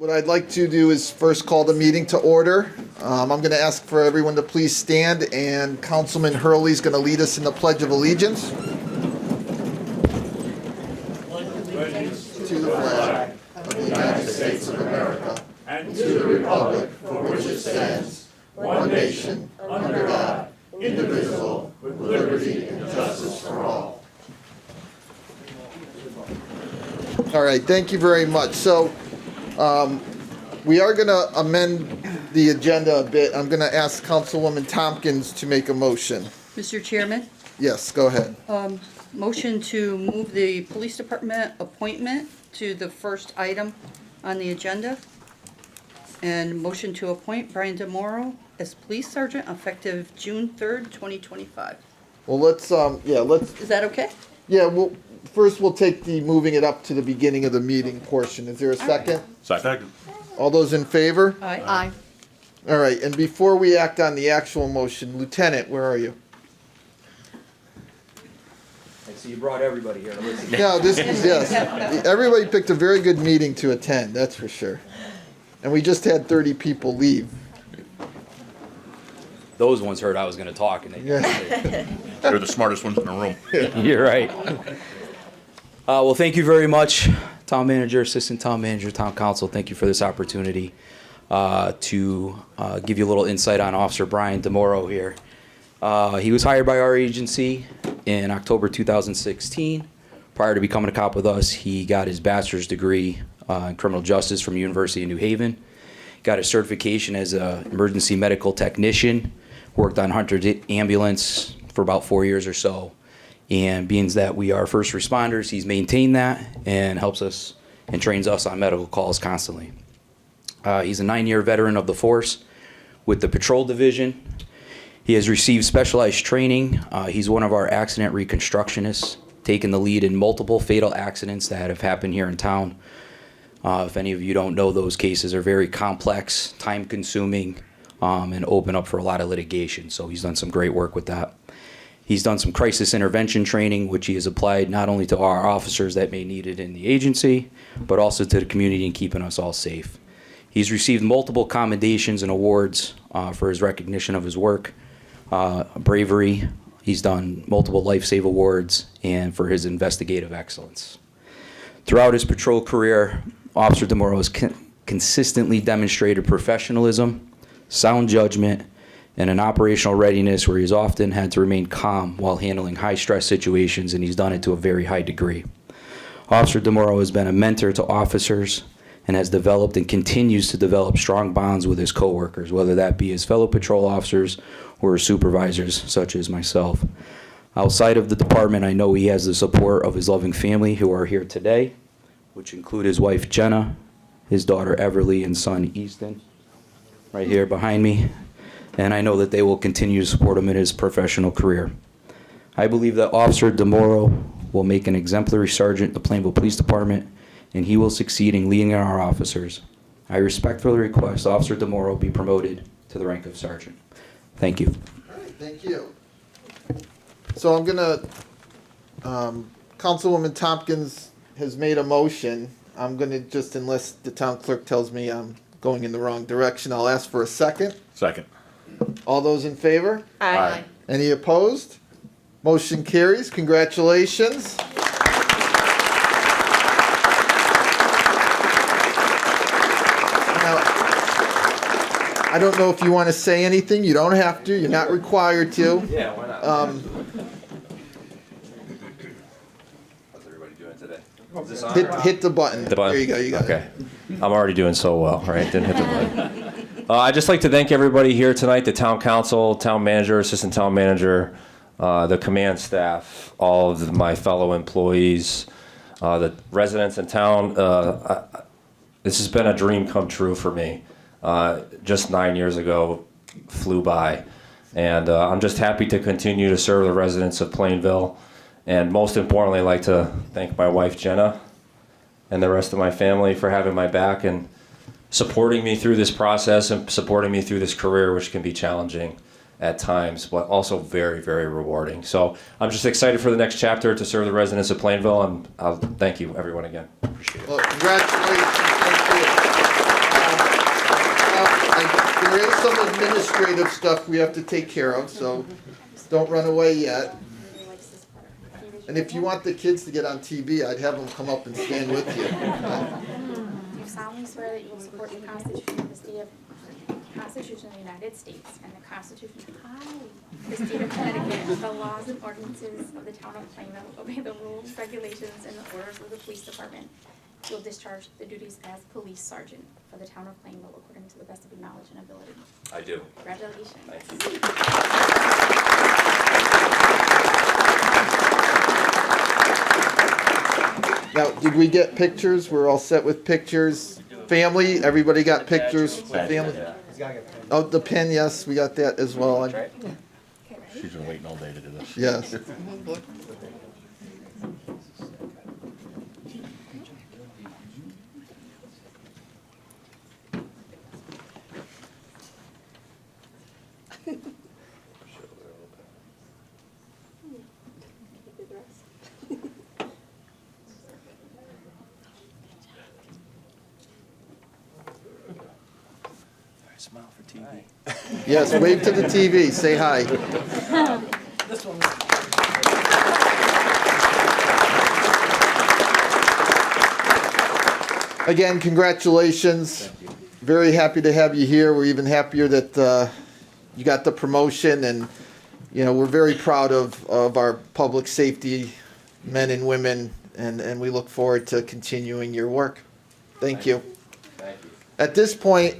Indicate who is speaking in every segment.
Speaker 1: What I'd like to do is first call the meeting to order. I'm going to ask for everyone to please stand, and Councilman Hurley's going to lead us in the Pledge of Allegiance. To the flag of the United States of America and to the republic for which it stands, one nation, under God, indivisible, with liberty and justice for all. All right, thank you very much. So we are going to amend the agenda a bit. I'm going to ask Councilwoman Tompkins to make a motion.
Speaker 2: Mr. Chairman,
Speaker 1: Yes, go ahead.
Speaker 2: motion to move the police department appointment to the first item on the agenda. And motion to appoint Brian DeMoro as police sergeant effective June 3rd, 2025.
Speaker 1: Well, let's.
Speaker 2: Is that okay?
Speaker 1: Yeah, first we'll take the moving it up to the beginning of the meeting portion. Is there a second?
Speaker 3: Second.
Speaker 1: All those in favor?
Speaker 2: Aye.
Speaker 1: All right, and before we act on the actual motion, Lieutenant, where are you?
Speaker 4: I see you brought everybody here to listen.
Speaker 1: No, this is, yes. Everybody picked a very good meeting to attend, that's for sure. And we just had 30 people leave.
Speaker 4: Those ones heard I was going to talk, and they
Speaker 1: Yeah.
Speaker 3: They're the smartest ones in the room.
Speaker 4: You're right. Well, thank you very much, Town Manager, Assistant Town Manager, Town Council. Thank you for this opportunity to give you a little insight on Officer Brian DeMoro here. He was hired by our agency in October 2016. Prior to becoming a cop with us, he got his bachelor's degree in criminal justice from University of New Haven. Got his certification as an emergency medical technician. Worked on Hunter's ambulance for about 4 years or so. And being that we are first responders, he's maintained that and helps us and trains us on medical calls constantly. He's a 9-year veteran of the force with the patrol division. He has received specialized training. He's one of our accident reconstructionists, taking the lead in multiple fatal accidents that have happened here in town. If any of you don't know, those cases are very complex, time-consuming, and open up for a lot of litigation. So he's done some great work with that. He's done some crisis intervention training, which he has applied not only to our officers that may need it in the agency, but also to the community and keeping us all safe. He's received multiple commendations and awards for his recognition of his work, bravery. He's done multiple Life Save Awards and for his investigative excellence. Throughout his patrol career, Officer DeMoro has consistently demonstrated professionalism, sound judgment, and an operational readiness where he's often had to remain calm while handling high-stress situations, and he's done it to a very high degree. Officer DeMoro has been a mentor to officers and has developed and continues to develop strong bonds with his coworkers, whether that be his fellow patrol officers or his supervisors, such as myself. Outside of the department, I know he has the support of his loving family who are here today, which include his wife, Jenna, his daughter, Everly, and son, Easton, right here behind me. And I know that they will continue to support him in his professional career. I believe that Officer DeMoro will make an exemplary sergeant in the Plainville Police Department, and he will succeed in leading our officers. I respectfully request Officer DeMoro be promoted to the rank of sergeant. Thank you.
Speaker 1: All right, thank you. So I'm going to, Councilwoman Tompkins has made a motion. I'm going to just, unless the town clerk tells me I'm going in the wrong direction, I'll ask for a second.
Speaker 3: Second.
Speaker 1: All those in favor?
Speaker 3: Aye.
Speaker 1: Any opposed? Motion carries. Congratulations. Now, I don't know if you want to say anything. You don't have to. You're not required to.
Speaker 5: Yeah, why not? How's everybody doing today? Is this on?
Speaker 1: Hit the button.
Speaker 5: The button?
Speaker 1: There you go. You got
Speaker 5: Okay. I'm already doing so well, right? Didn't hit the button. I'd just like to thank everybody here tonight, the town council, town manager, assistant town manager, the command staff, all of my fellow employees, the residents in town. This has been a dream come true for me. Just 9 years ago, flew by. And I'm just happy to continue to serve the residents of Plainville. And most importantly, I'd like to thank my wife, Jenna, and the rest of my family for having my back and supporting me through this process and supporting me through this career, which can be challenging at times, but also very, very rewarding. So I'm just excited for the next chapter to serve the residents of Plainville, and I'll thank you, everyone, again. Appreciate it.
Speaker 1: Well, congratulations. Thank you. there is some administrative stuff we have to take care of, so don't run away yet. And if you want the kids to get on TV, I'd have them come up and stand with you.
Speaker 6: You solemnly swear that you will support the Constitution of the the United States and the Constitution of the State of Connecticut, the laws and ordinances of the town of Plainville, obey the rules, regulations, and the orders of the police department. You will discharge the duties as police sergeant for the town of Plainville according to the best of your knowledge and ability.
Speaker 5: I do.
Speaker 6: Congratulations.
Speaker 1: Now, did we get pictures? We're all set with pictures. Family, everybody got pictures? Family? Oh, the pen, yes, we got that as well.
Speaker 3: She's been waiting all day to do this.
Speaker 1: Yes.
Speaker 4: Smile for TV.
Speaker 1: Yes, wave to the TV, say hi. Again, congratulations. Very happy to have you here. We're even happier that you got the promotion, and you know, we're very proud of our public safety men and women, and we look forward to continuing your work. Thank you.
Speaker 5: Thank you.
Speaker 1: At this point,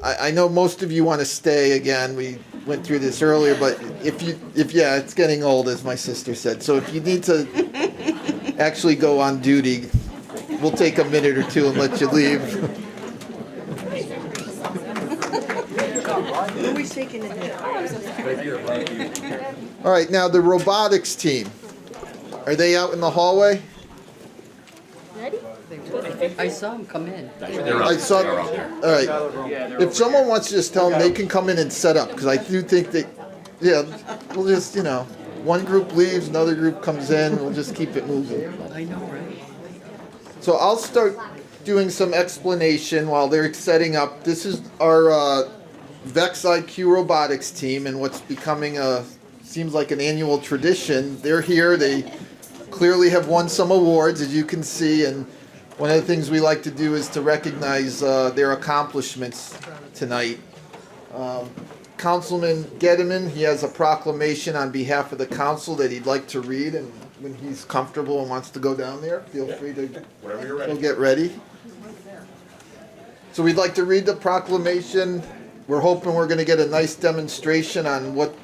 Speaker 1: I know most of you want to stay again. We went through this earlier, but if yeah, it's getting old, as my sister said. So if you need to actually go on duty, we'll take a minute or two and let you leave.
Speaker 2: Who's shaking it in?
Speaker 1: All right, now the robotics team. Are they out in the hallway?
Speaker 2: I saw him come in.
Speaker 1: I saw. All right. If someone wants to just tell them, they can come in and set up, because I do think that, yeah, we'll just, you know, one group leaves, another group comes in, we'll just keep it moving.
Speaker 2: I know, right?
Speaker 1: So I'll start doing some explanation while they're setting up. This is our Vex IQ robotics team, and what's becoming seems like an annual tradition. They're here. They clearly have won some awards, as you can see, and one of the things we like to do is to recognize their accomplishments tonight. Councilman Gettman, he has a proclamation on behalf of the council that he'd like to read, and when he's comfortable and wants to go down there, feel free to go get ready. So we'd like to read the proclamation. We're hoping we're going to get a nice demonstration on what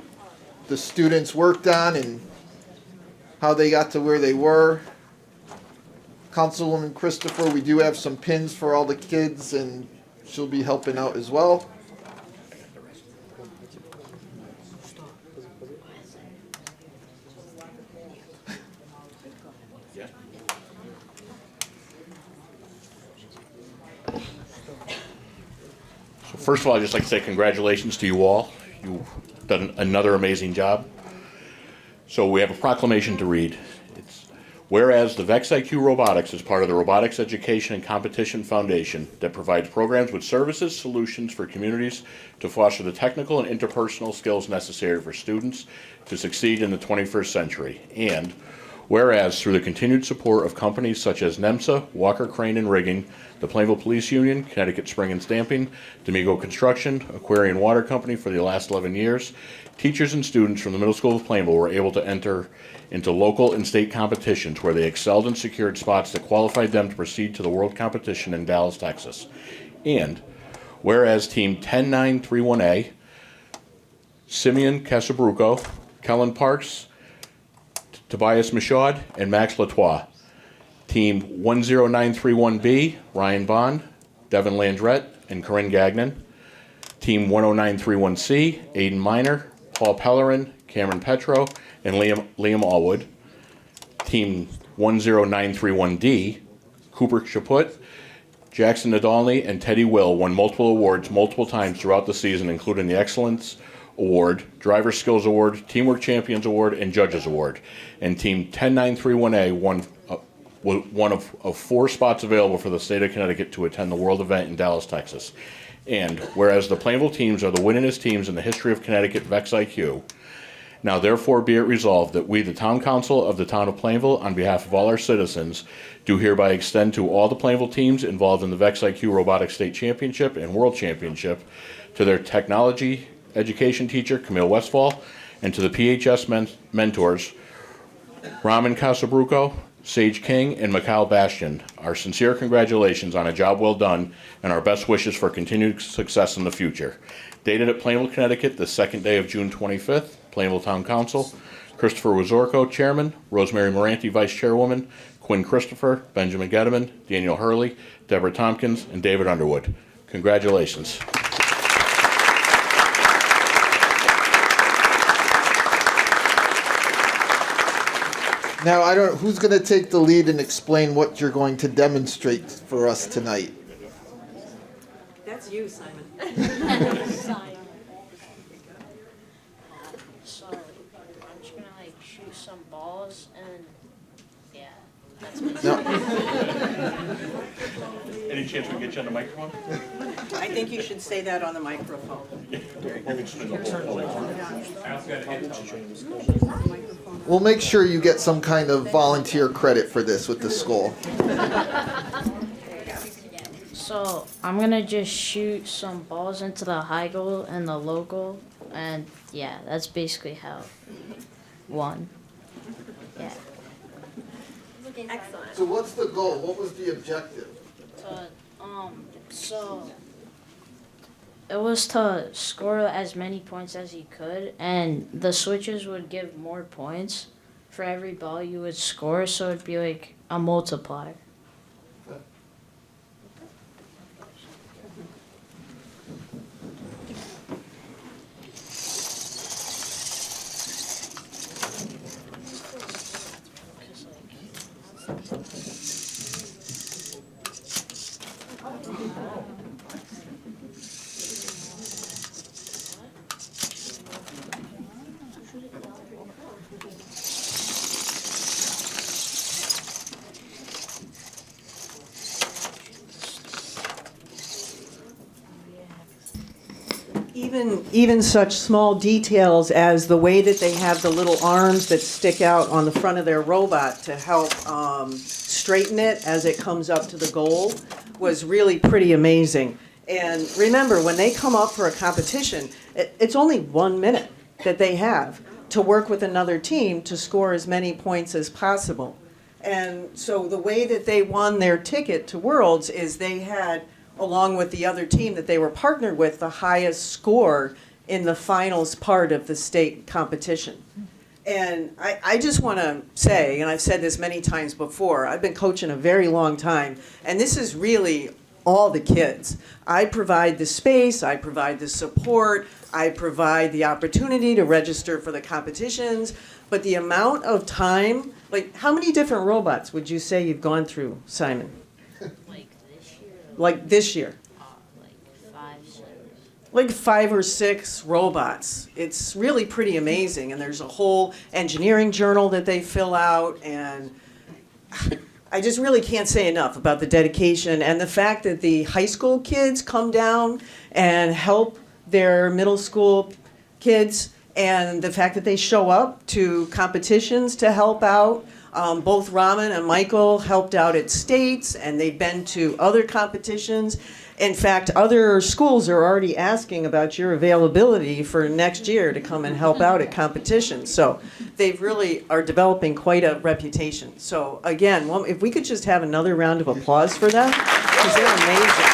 Speaker 1: the students worked on and how they got to where they were. Councilwoman Christopher, we do have some pins for all the kids, and she'll be helping out as well.
Speaker 3: So first of all, I'd just like to say congratulations to you all. You've done another amazing job. So we have a proclamation to read. It's, whereas the Vex IQ Robotics is part of the Robotics Education and Competition Foundation that provides programs with services, solutions for communities to foster the technical and interpersonal skills necessary for students to succeed in the 21st century. And whereas through the continued support of companies such as NEMSA, Walker Crane and Rigging, the Plainville Police Union, Connecticut Spring and Stamping, D'Amigo Construction, Aquarian Water Company for the last 11 years, teachers and students from the Middle School of Plainville were able to enter into local and state competitions where they excelled and secured spots that qualified them to proceed to the world competition in Dallas, Texas. And whereas Team 10931A, Simeon Casabruco, Kellen Parks, Tobias Michaud, and Max Latois. Team 10931B, Ryan Bond, Devin Landrette, and Corinne Gagnon. Team 10931C, Aiden Miner, Paul Pellerin, Cameron Petro, and Liam Allwood. Team 10931D, Cooper Chaput, Jackson Nadolny, and Teddy Will won multiple awards multiple times throughout the season, including the Excellence Award, Driver Skills Award, Teamwork Champions Award, and Judges Award. And Team 10931A won one of 4 spots available for the state of Connecticut to attend the World event in Dallas, Texas. And whereas the Plainville teams are the winningest teams in the history of Connecticut VEX IQ, now therefore be it resolved that we, the Town Council of the Town of Plainville, on behalf of all our citizens, do hereby extend to all the Plainville teams involved in the VEX IQ Robotics State Championship and World Championship, to their technology education teacher, Camille Westfall, and to the PHS mentors, Raman Casabruco, Sage King, and Mikhail Bastian, our sincere congratulations on a job well done and our best wishes for continued success in the future. Dated at Plainville, Connecticut, the second day of June 25th, Plainville Town Council, Christopher Wazorko, Chairman, Rosemary Moranti, Vice Chairwoman, Quinn Christopher, Benjamin Getteman, Daniel Hurley, Deborah Tompkins, and David Underwood. Congratulations.
Speaker 1: Now, I don't, who's going to take the lead and explain what you're going to demonstrate for us tonight?
Speaker 7: That's you, Simon.
Speaker 8: So I'm just gonna like shoot some balls and yeah, that's what
Speaker 1: No.
Speaker 3: Any chance we can get you on the microphone?
Speaker 7: I think you should say that on the microphone.
Speaker 1: We'll make sure you get some kind of volunteer credit for this with the school.
Speaker 8: So I'm gonna just shoot some balls into the high goal and the low goal, and yeah, that's basically how won. Yeah.
Speaker 7: Excellent.
Speaker 1: So what's the goal? What was the objective?
Speaker 8: So it was to score as many points as you could, and the switches would give more points for every ball you would score, so it'd be like a multiplier.
Speaker 7: Even such small details as the way that they have the little arms that stick out on the front of their robot to help straighten it as it comes up to the goal was really pretty amazing. And remember, when they come up for a competition, it's only 1 minute that they have to work with another team to score as many points as possible. And so the way that they won their ticket to Worlds is they had, along with the other team that they were partnered with, the highest score in the finals part of the state competition. And I just want to say, and I've said this many times before, I've been coaching a very long time, and this is really all the kids. I provide the space, I provide the support, I provide the opportunity to register for the competitions, but the amount of time, like how many different robots would you say you've gone through, Simon? Like this year?
Speaker 8: Like 5, 6.
Speaker 7: Like 5 or 6 robots. It's really pretty amazing. And there's a whole engineering journal that they fill out. And I just really can't say enough about the dedication and the fact that the high school kids come down and help their middle school kids, and the fact that they show up to competitions to help out. Both Raman and Michael helped out at states, and they've been to other competitions. In fact, other schools are already asking about your availability for next year to come and help out at competitions. So they really are developing quite a reputation. So again, if we could just have another round of applause for them, because they're amazing.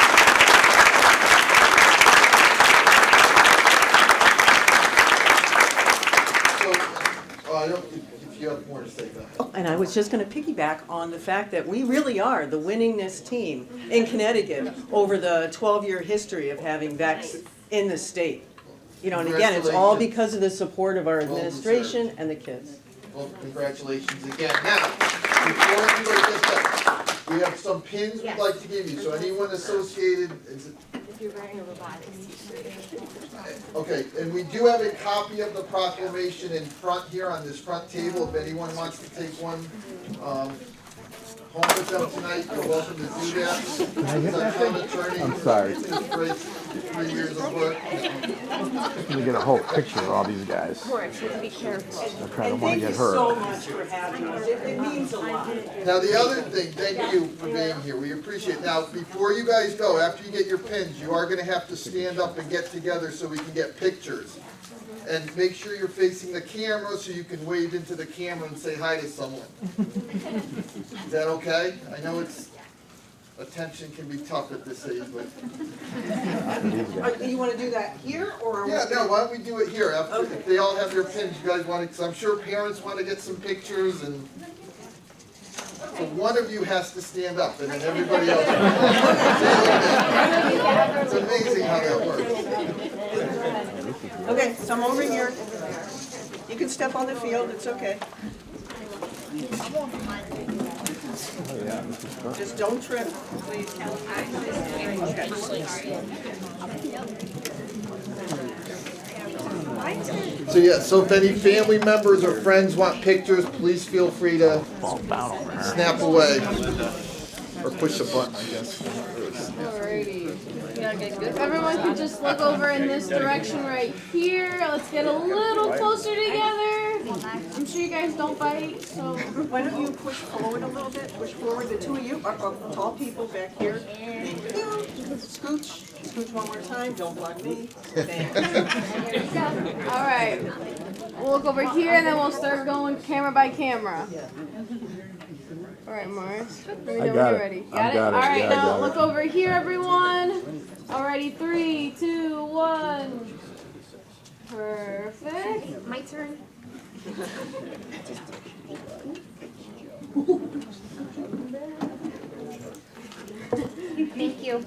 Speaker 1: You have more to say about that.
Speaker 7: Oh, and I was just going to piggyback on the fact that we really are the winningest team in Connecticut over the 12-year history of having VEX in the state. You know, and again, it's all because of the support of our administration and the kids.
Speaker 1: Well, congratulations again. Now, before everybody gets up, we have some pins we'd like to give you. So anyone associated,
Speaker 6: If you're wearing a robotics t-shirt.
Speaker 1: okay, and we do have a copy of the proclamation in front here on this front table, if anyone wants to take one home with them tonight, you're welcome to do that. As our town attorney, I'm sorry. 3 years of work.
Speaker 9: Let me get a whole picture of all these guys.
Speaker 6: Of course, be careful.
Speaker 9: I don't
Speaker 7: And
Speaker 9: want
Speaker 7: thank
Speaker 9: to
Speaker 7: you
Speaker 9: get hurt.
Speaker 7: so much for having us. It means a lot.
Speaker 1: Now, the other thing, thank you for being here, we appreciate it. Now, before you guys go, after you get your pins, you are gonna have to stand up and get together so we can get pictures. And make sure you're facing the camera so you can wave into the camera and say hi to someone. Is that okay? I know attention can be tough at this age, but.
Speaker 7: You want to do that here or?
Speaker 1: Yeah, no, why don't we do it here? After, if they all have their pins, you guys want to, because I'm sure parents want to get some pictures and. So one of you has to stand up and then everybody else. It's amazing how that works.
Speaker 7: Okay, so I'm over here. You can step on the field, it's okay. Just don't trip, please.
Speaker 1: So yeah, so if any family members or friends want pictures, please feel free to snap away. Or push a button, I guess.
Speaker 10: Alrighty. If everyone could just look over in this direction right here. Let's get a little closer together. I'm sure you guys don't bite, so.
Speaker 7: Why don't you push forward a little bit, push forward, the two of you are tall people back here. Scooch, scooch one more time, don't block me. Thank you.
Speaker 10: Alright. We'll look over here and then we'll start going camera by camera. Alright, Mars. Let me know when you're ready. Got it? Alright, now look over here, everyone. Alrighty, 3, 2, 1. Perfect.
Speaker 6: My turn. Thank you.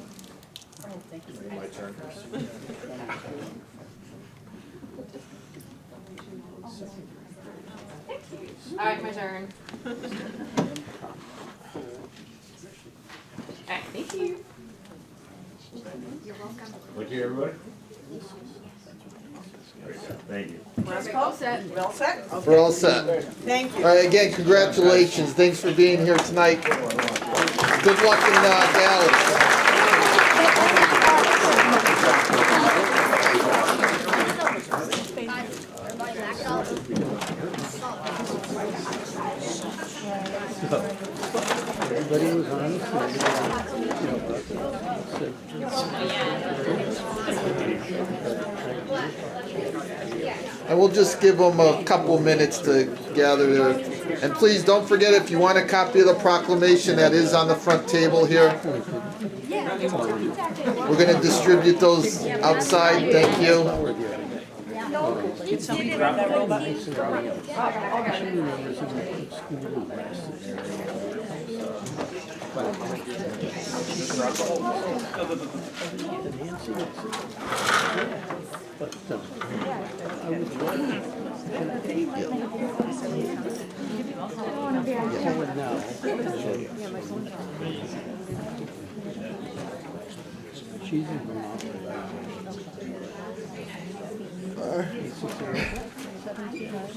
Speaker 10: Alright, my turn. Alright, thank you.
Speaker 6: You're welcome.
Speaker 3: Thank you, everybody. Thank you.
Speaker 10: All set.
Speaker 7: Well set? Okay.
Speaker 1: We're all set.
Speaker 7: Thank you.
Speaker 1: All right, again, congratulations. Thanks for being here tonight. Good luck in Dallas.
Speaker 9: Everybody was on the
Speaker 1: And we'll just give them a couple minutes to gather there. And please don't forget, if you want a copy of the proclamation, that is on the front table here. We're going to distribute those outside. Thank you.
Speaker 7: Did somebody grab that robot?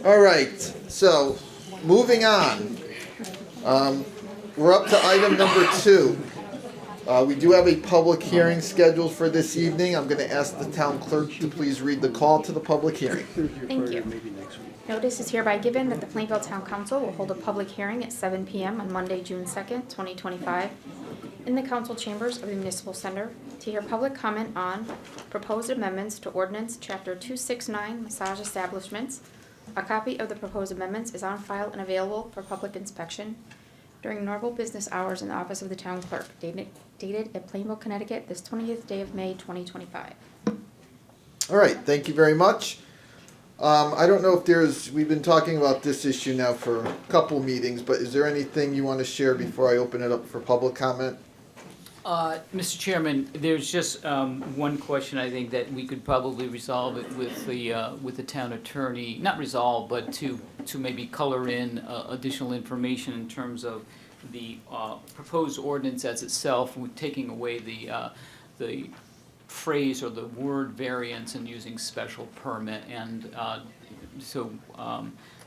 Speaker 1: All right, so moving on. We're up to item number 2. We do have a public hearing scheduled for this evening. I'm going to ask the town clerk to please read the call to the public hearing.
Speaker 6: Thank you. Notice is hereby given that the Plainville Town Council will hold a public hearing at 7 p.m. on Monday, June 2nd, 2025, in the council chambers of the Municipal Center to hear public comment on proposed amendments to Ordinance Chapter 269 Massage Establishments. A copy of the proposed amendments is on file and available for public inspection during normal business hours in the office of the town clerk, dated at Plainville, Connecticut, this 20th day of May, 2025.
Speaker 1: All right, thank you very much. I don't know if we've been talking about this issue now for a couple meetings, but is there anything you want to share before I open it up for public comment?
Speaker 11: Mr. Chairman, there's just one question I think that we could probably resolve it with the town attorney. Not resolve, but to maybe color in additional information in terms of the proposed ordinance as itself, with taking away the phrase or the word variance and using special permit. And so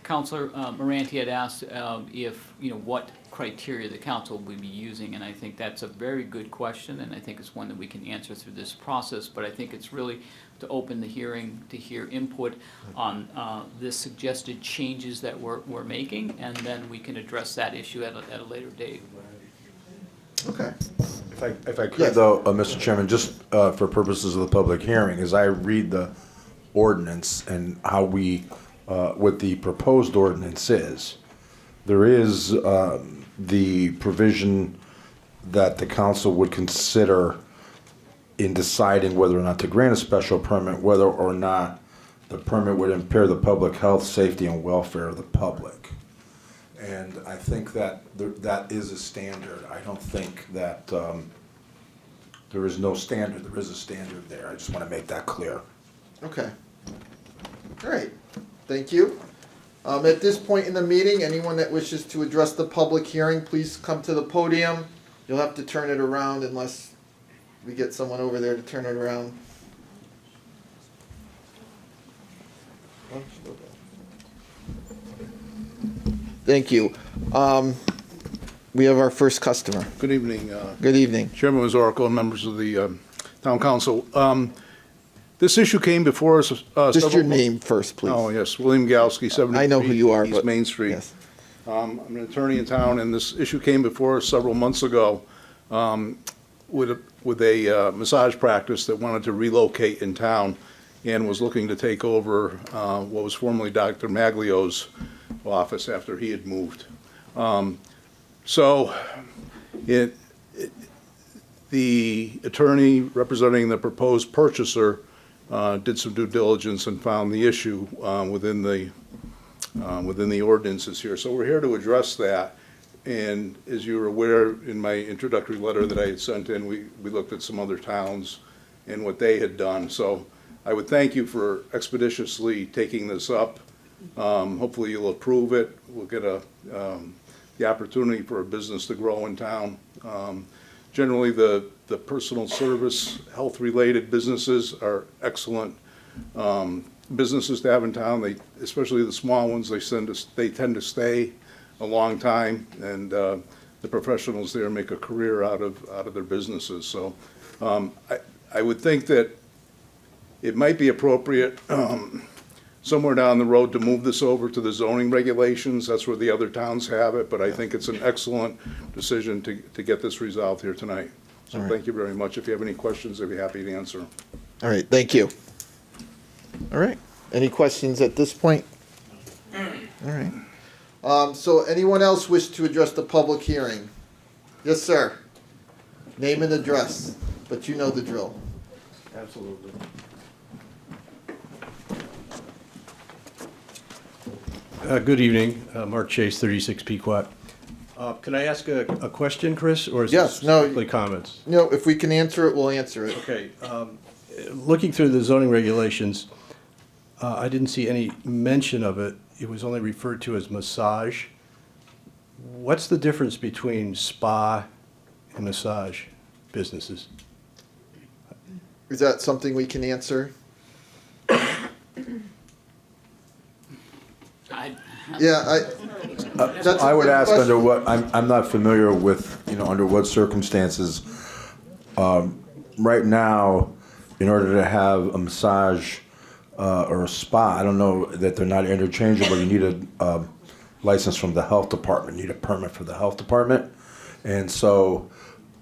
Speaker 11: Counselor Moranti had asked if, what criteria the council would be using, and I think that's a very good question, and I think it's one that we can answer through this process, but I think it's really to open the hearing to hear input on the suggested changes that we're making, and then we can address that issue at a later date.
Speaker 1: Okay.
Speaker 9: If I could,
Speaker 1: Yes.
Speaker 9: though, Mr. Chairman, just for purposes of the public hearing, as I read the ordinance and how we, what the proposed ordinance is, there is the provision that the council would consider in deciding whether or not to grant a special permit, whether or not the permit would impair the public health, safety, and welfare of the public. And I think that that is a standard. I don't think that there is no standard. There is a standard there. I just want to make that clear.
Speaker 1: Okay. All right. Thank you. At this point in the meeting, anyone that wishes to address the public hearing, please come to the podium. You'll have to turn it around unless we get someone over there to turn it around. Thank you. We have our first customer.
Speaker 12: Good evening.
Speaker 1: Good evening.
Speaker 12: Chairman Wazorko and members of the Town Council. This issue came before us.
Speaker 1: Just your name first, please.
Speaker 12: Oh, yes, William Galsky, 73
Speaker 1: I know who you are,
Speaker 12: East
Speaker 1: but-
Speaker 12: Main Street.
Speaker 1: Yes.
Speaker 12: I'm an attorney in town, and this issue came before us several months ago with a massage practice that wanted to relocate in town and was looking to take over what was formerly Dr. Maglio's office after he had moved. The attorney representing the proposed purchaser did some due diligence and found the issue within the ordinances here. So we're here to address that. And as you're aware, in my introductory letter that I had sent in, we looked at some other towns and what they had done. So I would thank you for expeditiously taking this up. Hopefully you'll approve it. We'll get the opportunity for a business to grow in town. Generally, the personal service, health-related businesses are excellent businesses to have in town. Especially the small ones, they tend to stay a long time, and the professionals there make a career out of their businesses. So I would think that it might be appropriate somewhere down the road to move this over to the zoning regulations. That's where the other towns have it, but I think it's an excellent decision to get this resolved here tonight. So
Speaker 1: All right.
Speaker 12: Thank you very much. If you have any questions, I'd be happy to answer.
Speaker 1: All right, thank you. All right, any questions at this point? All right. So anyone else wish to address the public hearing? Yes, sir. Name and address, but you know the drill.
Speaker 9: Absolutely.
Speaker 13: Good evening, Mark Chase, 36 Pequot. Can I ask a question, Chris, or is
Speaker 1: Yes,
Speaker 13: this
Speaker 1: no.
Speaker 13: strictly comments?
Speaker 1: No, if we can answer it, we'll answer it.
Speaker 13: Okay, looking through the zoning regulations, I didn't see any mention of it. It was only referred to as massage. What's the difference between spa and massage businesses?
Speaker 1: Is that something we can answer? Yeah, that's
Speaker 9: I
Speaker 1: a
Speaker 9: would
Speaker 1: good
Speaker 9: ask
Speaker 1: question.
Speaker 9: under what, I'm not familiar with, under what circumstances. Right now, in order to have a massage or a spa, I don't know that they're not interchangeable. You need a license from the health department, you need a permit for the health department. And so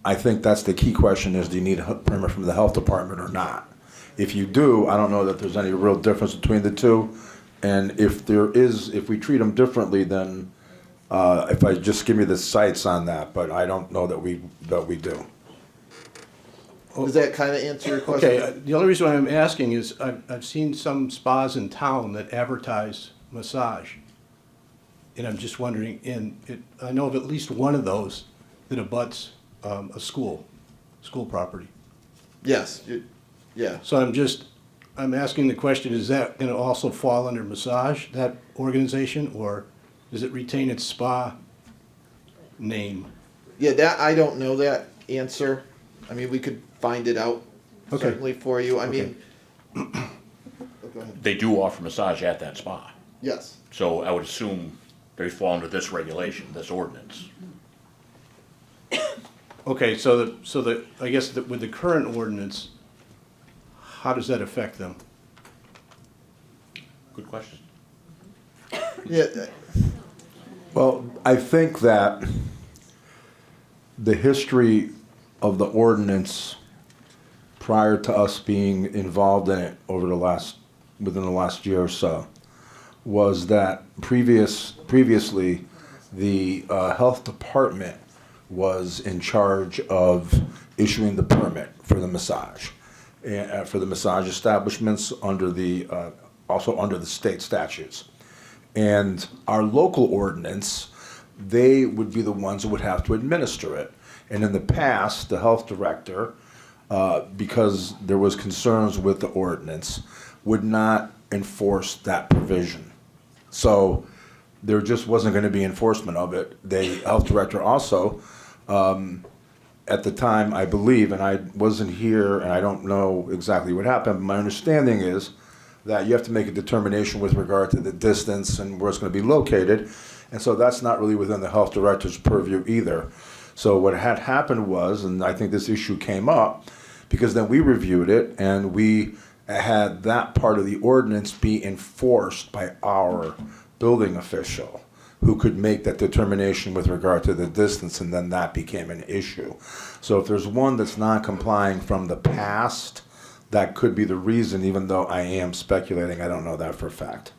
Speaker 9: I think that's the key question is, do you need a permit from the health department or not? If you do, I don't know that there's any real difference between the two. And if there is, if we treat them differently, then if I just give me the sites on that, but I don't know that we do.
Speaker 1: Does that kind of answer your question?
Speaker 13: Okay, the only reason why I'm asking is I've seen some spas in town that advertise massage. And I'm just wondering, I know of at least one of those that abuts a school property.
Speaker 1: Yes, yeah.
Speaker 13: So I'm asking the question, is that going to also fall under massage, that organization, or does it retain its spa name?
Speaker 1: Yeah, that, I don't know that answer. I mean, we could find it out
Speaker 13: Okay.
Speaker 1: certainly for you. I
Speaker 13: Okay.
Speaker 1: mean, oh, go ahead.
Speaker 3: They do offer massage at that spa.
Speaker 1: Yes.
Speaker 3: So I would assume they fall under this regulation, this ordinance.
Speaker 13: Okay, I guess that with the current ordinance, how does that affect them?
Speaker 3: Good question.
Speaker 1: Yeah,
Speaker 9: Well, I think that the history of the ordinance prior to us being involved in it within the last year or so, was that previously the health department was in charge of issuing the permit for the massage, for the massage establishments also under the state statutes. And our local ordinance, they would be the ones who would have to administer it. And in the past, the health director, because there was concerns with the ordinance, would not enforce that provision. So there just wasn't going to be enforcement of it. The health director also, at the time, I believe, and I wasn't here and I don't know exactly what happened, but my understanding is that you have to make a determination with regard to the distance and where it's going to be located. And so that's not really within the health director's purview either. So what had happened was, and I think this issue came up, because then we reviewed it and we had that part of the ordinance be enforced by our building official, who could make that determination with regard to the distance, and then that became an issue. So if there's one that's non-complying from the past, that could be the reason, even though I am speculating, I don't know that for a fact.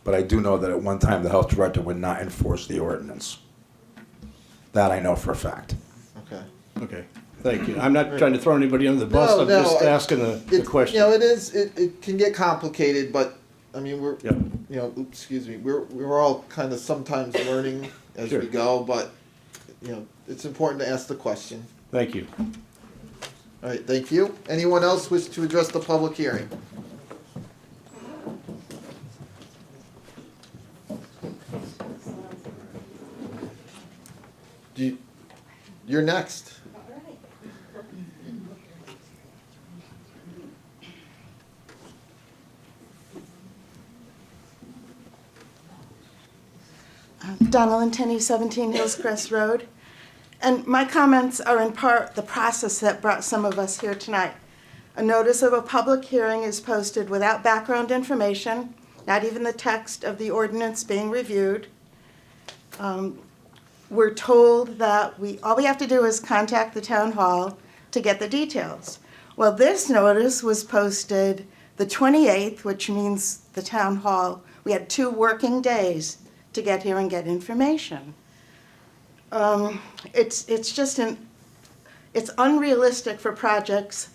Speaker 9: But I do know that at one time the health director would not enforce the ordinance. That I know for a fact.
Speaker 1: okay.
Speaker 13: Okay, thank you. I'm not trying to throw anybody under the bus, I'm just asking the question.
Speaker 1: It can get complicated, but, I mean,
Speaker 13: Yep.
Speaker 1: we're all kind of sometimes learning as
Speaker 13: Sure.
Speaker 1: we go, but, it's important to ask the question.
Speaker 13: Thank you.
Speaker 1: All right, thank you. Anyone else wish to address the public hearing? You're next.
Speaker 14: Donald Tenney, 17 Hillscrest Road. And my comments are in part the process that brought some of us here tonight. A notice of a public hearing is posted without background information, not even the text of the ordinance being reviewed. We're told that all we have to do is contact the town hall to get the details. Well, this notice was posted the 28th, which means the town hall, we had 2 working days to get here and get information. It's unrealistic for projects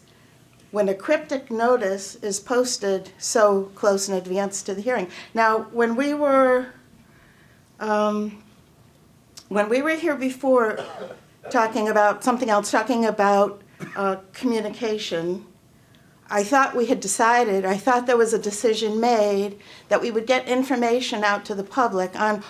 Speaker 14: when a cryptic notice is posted so close in advance to the hearing. Now, when we were here before talking about something else, talking about communication, I thought we had decided, I thought there was a decision made that we would get information out to the public on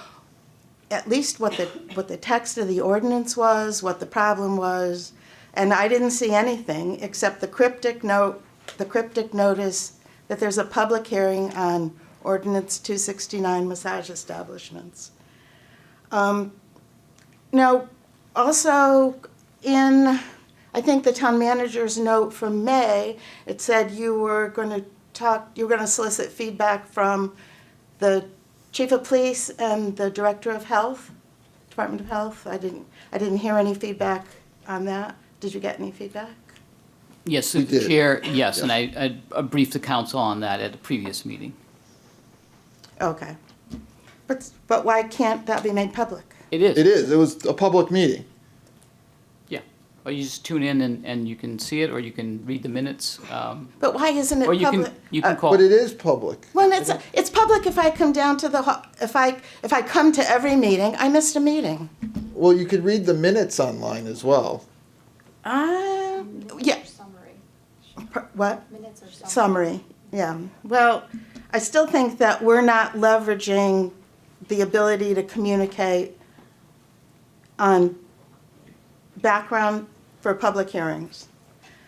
Speaker 14: at least what the text of the ordinance was, what the problem was, and I didn't see anything except the cryptic notice that there's a public hearing on Ordinance 269 massage establishments. Now, also in, I think the town manager's note from May, it said you were going to solicit feedback from the Chief of Police and the Director of Health, Department of Health. I didn't hear any feedback on that. Did you get any feedback?
Speaker 11: Yes, through the chair, yes, and I briefed the council on that at a previous meeting.
Speaker 14: Okay. But why can't that be made public?
Speaker 11: It is.
Speaker 1: It is. It was a public meeting.
Speaker 11: Yeah. Or you just tune in and you can see it, or you can read the minutes.
Speaker 14: But why isn't it
Speaker 11: Or you
Speaker 14: public?
Speaker 11: can call.
Speaker 1: But it is public.
Speaker 14: Well, it's public if I come down to if I come to every meeting. I missed a meeting.
Speaker 1: Well, you could read the minutes online as well.
Speaker 14: Yeah.
Speaker 6: Summary.
Speaker 14: What?
Speaker 6: Minutes or summary.
Speaker 14: Summary, yeah. Well, I still think that we're not leveraging the ability to communicate on background for public hearings.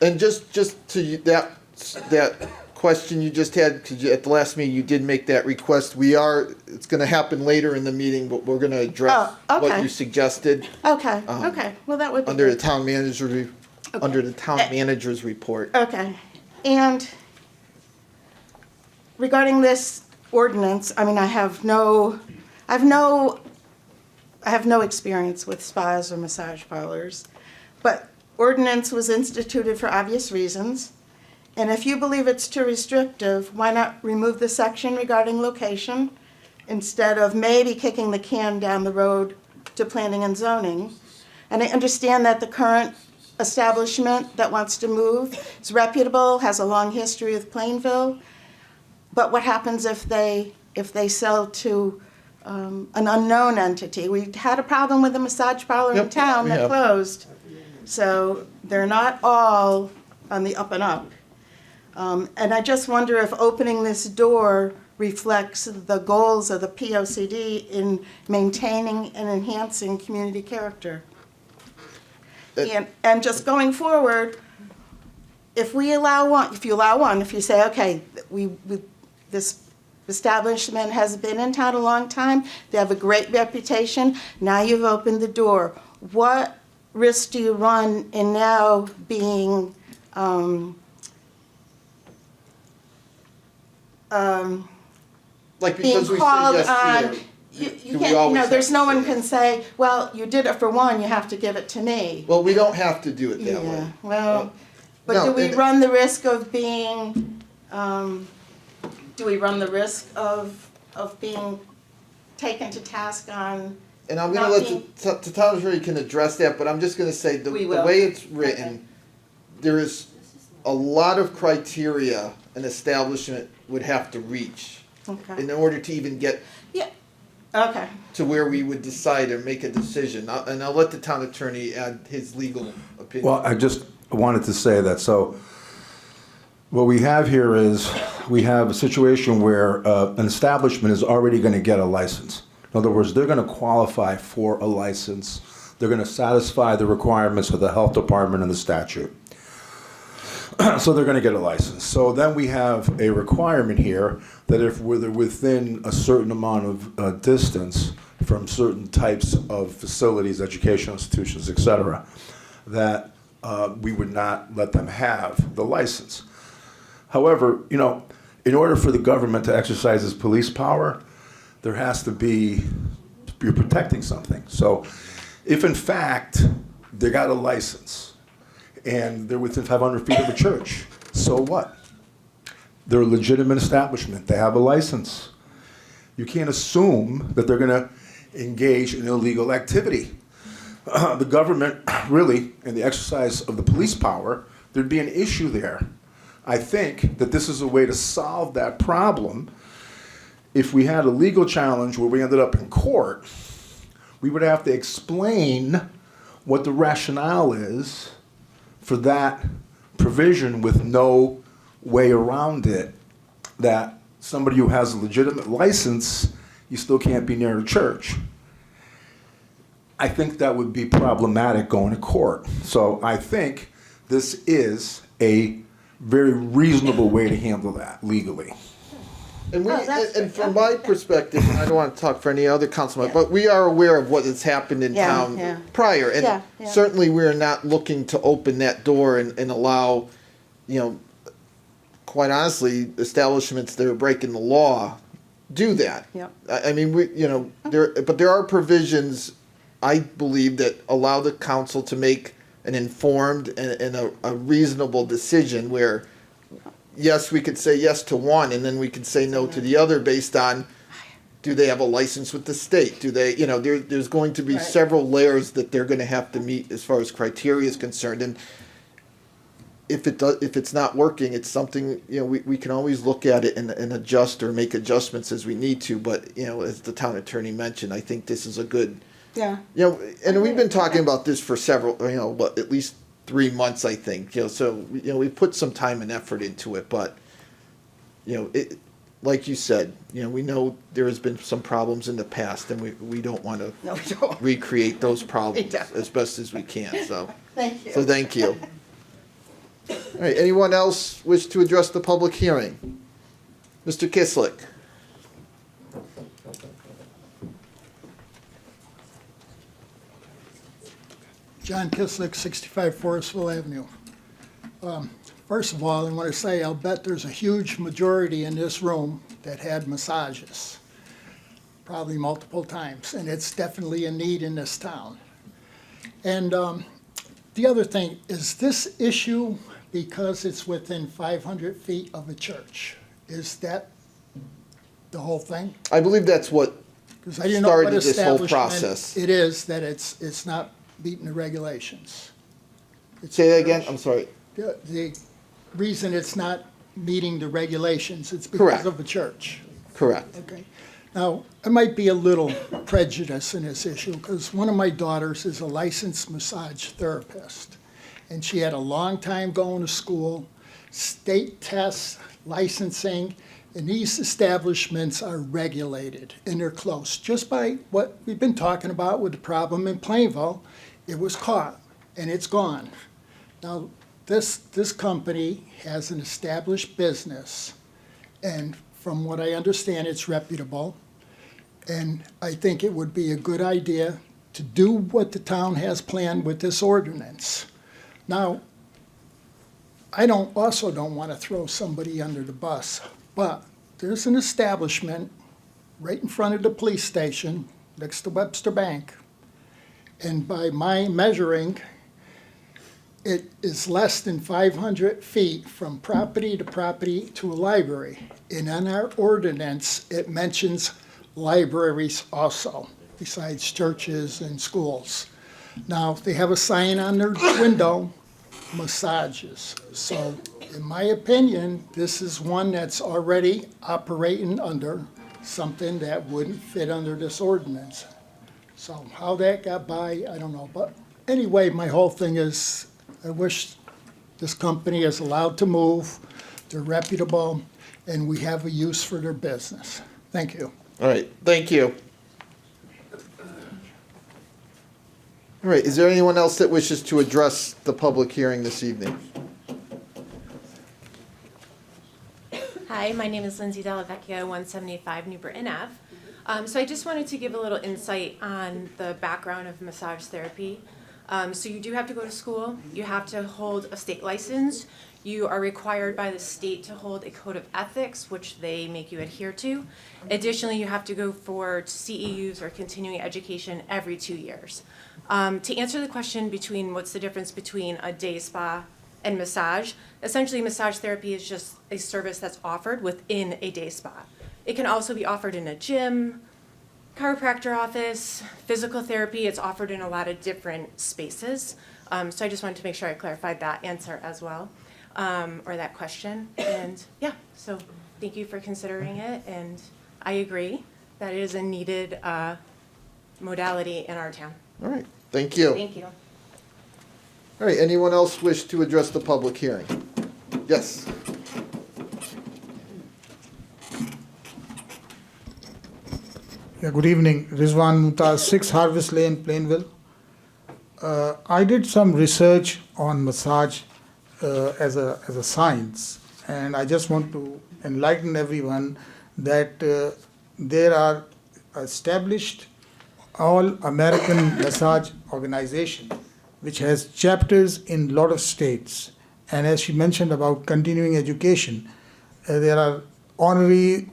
Speaker 1: And just to that question you just had, because at the last meeting you did make that request. It's going to happen later in the meeting, but we're going to address
Speaker 14: Oh, okay.
Speaker 1: what you suggested
Speaker 14: Okay, okay, well, that would be
Speaker 1: under the
Speaker 14: good.
Speaker 1: town manager, under the town manager's report.
Speaker 14: Okay, and regarding this ordinance, I mean, I have no experience with spas or massage parlors, but ordinance was instituted for obvious reasons. And if you believe it's too restrictive, why not remove the section regarding location instead of maybe kicking the can down the road to planning and zoning? And I understand that the current establishment that wants to move is reputable, has a long history with Plainville. But what happens if they sell to an unknown entity? We had a problem with a massage parlor in
Speaker 1: Yep,
Speaker 14: town
Speaker 1: we
Speaker 14: that
Speaker 1: have.
Speaker 14: closed. So they're not all on the up and up. And I just wonder if opening this door reflects the goals of the POCD in maintaining and enhancing community character. And just going forward, if you allow one, if you say, okay, this establishment has been in town a long time, they have a great reputation, now you've opened the door. What risk do you run in now being
Speaker 1: Like,
Speaker 14: being
Speaker 1: because we
Speaker 14: called
Speaker 1: said
Speaker 14: on?
Speaker 1: yes
Speaker 14: You
Speaker 1: do we
Speaker 14: can't,
Speaker 1: always have
Speaker 14: there's
Speaker 1: to
Speaker 14: no
Speaker 1: say
Speaker 14: one
Speaker 1: that?
Speaker 14: can say, well, you did it for one, you have to give it to me.
Speaker 1: Well, we don't have to do it that way.
Speaker 14: Yeah, well, but
Speaker 1: no,
Speaker 14: do we
Speaker 1: and-
Speaker 14: run the risk of being, do we run the risk of being taken to task on?
Speaker 1: And I'm
Speaker 14: not
Speaker 1: going to
Speaker 14: being-
Speaker 1: let the town attorney can address that, but I'm just going to say the
Speaker 14: We will.
Speaker 1: way it's written, there is a lot of criteria an establishment would have to reach
Speaker 14: Okay,
Speaker 1: in order to even get
Speaker 14: okay,
Speaker 1: to where we would decide or make a decision. And I'll let the town attorney add his legal opinion.
Speaker 9: Well, I just wanted to say that, so what we have here is, we have a situation where an establishment is already going to get a license. In other words, they're going to qualify for a license. They're going to satisfy the requirements of the health department and the statute. So they're going to get a license. So then we have a requirement here that if they're within a certain amount of distance from certain types of facilities, educational institutions, et cetera, that we would not let them have the license. However, in order for the government to exercise its police power, there has to be, you're protecting something. So if in fact they got a license and they're within 500 feet of a church, so what? They're a legitimate establishment. They have a license. You can't assume that they're going to engage in illegal activity. The government, really, in the exercise of the police power, there'd be an issue there. I think that this is a way to solve that problem. If we had a legal challenge where we ended up in court, we would have to explain what the rationale is for that provision with no way around it, that somebody who has a legitimate license, you still can't be near a church. I think that would be problematic going to court. So I think this is a very reasonable way to handle that legally.
Speaker 1: And we,
Speaker 14: Oh, that's
Speaker 1: and
Speaker 14: good.
Speaker 1: from my perspective, and I don't want to talk for any other councilman, but we are aware of what has happened in
Speaker 14: Yeah,
Speaker 1: town
Speaker 14: yeah.
Speaker 1: prior. And
Speaker 14: Yeah, yeah.
Speaker 1: certainly we're not looking to open that door and allow, quite honestly, establishments that are breaking the law do that.
Speaker 14: Yep.
Speaker 1: I mean, there are provisions, I believe, that allow the council to make an informed and a reasonable decision where, yes, we could say yes to one, and then we could say no to the other based on, do they have a license with the state? Do they, there's going to be
Speaker 14: Right.
Speaker 1: several layers that they're going to have to meet as far as criteria is concerned. And if it's not working, it's something, we can always look at it and adjust or make adjustments as we need to. But, as the town attorney mentioned, I think this is a good,
Speaker 14: yeah.
Speaker 1: and we've been talking about this for several, at least 3 months, I think. So we put some time and effort into it, but it, like you said, we know there has been some problems in the past, and we don't want to
Speaker 14: No, we don't.
Speaker 1: recreate those problems
Speaker 14: don't.
Speaker 1: as best as we can. So
Speaker 14: Thank you.
Speaker 1: so thank you. All right, anyone else wish to address the public hearing? Mr. Kislik.
Speaker 15: John Kislik, 65 Forestville Avenue. First of all, I want to say I'll bet there's a huge majority in this room that had massages, probably multiple times, and it's definitely a need in this town. And the other thing, is this issue because it's within 500 feet of a church? Is that the whole thing?
Speaker 1: I believe that's what
Speaker 15: Because I didn't know what
Speaker 1: started this whole
Speaker 15: establishment
Speaker 1: process.
Speaker 15: it is, that it's not meeting the regulations. It's
Speaker 1: Say
Speaker 15: a
Speaker 1: that again,
Speaker 15: church.
Speaker 1: I'm sorry.
Speaker 15: The reason it's not meeting the regulations, it's
Speaker 1: Correct.
Speaker 15: because of a church.
Speaker 1: Correct.
Speaker 15: Okay. Now, I might be a little prejudiced in this issue, because one of my daughters is a licensed massage therapist. And she had a long time going to school, state tests, licensing, and these establishments are regulated and they're close. Just by what we've been talking about with the problem in Plainville, it was caught and it's gone. Now, this company has an established business, and from what I understand, it's reputable. And I think it would be a good idea to do what the town has planned with this ordinance. Now, I also don't want to throw somebody under the bus, but there's an establishment right in front of the police station next to Webster Bank. And by my measuring, it is less than 500 feet from property to a library. And in our ordinance, it mentions libraries also, besides churches and schools. Now, they have a sign on their window, massages. So, in my opinion, this is one that's already operating under something that wouldn't fit under this ordinance. So how that got by, I don't know. But anyway, my whole thing is, I wish this company is allowed to move, they're reputable, and we have a use for their business. Thank you.
Speaker 1: All right, thank you. All right, is there anyone else that wishes to address the public hearing this evening?
Speaker 16: Hi, my name is Lindsay Dellavecchia, 175 New Britain Ave. So I just wanted to give a little insight on the background of massage therapy. So you do have to go to school, you have to hold a state license, you are required by the state to hold a code of ethics, which they make you adhere to. Additionally, you have to go for CEUs or continuing education every 2 years. To answer the question between what's the difference between a day spa and massage, essentially massage therapy is just a service that's offered within a day spa. It can also be offered in a gym, chiropractor office, physical therapy. It's offered in a lot of different spaces. So I just wanted to make sure I clarified that answer as well, or that question. And yeah, so thank you for considering it. And I agree that it is a needed modality in our town.
Speaker 1: All right, thank you.
Speaker 16: Thank you.
Speaker 1: All right, anyone else wish to address the public hearing? Yes.
Speaker 17: Yeah, good evening. Rizwan Mumtaz, 6 Harvest Lane, Plainville. I did some research on massage as a science, and I just want to enlighten everyone that there are established all-American massage organization which has chapters in a lot of states. And as she mentioned about continuing education, there are honorary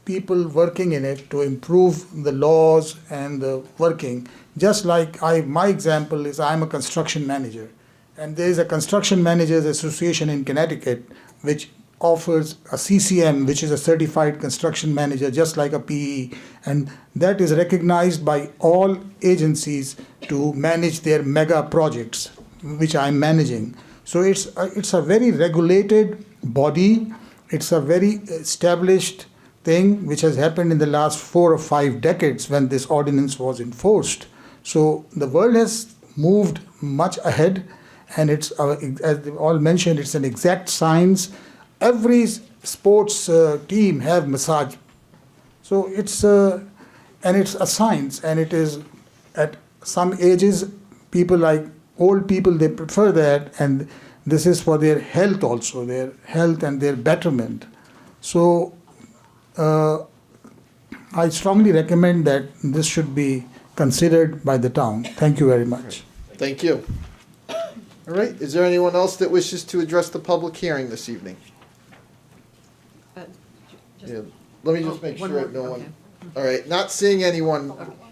Speaker 17: people working in it to improve the laws and the working. Just like my example is I'm a construction manager, and there is a Construction Managers Association in Connecticut which offers a CCM, which is a certified construction manager, just like a PE, and that is recognized by all agencies to manage their mega projects, which I'm managing. So it's a very regulated body. It's a very established thing which has happened in the last 4 or 5 decades when this ordinance was enforced. So the world has moved much ahead, and it's, as they all mentioned, it's an exact science. Every sports team have massage. So it's and it's a science, and it is at some ages, people like old people, they prefer that, and this is for their health also, their health and their betterment. So I strongly recommend that this should be considered by the town. Thank you very much.
Speaker 1: Thank you. All right, is there anyone else that wishes to address the public hearing this evening? Yeah, let me just make
Speaker 18: one
Speaker 1: sure
Speaker 18: more,
Speaker 1: no one,
Speaker 18: okay.
Speaker 1: all right, not seeing anyone.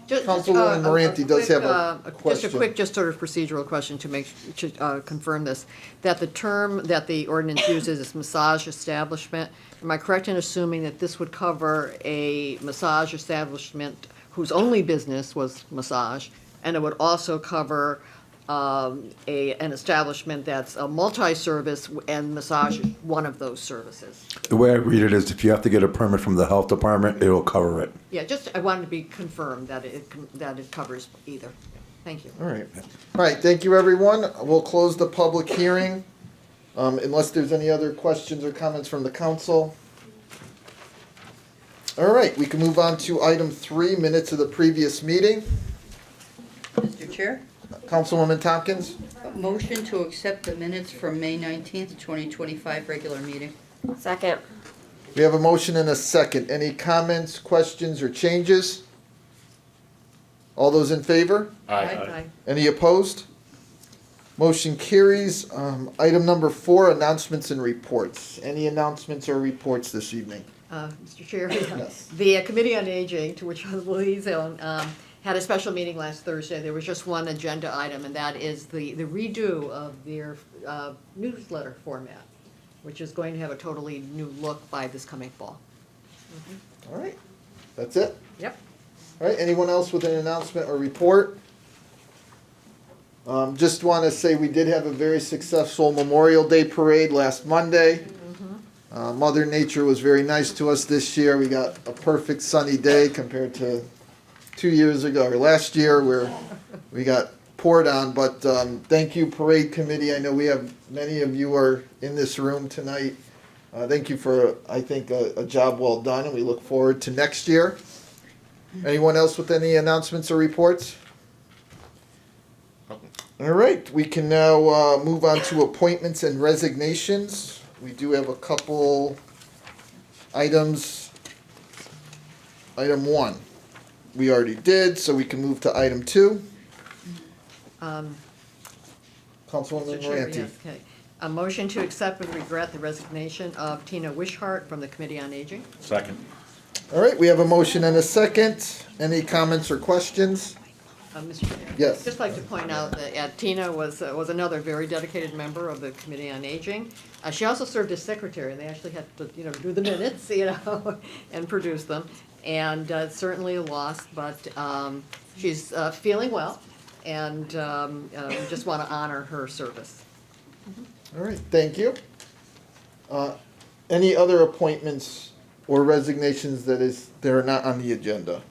Speaker 1: Councilwoman Moranti does have a question.
Speaker 18: Just a quick, just sort of procedural question to make, to confirm this, that the term that the ordinance uses is massage establishment. Am I correct in assuming that this would cover a massage establishment whose only business was massage, and it would also cover an establishment that's a multi-service and massage is one of those services?
Speaker 9: The way I read it is if you have to get a permit from the health department, it will cover it.
Speaker 18: Yeah, just, I wanted to be confirmed that it covers either. Thank you.
Speaker 1: All right. All right, thank you, everyone. We'll close the public hearing, unless there's any other questions or comments from the council. All right, we can move on to item 3, minutes of the previous meeting.
Speaker 2: Mr. Chair?
Speaker 1: Councilwoman Tompkins?
Speaker 2: Motion to accept the minutes from May 19th, 2025 regular meeting.
Speaker 16: Second.
Speaker 1: We have a motion and a second. Any comments, questions, or changes? All those in favor?
Speaker 2: Aye.
Speaker 1: Any opposed? Motion carries. Item number 4, announcements and reports. Any announcements or reports this evening?
Speaker 18: Mr. Chair, the Committee on Aging, to which I was liaison, had a special meeting last Thursday. There was just one agenda item, and that is the redo of their newsletter format, which is going to have a totally new look by this coming fall.
Speaker 1: All right, that's it?
Speaker 18: Yep.
Speaker 1: All right, anyone else with an announcement or report? Just want to say we did have a very successful Memorial Day parade last Monday. Mother Nature was very nice to us this year. We got a perfect sunny day compared to 2 years ago, or last year, where we got poured on. But thank you, Parade Committee. I know we have many of you are in this room tonight. Thank you for, I think, a job well done, and we look forward to next year. Anyone else with any announcements or reports? All right, we can now move on to appointments and resignations. We do have a couple items. Item 1, we already did, so we can move to item 2. Councilwoman
Speaker 18: Mr. Chair,
Speaker 1: Moranti.
Speaker 18: yes, okay. A motion to accept with regret the resignation of Tina Wishart from the Committee on Aging.
Speaker 3: Second.
Speaker 1: All right, we have a motion and a second. Any comments or questions?
Speaker 18: Mr. Chair?
Speaker 1: Yes.
Speaker 18: I'd just like to point out that Tina was another very dedicated member of the Committee on Aging. She also served as secretary, and they actually had to, do the minutes, and produce them. And certainly a loss, but she's feeling well, and just want to honor her service.
Speaker 1: All right, thank you. Any other appointments or resignations that are not on the agenda?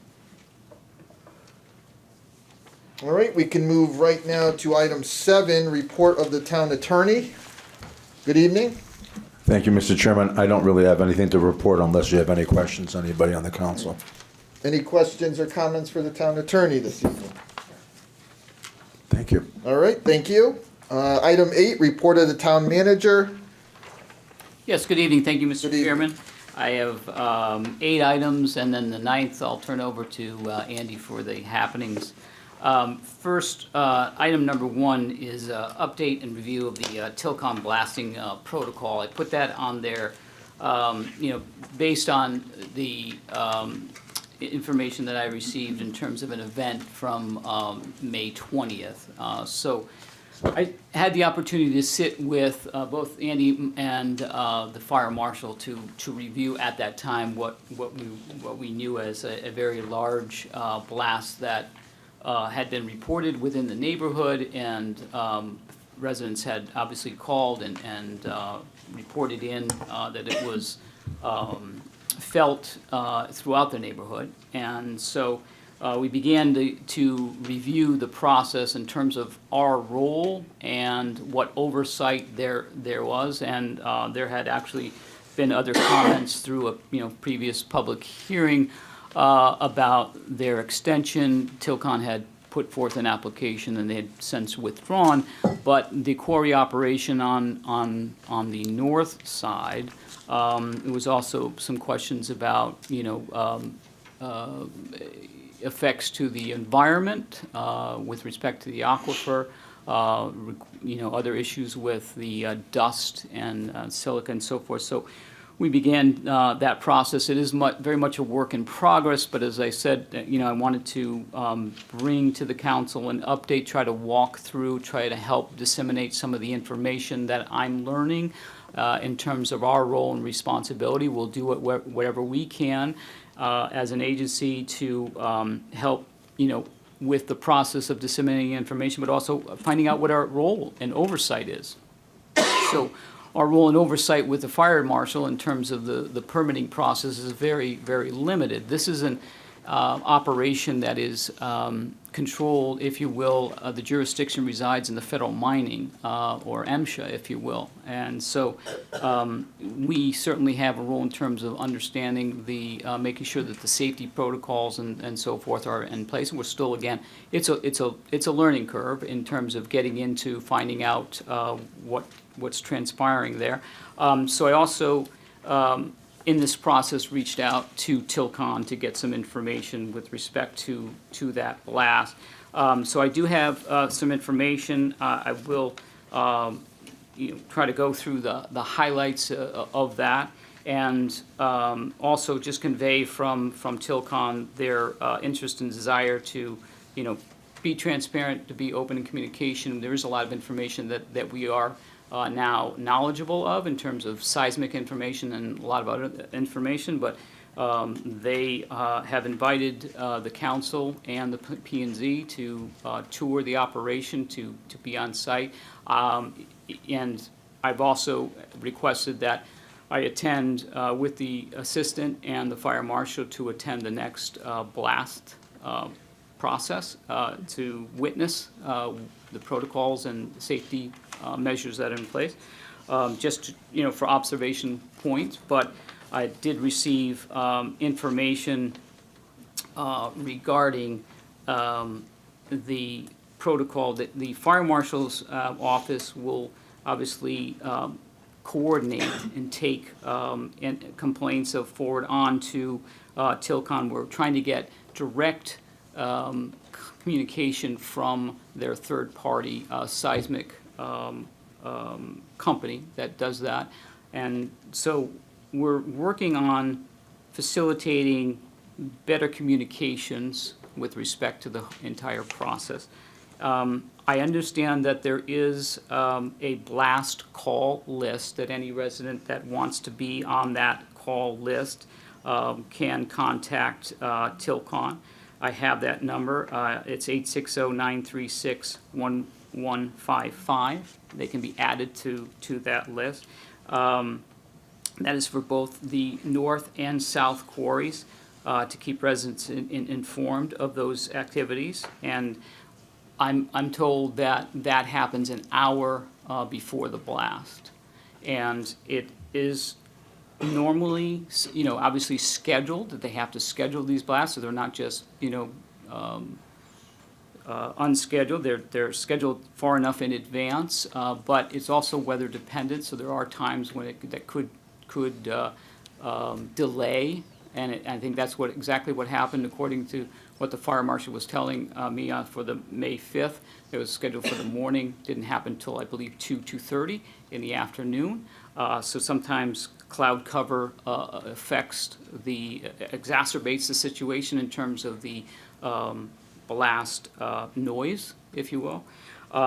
Speaker 1: All right, we can move right now to item 7, report of the town attorney. Good evening.
Speaker 9: Thank you, Mr. Chairman. I don't really have anything to report unless you have any questions, anybody on the council.
Speaker 1: Any questions or comments for the town attorney this evening?
Speaker 9: Thank you.
Speaker 1: All right, thank you. Item 8, report of the town manager.
Speaker 11: Yes, good evening. Thank you, Mr. Chairman. I have 8 items, and then the 9th I'll turn over to Andy for the happenings. First, item number 1 is update and review of the Tilcon blasting protocol. I put that on there, based on the information that I received in terms of an event from May 20th. So I had the opportunity to sit with both Andy and the fire marshal to review at that time what we knew as a very large blast that had been reported within the neighborhood, and residents had obviously called and reported in that it was felt throughout the neighborhood. And so we began to review the process in terms of our role and what oversight there was, and there had actually been other comments through a previous public hearing about their extension. Tilcon had put forth an application and they had since withdrawn. But the quarry operation on the north side, it was also some questions about, effects to the environment with respect to the aquifer, other issues with the dust and silica and so forth. So we began that process. It is very much a work in progress, but as I said, I wanted to bring to the council an update, try to walk through, try to help disseminate some of the information that I'm learning in terms of our role and responsibility. We'll do it whatever we can as an agency to help, with the process of disseminating information, but also finding out what our role and oversight is. So our role and oversight with the fire marshal in terms of the permitting process is very, very limited. This is an operation that is controlled, if you will, the jurisdiction resides in the federal mining, or MSHA, if you will. And so we certainly have a role in terms of understanding making sure that the safety protocols and so forth are in place. And we're still, again, it's a learning curve in terms of getting into finding out what's transpiring there. So I also, in this process, reached out to Tilcon to get some information with respect to that blast. So I do have some information. I will try to go through the highlights of that, and also just convey from Tilcon their interest and desire to, be transparent, to be open in communication. There is a lot of information that we are now knowledgeable of in terms of seismic information and a lot of other information, but they have invited the council and the P&Z to tour the operation, to be on site. And I've also requested that I attend with the assistant and the fire marshal to attend the next blast process to witness the protocols and safety measures that are in place, just for observation points. But I did receive information regarding the protocol that the fire marshal's office will obviously coordinate and take complaints forward on to Tilcon. We're trying to get direct communication from their third-party seismic company that does that. And so we're working on facilitating better communications with respect to the entire process. I understand that there is a blast call list, that any resident that wants to be on that call list can contact Tilcon. I have that number. It's 860-936-1155. They can be added to that list. That is for both the north and south quarries, to keep residents informed of those activities. And I'm told that that happens an hour before the blast. And it is normally, obviously scheduled, that they have to schedule these blasts, so they're not just, unscheduled. They're scheduled far enough in advance, but it's also weather dependent, so there are times when that could delay, and I think that's exactly what happened according to what the fire marshal was telling me for the May 5th. It was scheduled for the morning, didn't happen until I believe 2:30 in the afternoon. So sometimes cloud cover exacerbates the situation in terms of the blast noise, if you will.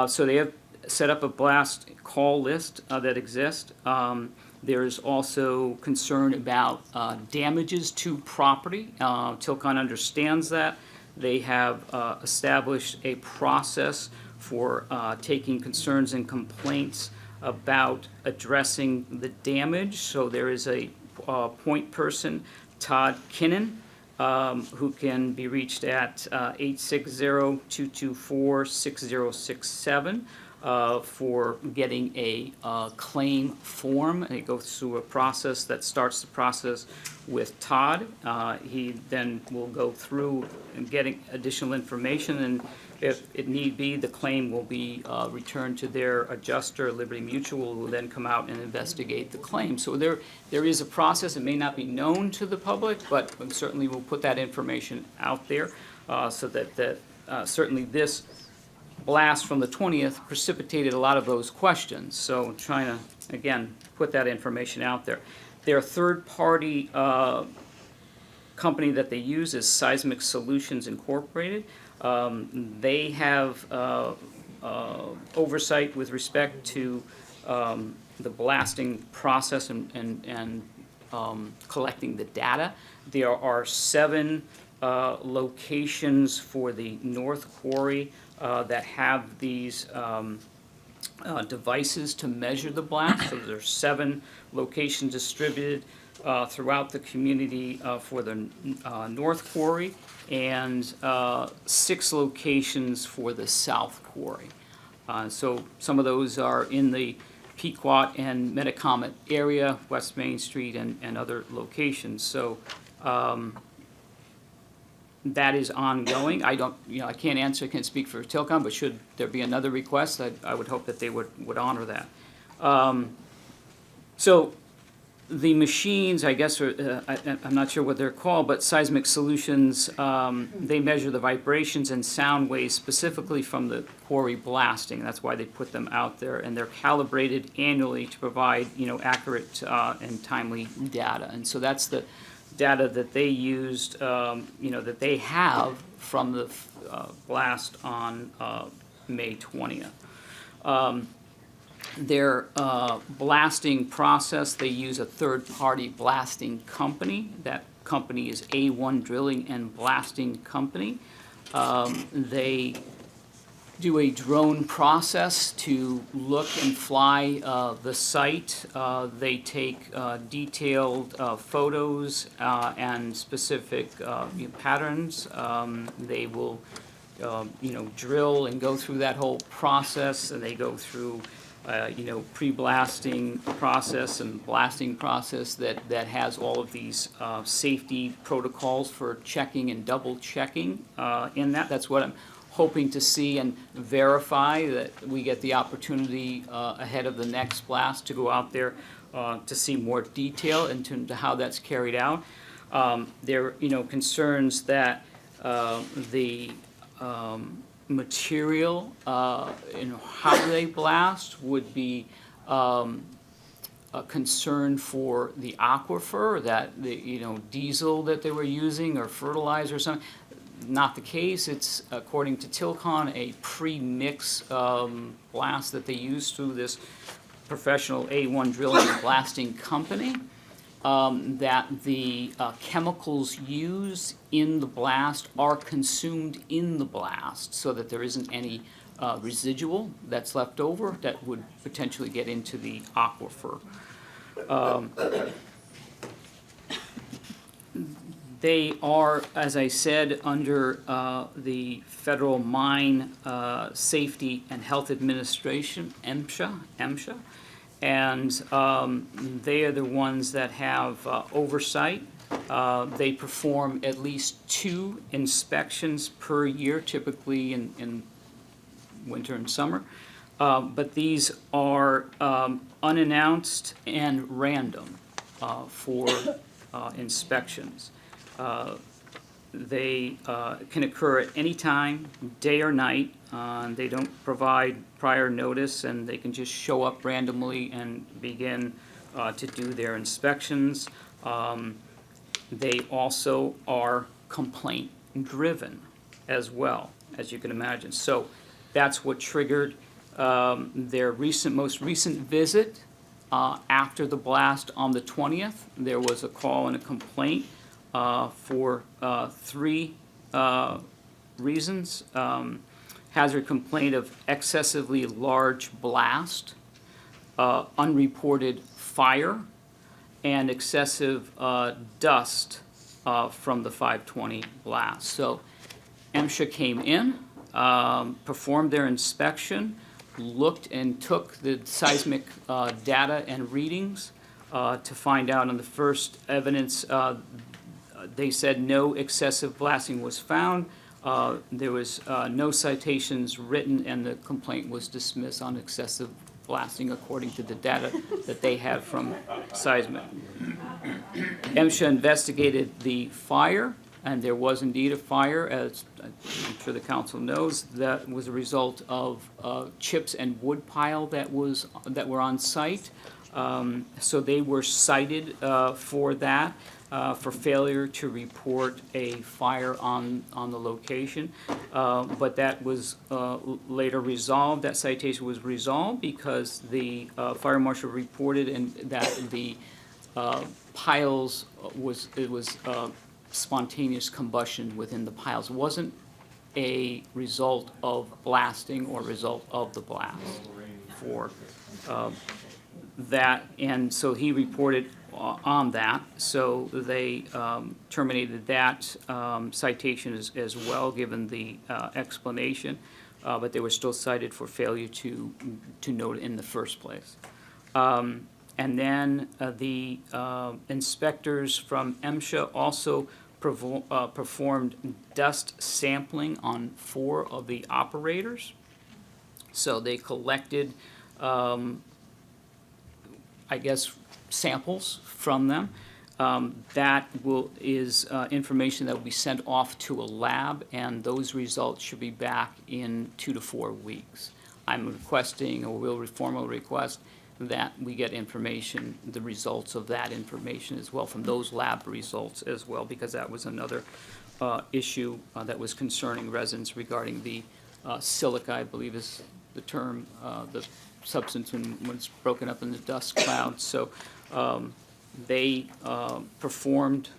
Speaker 11: So they have set up a blast call list that exists. There is also concern about damages to property. Tilcon understands that. They have established a process for taking concerns and complaints about addressing the damage. So there is a point person, Todd Kinnan, who can be reached at 860-224-6067 for getting a claim form. And it goes through a process that starts the process with Todd. He then will go through and getting additional information, and If it need be, the claim will be returned to their adjuster. Liberty Mutual will then come out and investigate the claim. So there is a process. It may not be known to the public, but certainly we'll put that information out there so that certainly this blast from the 20th precipitated a lot of those questions. So trying to, again, put that information out there. Their third-party company that they use is Seismic Solutions Incorporated. They have oversight with respect to the blasting process and collecting the data. There are 7 locations for the North Quarry that have these devices to measure the blast. So there are 7 locations distributed throughout the community for the North Quarry, and 6 locations for the South Quarry. So some of those are in the Pequot and Metacomet area, West Main Street, and other locations. So that is ongoing. I can't speak for Tilcon, but should there be another request, I would hope that they would honor that. So the machines, I guess, I'm not sure what they're called, but Seismic Solutions, they measure the vibrations and sound waves specifically from the quarry blasting. That's why they put them out there, and they're calibrated annually to provide, accurate and timely data. And so that's the data that they used, that they have from the blast on May 20th. Their blasting process, they use a third-party blasting company. That company is A1 Drilling and Blasting Company. They do a drone process to look and fly the site. They take detailed photos and specific patterns. They will drill and go through that whole process, and they go through pre-blasting process and blasting process that has all of these safety protocols for checking and double checking in that. That's what I'm hoping to see and verify, that we get the opportunity ahead of the next blast to go out there to see more detail into how that's carried out. There are concerns that the material, how they blast would be a concern for the aquifer, that the diesel that they were using or fertilizer or something. Not the case. It's, according to Tilcon, a pre-mix blast that they use through this professional A1 Drilling and Blasting Company. That the chemicals used in the blast are consumed in the blast, so that there isn't any residual that's left over that would potentially get into the aquifer. They are, as I said, under the Federal Mine Safety and Health Administration, MSHA. And they are the ones that have oversight. They perform at least 2 inspections per year, typically in winter and summer. But these are unannounced and random for inspections. They can occur at any time, day or night. They don't provide prior notice, and they can just show up randomly and begin to do their inspections. They also are complaint-driven as well, as you can imagine. So that's what triggered their most recent visit after the blast on the 20th. There was a call and a complaint for 3 reasons. Hazard complaint of excessively large blast, unreported fire, and excessive dust from the 520 blast. So MSHA came in, performed their inspection, looked and took the seismic data and readings to find out on the first evidence. They said no excessive blasting was found. There was no citations written, and the complaint was dismissed on excessive blasting according to the data that they had from seismic. MSHA investigated the fire, and there was indeed a fire, as I'm sure the council knows. That was a result of chips and wood pile that were on site. So they were cited for that, for failure to report a fire on the location. But that was later resolved. That citation was resolved because the fire marshal reported and that the piles was spontaneous combustion within the piles. It wasn't a result of blasting or result of the blast for that. And so he reported on that. So they terminated that citation as well, given the explanation. But they were still cited for failure to note it in the first place. And then the inspectors from MSHA also performed dust sampling on 4 of the operators. So they collected, I guess, samples from them. That is information that will be sent off to a lab, and those results should be back in 2 to 4 weeks. I'm requesting, or will formally request, that we get information, the results of that information as well, from those lab results as well, because that was another issue that was concerning residents regarding the silica, I believe is the term, the substance when it's broken up in the dust cloud. So they performed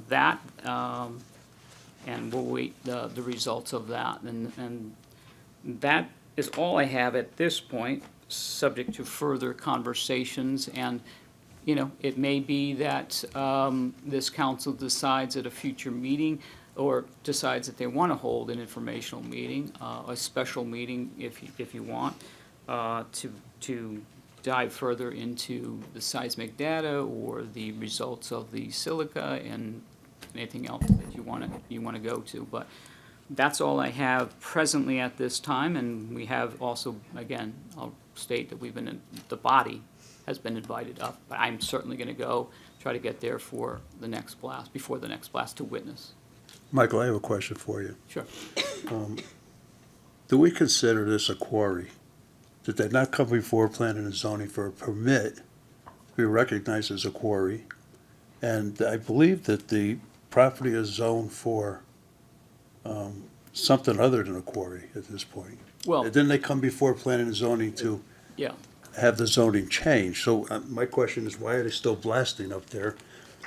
Speaker 11: that, and we'll wait the results of that. And that is all I have at this point, subject to further conversations. And, you know, it may be that this council decides at a future meeting, or decides that they want to hold an informational meeting, a special meeting if you want, to dive further into the seismic data or the results of the silica and anything else that you want to go to. But that's all I have presently at this time, and we have also, again, I'll state that the body has been invited up, but I'm certainly going to go try to get there for the next blast, before the next blast, to witness.
Speaker 13: Michael, I have a question for you.
Speaker 11: Sure.
Speaker 13: Do we consider this a quarry? Did they not come before planning and zoning for a permit to be recognized as a quarry? And I believe that the property is zoned for something other than a quarry at this point.
Speaker 11: Well,
Speaker 13: And then they come before planning and zoning to
Speaker 11: yeah.
Speaker 13: have the zoning changed. So my question is, why are they still blasting up there?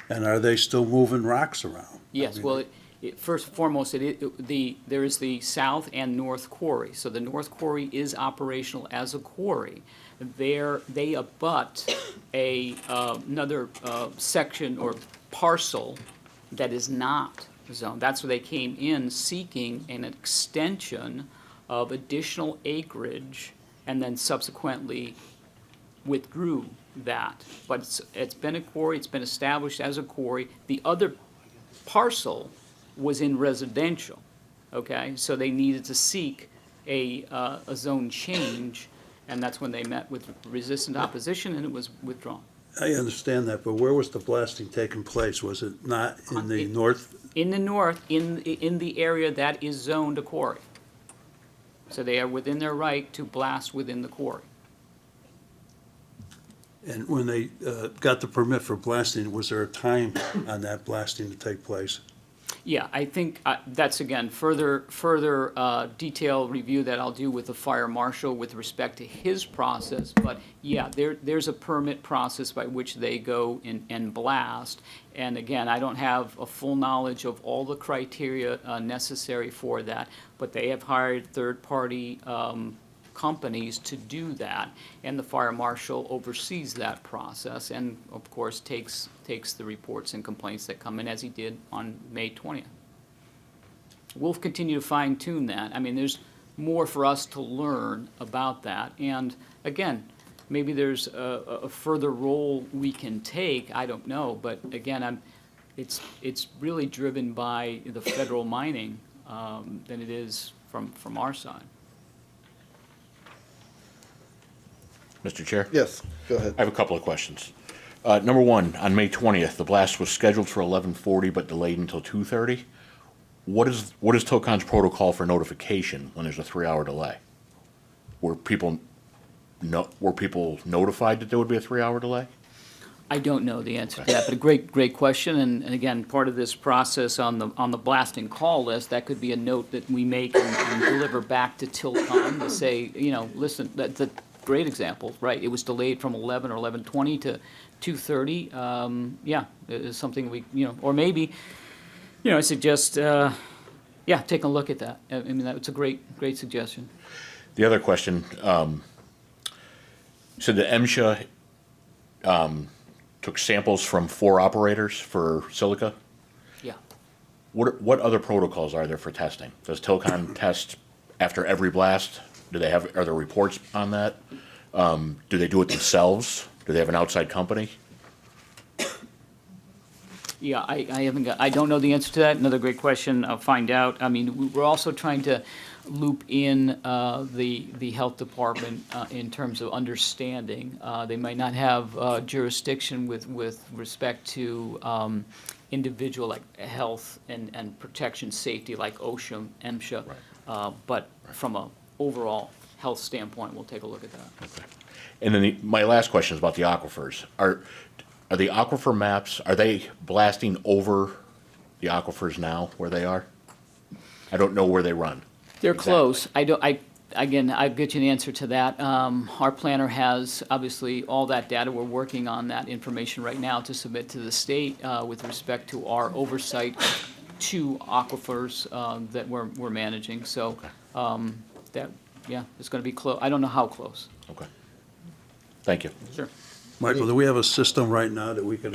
Speaker 13: And are they still moving rocks around?
Speaker 11: Yes, well, first and foremost, there is the south and north quarry. So the north quarry is operational as a quarry. They abut another section or parcel that is not zoned. That's where they came in seeking an extension of additional acreage, and then subsequently withdrew that. But it's been a quarry, it's been established as a quarry. The other parcel was in residential, okay? So they needed to seek a zone change, and that's when they met with resistant opposition, and it was withdrawn.
Speaker 13: I understand that, but where was the blasting taking place? Was it not in the north?
Speaker 11: In the north, in the area that is zoned a quarry. So they are within their right to blast within the quarry.
Speaker 13: And when they got the permit for blasting, was there a time on that blasting to take place?
Speaker 11: Yeah, I think that's, again, further detailed review that I'll do with the fire marshal with respect to his process. But yeah, there's a permit process by which they go and blast. And again, I don't have a full knowledge of all the criteria necessary for that, but they have hired third-party companies to do that, and the fire marshal oversees that process, and of course takes the reports and complaints that come in, as he did on May 20th. We'll continue to fine-tune that. I mean, there's more for us to learn about that, and again, maybe there's a further role we can take. I don't know, but again, it's really driven by the federal mining than it is from our side.
Speaker 3: Mr. Chair?
Speaker 1: Yes, go ahead.
Speaker 3: I have a couple of questions. Number one, on May 20th, the blast was scheduled for 11:40 but delayed until 2:30. What is TOCON's protocol for notification when there's a 3-hour delay? Were people notified that there would be a 3-hour delay?
Speaker 11: I don't know the answer to that, but a great question, and again, part of this process on the blasting call list, that could be a note that we make and deliver back to TILCON to say, listen, that's a great example, right? It was delayed from 11 or 11:20 to 2:30. Yeah, it is something we, or maybe, I suggest, taking a look at that. I mean, that's a great suggestion.
Speaker 3: The other question, so the MSHA took samples from 4 operators for silica.
Speaker 11: Yeah.
Speaker 3: What other protocols are there for testing? Does TILCON test after every blast? Are there reports on that? Do they do it themselves? Do they have an outside company?
Speaker 11: Yeah, I don't know the answer to that. Another great question. I'll find out. I mean, we're also trying to loop in the health department in terms of understanding. They might not have jurisdiction with respect to individual like health and protection safety like OSHA, MSHA, but from an overall health standpoint, we'll take a look at that.
Speaker 3: Okay. And then my last question is about the aquifers. Are the aquifer maps, are they blasting over the aquifers now where they are? I don't know where they run.
Speaker 11: They're
Speaker 3: exactly.
Speaker 11: close. Again, I'll get you an answer to that. Our planner has obviously all that data. We're working on that information right now to submit to the state with respect to our oversight of 2 aquifers that we're managing. So it's going to be close. I don't know how close.
Speaker 3: Okay. Thank you.
Speaker 11: Sure.
Speaker 19: Michael, do we have a system right now that we can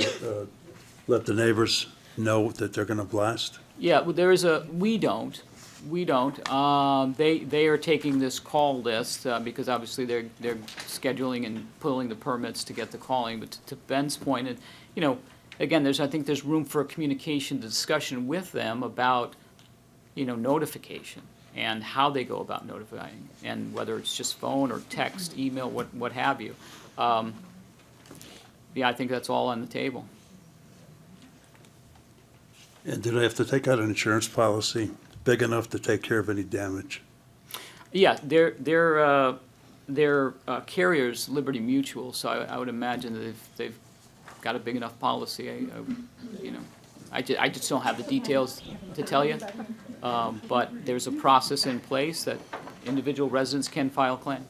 Speaker 19: let the neighbors know that they're going to blast?
Speaker 11: Yeah, well, we don't. They are taking this call list because obviously they're scheduling and pulling the permits to get the calling. But to Ben's point, again, I think there's room for a communication discussion with them about, notification and how they go about notifying, and whether it's just phone or text, email, what have you. I think that's all on the table.
Speaker 19: And do they have to take out an insurance policy big enough to take care of any damage?
Speaker 11: Yeah, their carrier's Liberty Mutual, so I would imagine that if they've got a big enough policy, I just don't have the details to tell you. But there's a process in place that individual residents can file claims.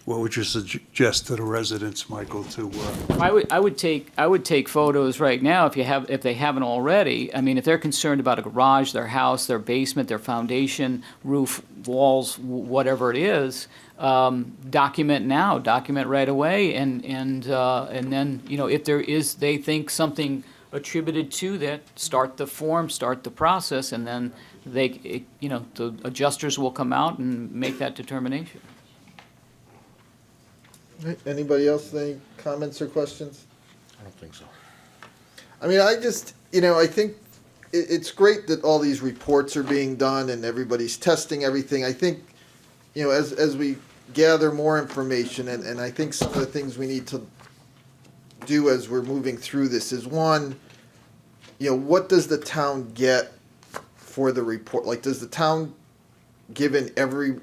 Speaker 19: What would you suggest to the residents, Michael, to?
Speaker 11: I would take photos right now if they haven't already. I mean, if they're concerned about a garage, their house, their basement, their foundation, roof, walls, whatever it is, document now, document right away, and then if there is they think something attributed to that, start the form, start the process, and then the adjusters will come out and make that determination.
Speaker 1: Anybody else, any comments or questions?
Speaker 3: I don't think so.
Speaker 1: I mean, I think it's great that all these reports are being done and everybody's testing everything. I think, as we gather more information, and I think some of the things we need to do as we're moving through this is, one, what does the town get for the report? Like, does the town, given every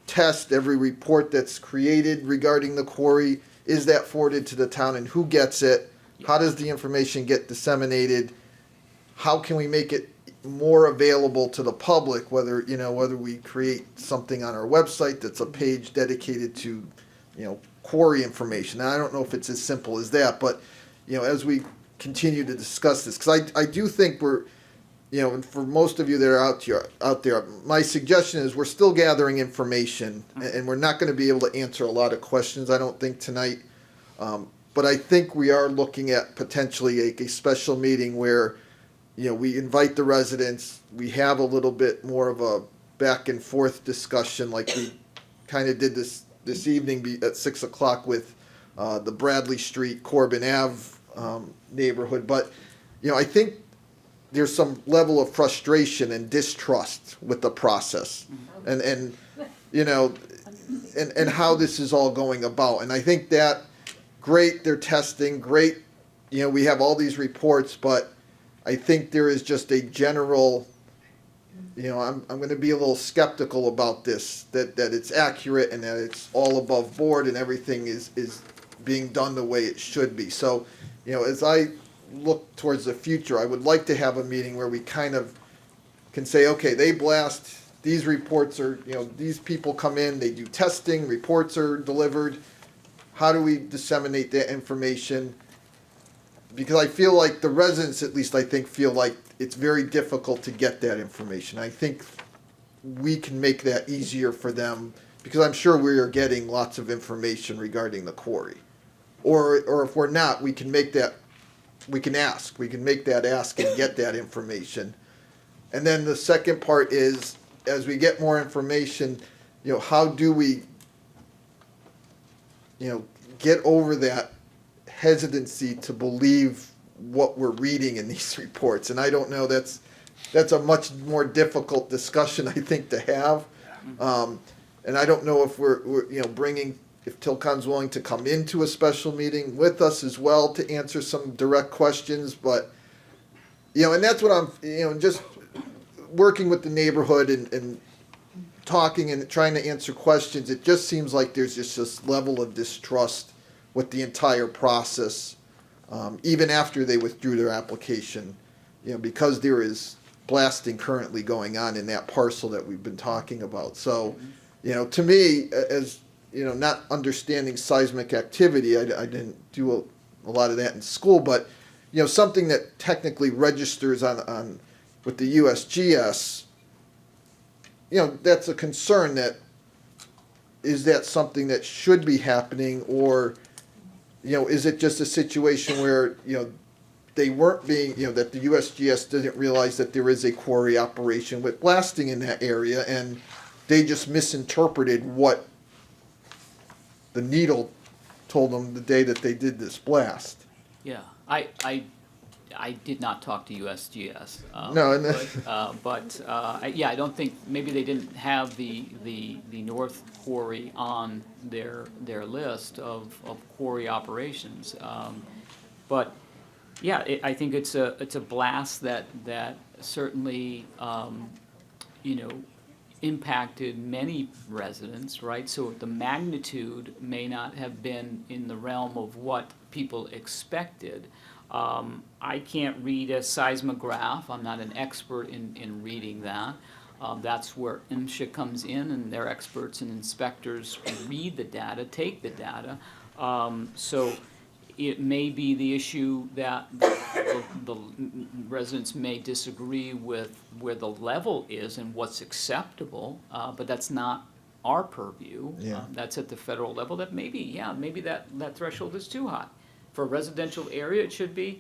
Speaker 1: test, every report that's created regarding the quarry, is that forwarded to the town, and who gets it? How does the information get disseminated? How can we make it more available to the public, whether we create something on our website that's a page dedicated to quarry information? And I don't know if it's as simple as that, but as we continue to discuss this, because I do think we're, and for most of you that are out there, my suggestion is we're still gathering information, and we're not going to be able to answer a lot of questions, I don't think, tonight. But I think we are looking at potentially a special meeting where, we invite the residents, we have a little bit more of a back and forth discussion like we kind of did this evening at 6 o'clock with the Bradley Street, Corbin Ave neighborhood. But, I think there's some level of frustration and distrust with the process, and you know, and how this is all going about. And I think that great, they're testing, great, you know, we have all these reports, but I think there is just a general, you know, I'm going to be a little skeptical about this, that it's accurate and that it's all above board and everything is being done the way it should be. So, you know, as I look towards the future, I would like to have a meeting where we kind of can say, okay, they blast, these reports are, you know, these people come in, they do testing, reports are delivered. How do we disseminate that information? Because I feel like the residents, at least I think, feel like it's very difficult to get that information. I think we can make that easier for them, because I'm sure we are getting lots of information regarding the quarry. Or if we're not, we can make that, we can make that ask and get that information. And then the second part is, as we get more information, you know, how do we, you know, get over that hesitancy to believe what we're reading in these reports? And I don't know, that's a much more difficult discussion, I think, to have. And I don't know if we're you know, if Tilcon's willing to come into a special meeting with us as well to answer some direct questions. But, you know, and that's what I'm, you know, just working with the neighborhood and talking and trying to answer questions, it just seems like there's just this level of distrust with the entire process, even after they withdrew their application, you know, because there is blasting currently going on in that parcel that we've been talking about. So, you know, to me, as, you know, not understanding seismic activity, I didn't do a lot of that in school, but, you know, something that technically registers on with the USGS, you know, that's a concern. That is that something that should be happening, or, you know, is it just a situation where, you know, they weren't being, you know, that the USGS didn't realize that there is a quarry operation with blasting in that area, and they just misinterpreted what the needle told them the day that they did this blast.
Speaker 11: Yeah, I did not talk to USGS.
Speaker 1: No, and
Speaker 11: yeah, I don't think, maybe they didn't have the North Quarry on their list of quarry operations. But yeah, I think it's a blast that certainly you know, impacted many residents, right? So the magnitude may not have been in the realm of what people expected. I can't read a seismograph. I'm not an expert in reading that. That's where MSHA comes in, and their experts and inspectors read the data, take the data. So it may be the issue that the residents may disagree with where the level is and what's acceptable, but that's not our purview.
Speaker 1: Yeah.
Speaker 11: That's at the federal level. That maybe that threshold is too high. For a residential area, it should be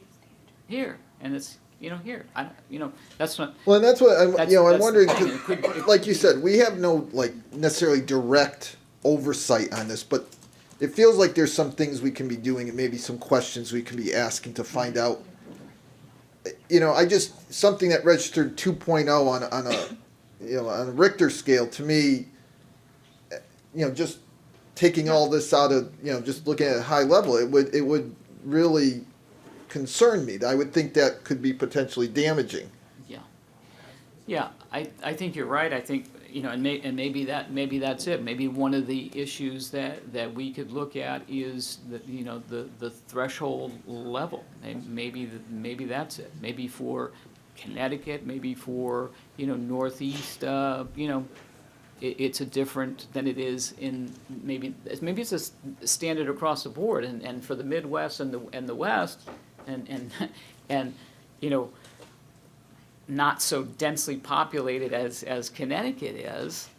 Speaker 11: here, and it's, you know, here. That's not.
Speaker 1: Well, and that's what I'm,
Speaker 11: that's,
Speaker 1: you know, I'm
Speaker 11: that's
Speaker 1: wondering,
Speaker 11: the thing.
Speaker 1: 'cause like you said, we have no, like, necessarily direct oversight on this, but it feels like there's some things we can be doing and maybe some questions we can be asking to find out. You know, something that registered 2.0 on a, you know, on a Richter scale, to me, you know, just taking all this out of, you know, just looking at a high level, it would really concern me. I would think that could be potentially damaging.
Speaker 11: Yeah, I think you're right. I think, you know, and maybe that's it. Maybe one of the issues that we could look at is the, you know, the threshold level. Maybe that's it. Maybe for Connecticut, maybe for, you know, Northeast, you know, it's a different than it is in maybe it's a standard across the board, and for the Midwest and the West and you know, not so densely populated as Connecticut is,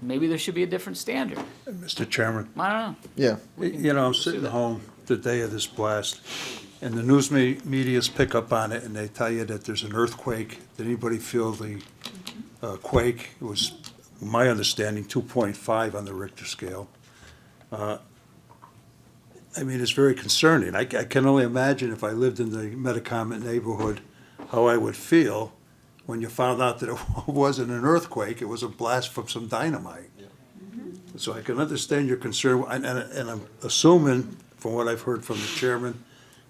Speaker 11: maybe there should be a different standard.
Speaker 19: Mr. Chairman.
Speaker 11: I don't know.
Speaker 1: Yeah.
Speaker 19: You know, I'm sitting home the day of this blast, and the news media's pick up on it, and they tell you that there's an earthquake. Did anybody feel the quake? It was, my understanding, 2.5 on the Richter scale. I mean, it's very concerning. I can only imagine if I lived in the Metacomet neighborhood, how I would feel when you found out that it wasn't an earthquake, it was a blast from some dynamite. So I can understand your concern, and I'm assuming, from what I've heard from the chairman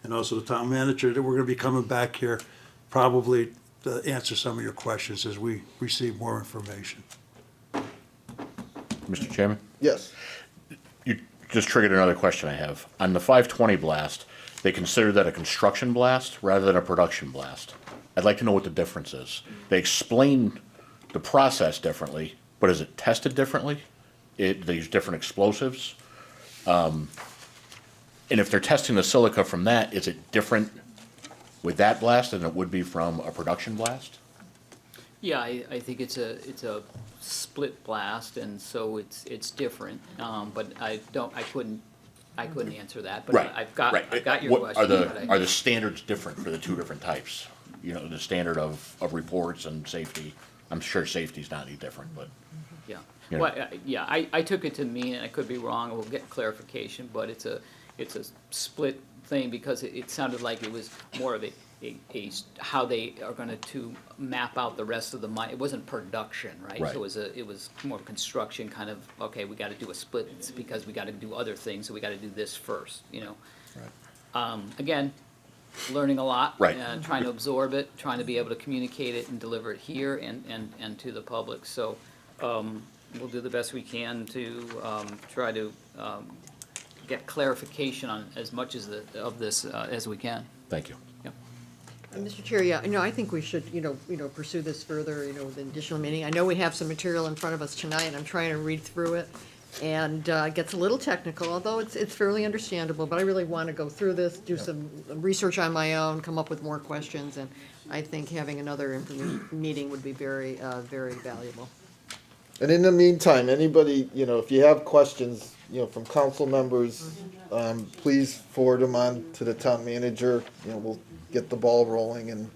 Speaker 19: and also the town manager, that we're gonna be coming back here probably to answer some of your questions as we receive more information.
Speaker 3: Mr. Chairman?
Speaker 1: Yes.
Speaker 3: You just triggered another question I have. On the 520 blast, they consider that a construction blast rather than a production blast. I'd like to know what the difference is. They explain the process differently, but is it tested differently? They use different explosives? And if they're testing the silica from that, is it different with that blast than it would be from a production blast?
Speaker 11: Yeah, I think it's a split blast, and so it's different. But I couldn't answer that. But
Speaker 3: Right.
Speaker 11: I've got your
Speaker 3: What
Speaker 11: question.
Speaker 3: are the standards different for the two different types? You know, the standard of reports and safety. I'm sure safety's not any different, but.
Speaker 11: Yeah,
Speaker 3: You know.
Speaker 11: well, yeah, I took it to mean, and I could be wrong, we'll get clarification, but it's a split thing because it sounded like it was more of how they are gonna to map out the rest of the mine. It wasn't production, right?
Speaker 3: Right.
Speaker 11: So it was more construction kind of, okay, we gotta do a split, it's because we gotta do other things, so we gotta do this first, you know? Again, learning a lot.
Speaker 3: Right.
Speaker 11: And trying to absorb it, trying to be able to communicate it and deliver it here and to the public. So, we'll do the best we can to try to get clarification on as much of this as we can.
Speaker 3: Thank you.
Speaker 11: Yep.
Speaker 18: And Mr. Chair, yeah, I think we should, pursue this further, with an additional meeting. I know we have some material in front of us tonight, and I'm trying to read through it. And it gets a little technical, although it's fairly understandable, but I really want to go through this, do some research on my own, come up with more questions, and I think having another meeting would be very, very valuable.
Speaker 1: And in the meantime, anybody, if you have questions, from council members, please forward them on to the town manager. We'll get the ball rolling, and,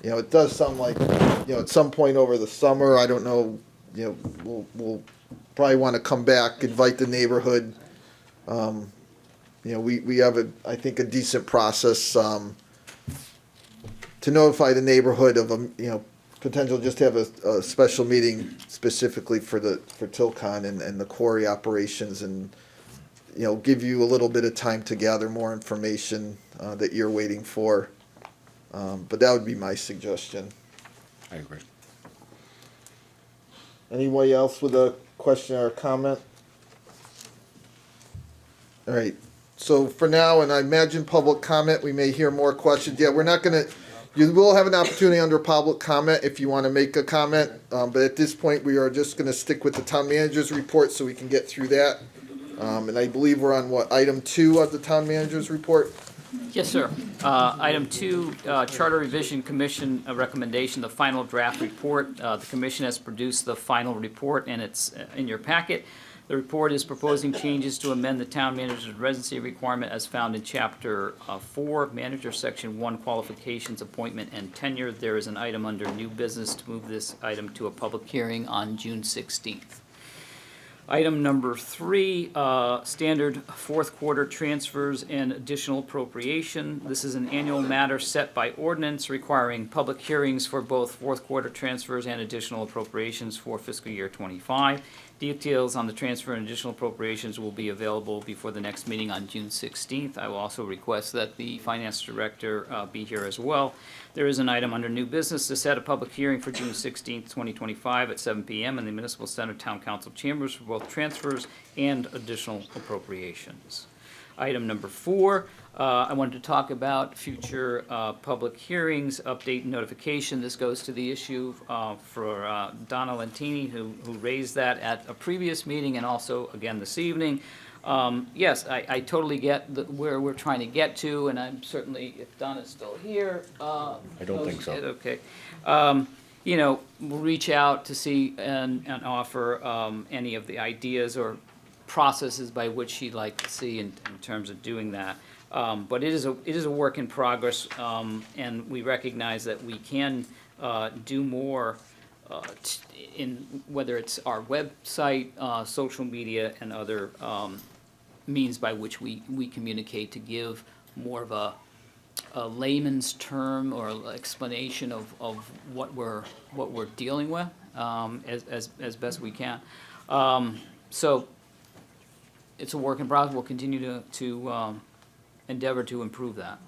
Speaker 1: it does sound like, at some point over the summer, I don't know, we'll probably want to come back, invite the neighborhood. We have I think a decent process, to notify the neighborhood of potential, just have a special meeting specifically for Tilcon and the quarry operations, and give you a little bit of time to gather more information that you're waiting for. But that would be my suggestion.
Speaker 3: I agree.
Speaker 1: Anybody else with a question or a comment? All right. So for now, and I imagine public comment, we may hear more questions. Yeah, we're not gonna. You will have an opportunity under public comment if you want to make a comment, but at this point, we are just going to stick with the town manager's report so we can get through that. And I believe we're on item 2 of the town manager's report?
Speaker 11: Yes, sir. Item 2, Charter Revision Commission recommendation, the final draft report. The commission has produced the final report, and it's in your packet. The report is proposing changes to amend the town manager's residency requirement as found in Chapter 4, Manager, Section 1, Qualifications, Appointment, and Tenure. There is an item under New Business to move this item to a public hearing on June 16th. Item number 3, standard fourth quarter transfers and additional appropriation. This is an annual matter set by ordinance requiring public hearings for both fourth quarter transfers and additional appropriations for fiscal year 25. Details on the transfer and additional appropriations will be available before the next meeting on June 16th. I will also request that the finance director be here as well. There is an item under new business to set a public hearing for June 16th, 2025 at 7 p.m. in the Municipal Center Town Council chambers for both transfers and additional appropriations. Item number 4, I wanted to talk about future public hearings, update and notification. This goes to the issue for Donna Lentini, who raised that at a previous meeting and also again this evening. Yes, I totally get where we're trying to get to, and I'm certainly, if Donna's still here.
Speaker 3: I don't think so.
Speaker 11: Okay. We'll reach out to see and offer any of the ideas or processes by which she'd like to see in terms of doing that. But it is a work in progress, and we recognize that we can do more in whether it's our website, social media, and other means by which we communicate to give more of a layman's term or explanation of what we're dealing with as best we can. So it's a work in progress. We'll continue to endeavor to improve that.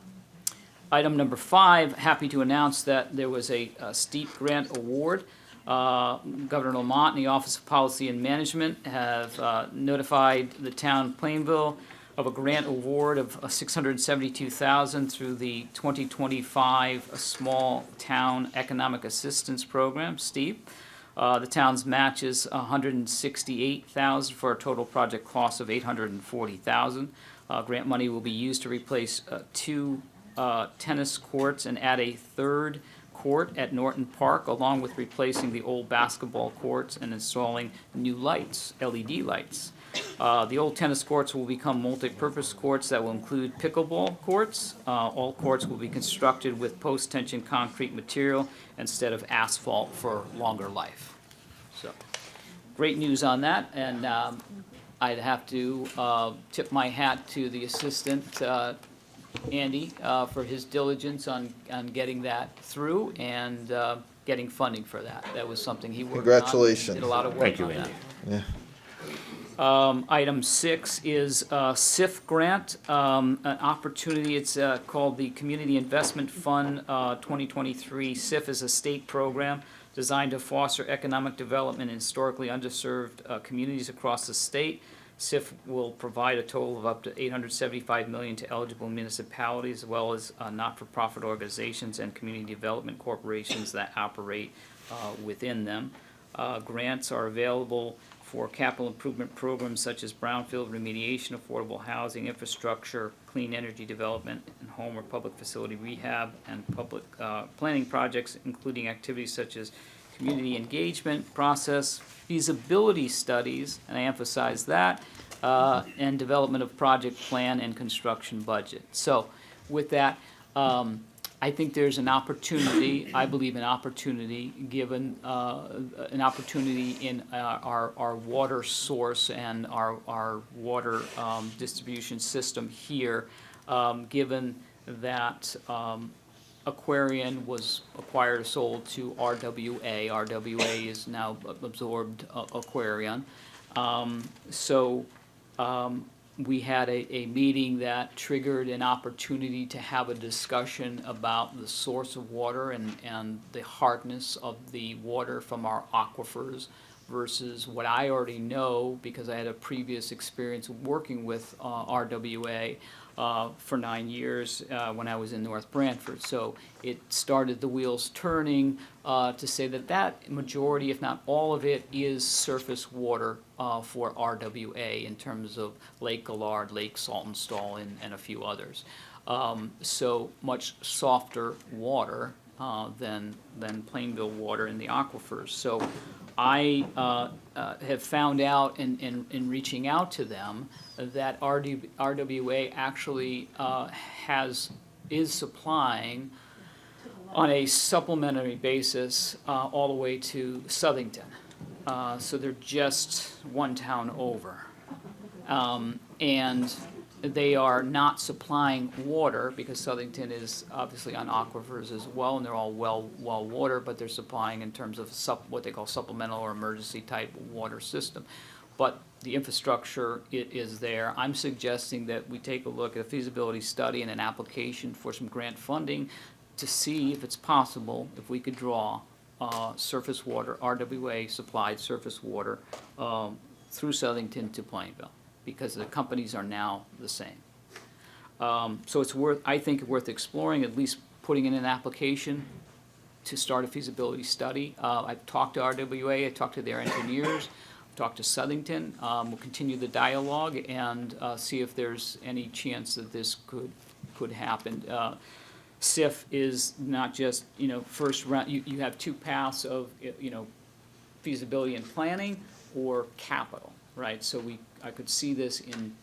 Speaker 11: Item number 5, happy to announce that there was a steep grant award. Governor Lamont and the Office of Policy and Management have notified the town of Plainville of a grant award of $672,000 through the 2025 Small Town Economic Assistance Program, STEEP. The town's match is $168,000 for a total project cost of $840,000. Grant money will be used to replace 2 tennis courts and add a 3rd court at Norton Park, along with replacing the old basketball courts and installing new lights, LED lights. The old tennis courts will become multi-purpose courts that will include pickleball courts. All courts will be constructed with post-tension concrete material instead of asphalt for longer life. So, great news on that, and I'd have to tip my hat to the assistant, Andy, for his diligence on getting that through and getting funding for that. That was something he worked on.
Speaker 1: Congratulations.
Speaker 11: Did a lot of work
Speaker 3: Thank you,
Speaker 11: on
Speaker 3: Andy.
Speaker 11: that.
Speaker 1: Yeah.
Speaker 11: Item 6 is SIF grant, an opportunity. It's called the Community Investment Fund 2023. SIF is a state program designed to foster economic development in historically underserved communities across the state. SIF will provide a total of up to $875 million to eligible municipalities, as well as not-for-profit organizations and community development corporations that operate within them. Grants are available for capital improvement programs such as brownfield remediation, affordable housing, infrastructure, clean energy development, and home or public facility rehab, and public planning projects, including activities such as community engagement process, feasibility studies, and I emphasize that, and development of project plan and construction budget. So with that, I think there's an opportunity, I believe an opportunity, given an opportunity in our water source and our water distribution system here, given that Aquarian was acquired or sold to RWA. RWA is now absorbed Aquarian. We had a meeting that triggered an opportunity to have a discussion about the source of water and the hardness of the water from our aquifers versus what I already know because I had a previous experience working with RWA for 9 years when I was in North Branford. So it started the wheels turning to say that majority, if not all of it, is surface water for RWA in terms of Lake Gillard, Lake Saltonstall, and a few others. So much softer water than Plainville water in the aquifers. So I have found out in reaching out to them that RWA actually is supplying on a supplementary basis all the way to Southington. So they're just one town over. And they are not supplying water because Southington is obviously on aquifers as well, and they're all well water, but they're supplying in terms of what they call supplemental or emergency type water system. But the infrastructure is there. I'm suggesting that we take a look at a feasibility study and an application for some grant funding to see if it's possible, if we could draw surface water, RWA supplied surface water through Southington to Plainville, because the companies are now the same. So it's I think worth exploring, at least putting in an application to start a feasibility study. I've talked to RWA, I talked to their engineers, talked to Southington. We'll continue the dialogue and see if there's any chance that this could happen. SIF is not just, first round, you have 2 paths of, feasibility and planning or capital, right? So I could see this in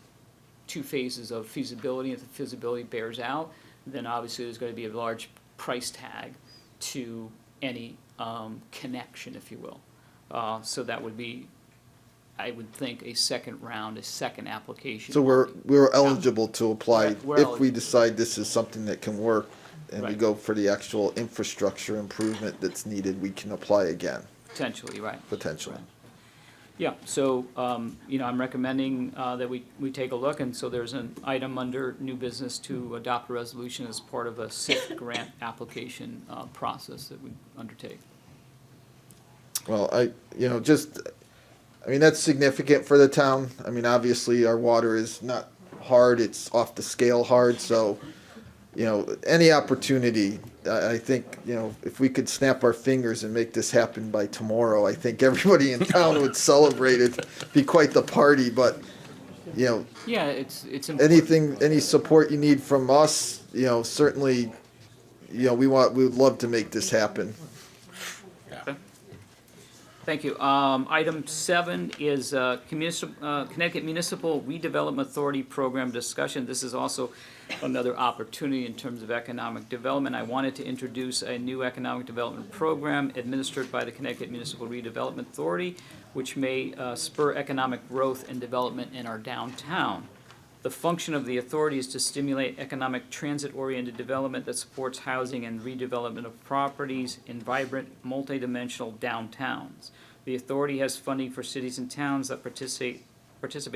Speaker 11: 2 phases of feasibility. If the feasibility bears out, then obviously there's going to be a large price tag to any connection, if you will. So that would be I would think, a second round, a second application.
Speaker 1: So we're eligible to apply
Speaker 11: Right, we're
Speaker 1: if we
Speaker 11: eligible.
Speaker 1: decide this is something that can work, and we
Speaker 11: Right.
Speaker 1: go for the actual infrastructure improvement that's needed, we can apply again,
Speaker 11: Potentially, right.
Speaker 1: potentially.
Speaker 11: Yeah, so, I'm recommending that we take a look, and so there's an item under new business to adopt a resolution as part of a SIF grant application process that we undertake.
Speaker 1: Well, that's significant for the town. I mean, obviously, our water is not hard, it's off the scale hard, so, any opportunity, I think, if we could snap our fingers and make this happen by tomorrow, I think everybody in town would celebrate it, be quite the party, but,
Speaker 11: Yeah, it's important.
Speaker 1: anything, any support you need from us, certainly, we would love to make this happen.
Speaker 11: Thank you. Item 7 is Connecticut Municipal Redevelopment Authority Program discussion. This is also another opportunity in terms of economic development. I wanted to introduce a new economic development program administered by the Connecticut Municipal Redevelopment Authority, which may spur economic growth and development in our downtown. The function of the authority is to stimulate economic transit-oriented development that supports housing and redevelopment of properties in vibrant, multidimensional downtowns. The authority has funding for cities and towns that participate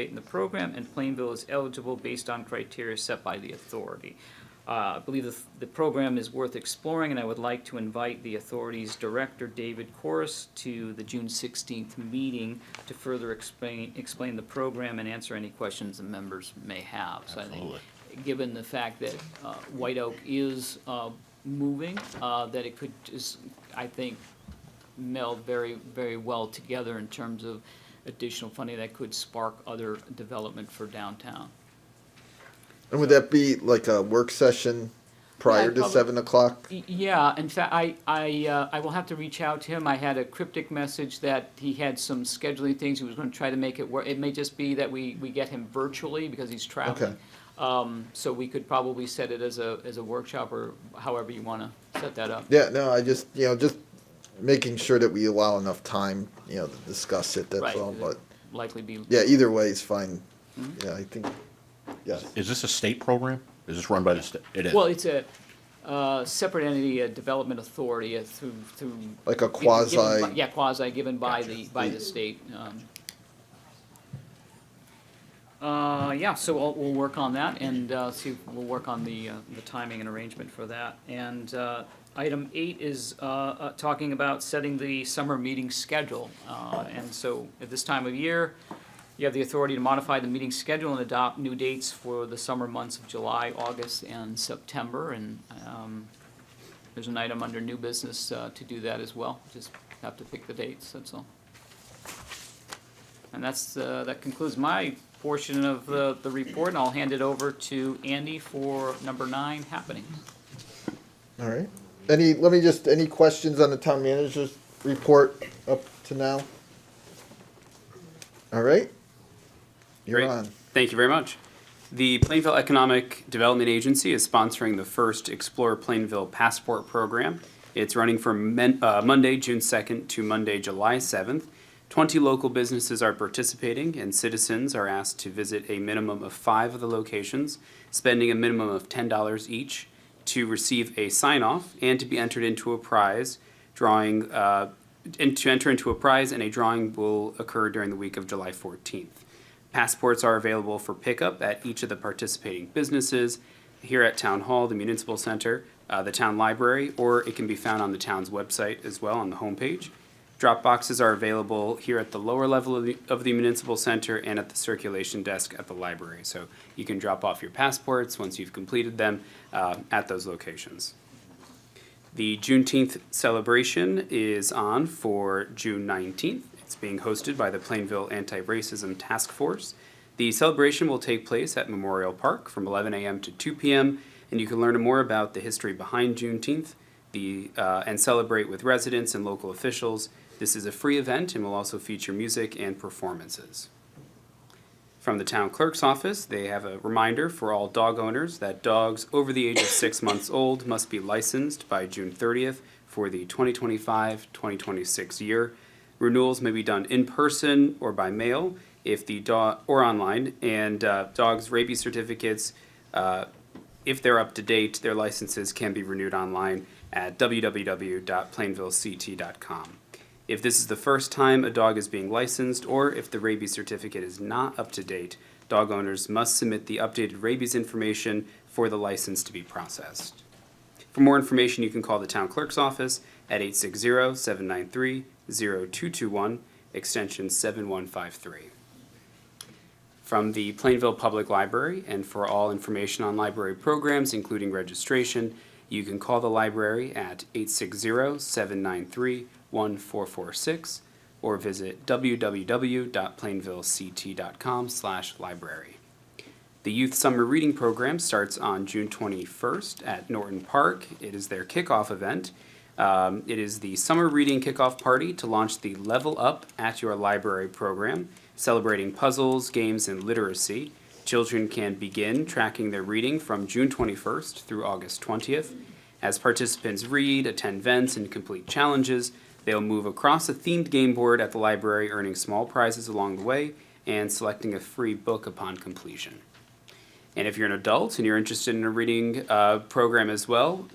Speaker 11: in the program, and Plainville is eligible based on criteria set by the authority. I believe the program is worth exploring, and I would like to invite the authority's director, David Corus, to the June 16th meeting to further explain the program and answer any questions the members may have. So I think, given the fact that White Oak is moving, that it could just, I think, meld very, very well together in terms of additional funding that could spark other development for downtown.
Speaker 1: And would that be like a work session prior to 7 o'clock?
Speaker 11: Yeah, in fact, I will have to reach out to him. I had a cryptic message that he had some scheduling things. He was going to try to make it work. It may just be that we get him virtually because he's traveling. So we could probably set it as a workshop or however you want to set that up.
Speaker 1: Yeah, no, I just, just making sure that we allow enough time, to discuss it, that's
Speaker 11: Right.
Speaker 1: all, but.
Speaker 11: Likely be.
Speaker 1: Yeah, either way is fine. Yeah, I think, yes.
Speaker 3: Is this a state program? Is this run by the state? It is.
Speaker 11: Well, it's a separate entity, a development authority through.
Speaker 1: Like a
Speaker 11: given
Speaker 1: quasi.
Speaker 11: by- Yeah, quasi, given by the state. Yeah, so we'll work on that and we'll work on the timing and arrangement for that. And item 8 is talking about setting the summer meeting schedule. And so at this time of year, you have the authority to modify the meeting schedule and adopt new dates for the summer months of July, August, and September. And there's an item under new business to do that as well. Just have to pick the dates, that's all. And that concludes my portion of the report, and I'll hand it over to Andy for number 9, happenings.
Speaker 1: All right. Any questions on the town manager's report up to now? All right. You're
Speaker 20: Great.
Speaker 1: on.
Speaker 20: Thank you very much. The Plainville Economic Development Agency is sponsoring the first Explore Plainville Passport Program. It's running from Monday, June 2nd to Monday, July 7th. 20 local businesses are participating, and citizens are asked to visit a minimum of 5 of the locations, spending a minimum of $10 each to receive a sign-off and to be entered into a prize drawing. And to enter into a prize, and a drawing will occur during the week of July 14th. Passports are available for pickup at each of the participating businesses, here at Town Hall, the Municipal Center, the Town Library, or it can be found on the town's website as well on the homepage. Drop boxes are available here at the lower level of the Municipal Center and at the circulation desk at the library. So you can drop off your passports once you've completed them at those locations. The Juneteenth celebration is on for June 19th. It's being hosted by the Plainville Anti-Racism Task Force. The celebration will take place at Memorial Park from 11 a.m. to 2 p.m., and you can learn more about the history behind Juneteenth and celebrate with residents and local officials. This is a free event and will also feature music and performances. From the town clerk's office, they have a reminder for all dog owners that dogs over the age of 6 months old must be licensed by June 30th for the 2025-2026 year. Renewals may be done in person or by mail if the dog, or online, and dogs' rabies certificates, if they're up to date, their licenses can be renewed online at www.plainvillect.com. If this is the first time a dog is being licensed, or if the rabies certificate is not up to date, dog owners must submit the updated rabies information for the license to be processed. For more information, you can call the town clerk's office at 860-793-0221, extension 7153. From the Plainville Public Library, and for all information on library programs, including registration, you can call the library at 860-793-1446 or visit www.plainvillect.com/library. The Youth Summer Reading Program starts on June 21st at Norton Park. It is their kickoff event. It is the summer reading kickoff party to launch the Level Up at Your Library program, celebrating puzzles, games, and literacy. Children can begin tracking their reading from June 21st through August 20th. As participants read, attend events, and complete challenges, they'll move across a themed game board at the library, earning small prizes along the way and selecting a free book upon completion. And if you're an adult and you're interested in a reading program as well,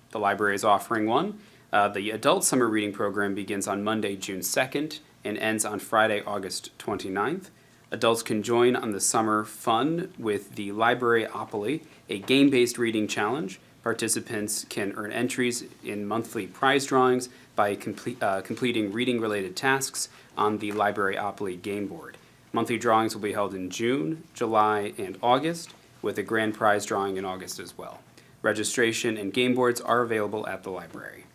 Speaker 20: the library is offering one. The Adult Summer Reading Program begins on Monday, June 2nd and ends on Friday, August 29th. Adults can join on the summer fun with the Libraryopoly, a game-based reading challenge. Participants can earn entries in monthly prize drawings by completing reading-related tasks on the Libraryopoly game board. Monthly drawings will be held in June, July, and August, with a grand prize drawing in August as well. Registration and game boards are available at the library.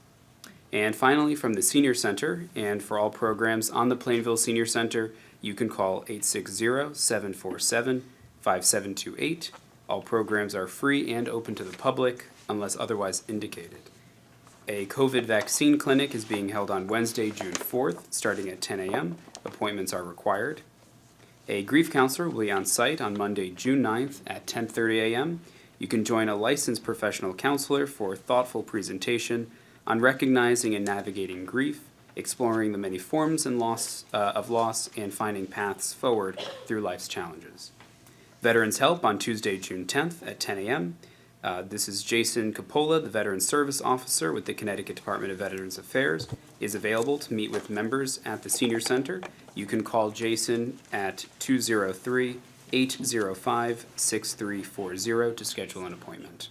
Speaker 20: And finally, from the Senior Center, and for all programs on the Plainville Senior Center, you can call 860-747-5728. All programs are free and open to the public unless otherwise indicated. A COVID vaccine clinic is being held on Wednesday, June 4th, starting at 10 a.m. Appointments are required. A grief counselor will be on site on Monday, June 9th at 10:30 a.m. You can join a licensed professional counselor for thoughtful presentation on recognizing and navigating grief, exploring the many forms and of loss, and finding paths forward through life's challenges. Veterans Help on Tuesday, June 10th at 10 a.m. This is Jason Coppola, the Veteran Service Officer with the Connecticut Department of Veterans Affairs, is available to meet with members at the Senior Center. You can call Jason at 203-805-6340 to schedule an appointment.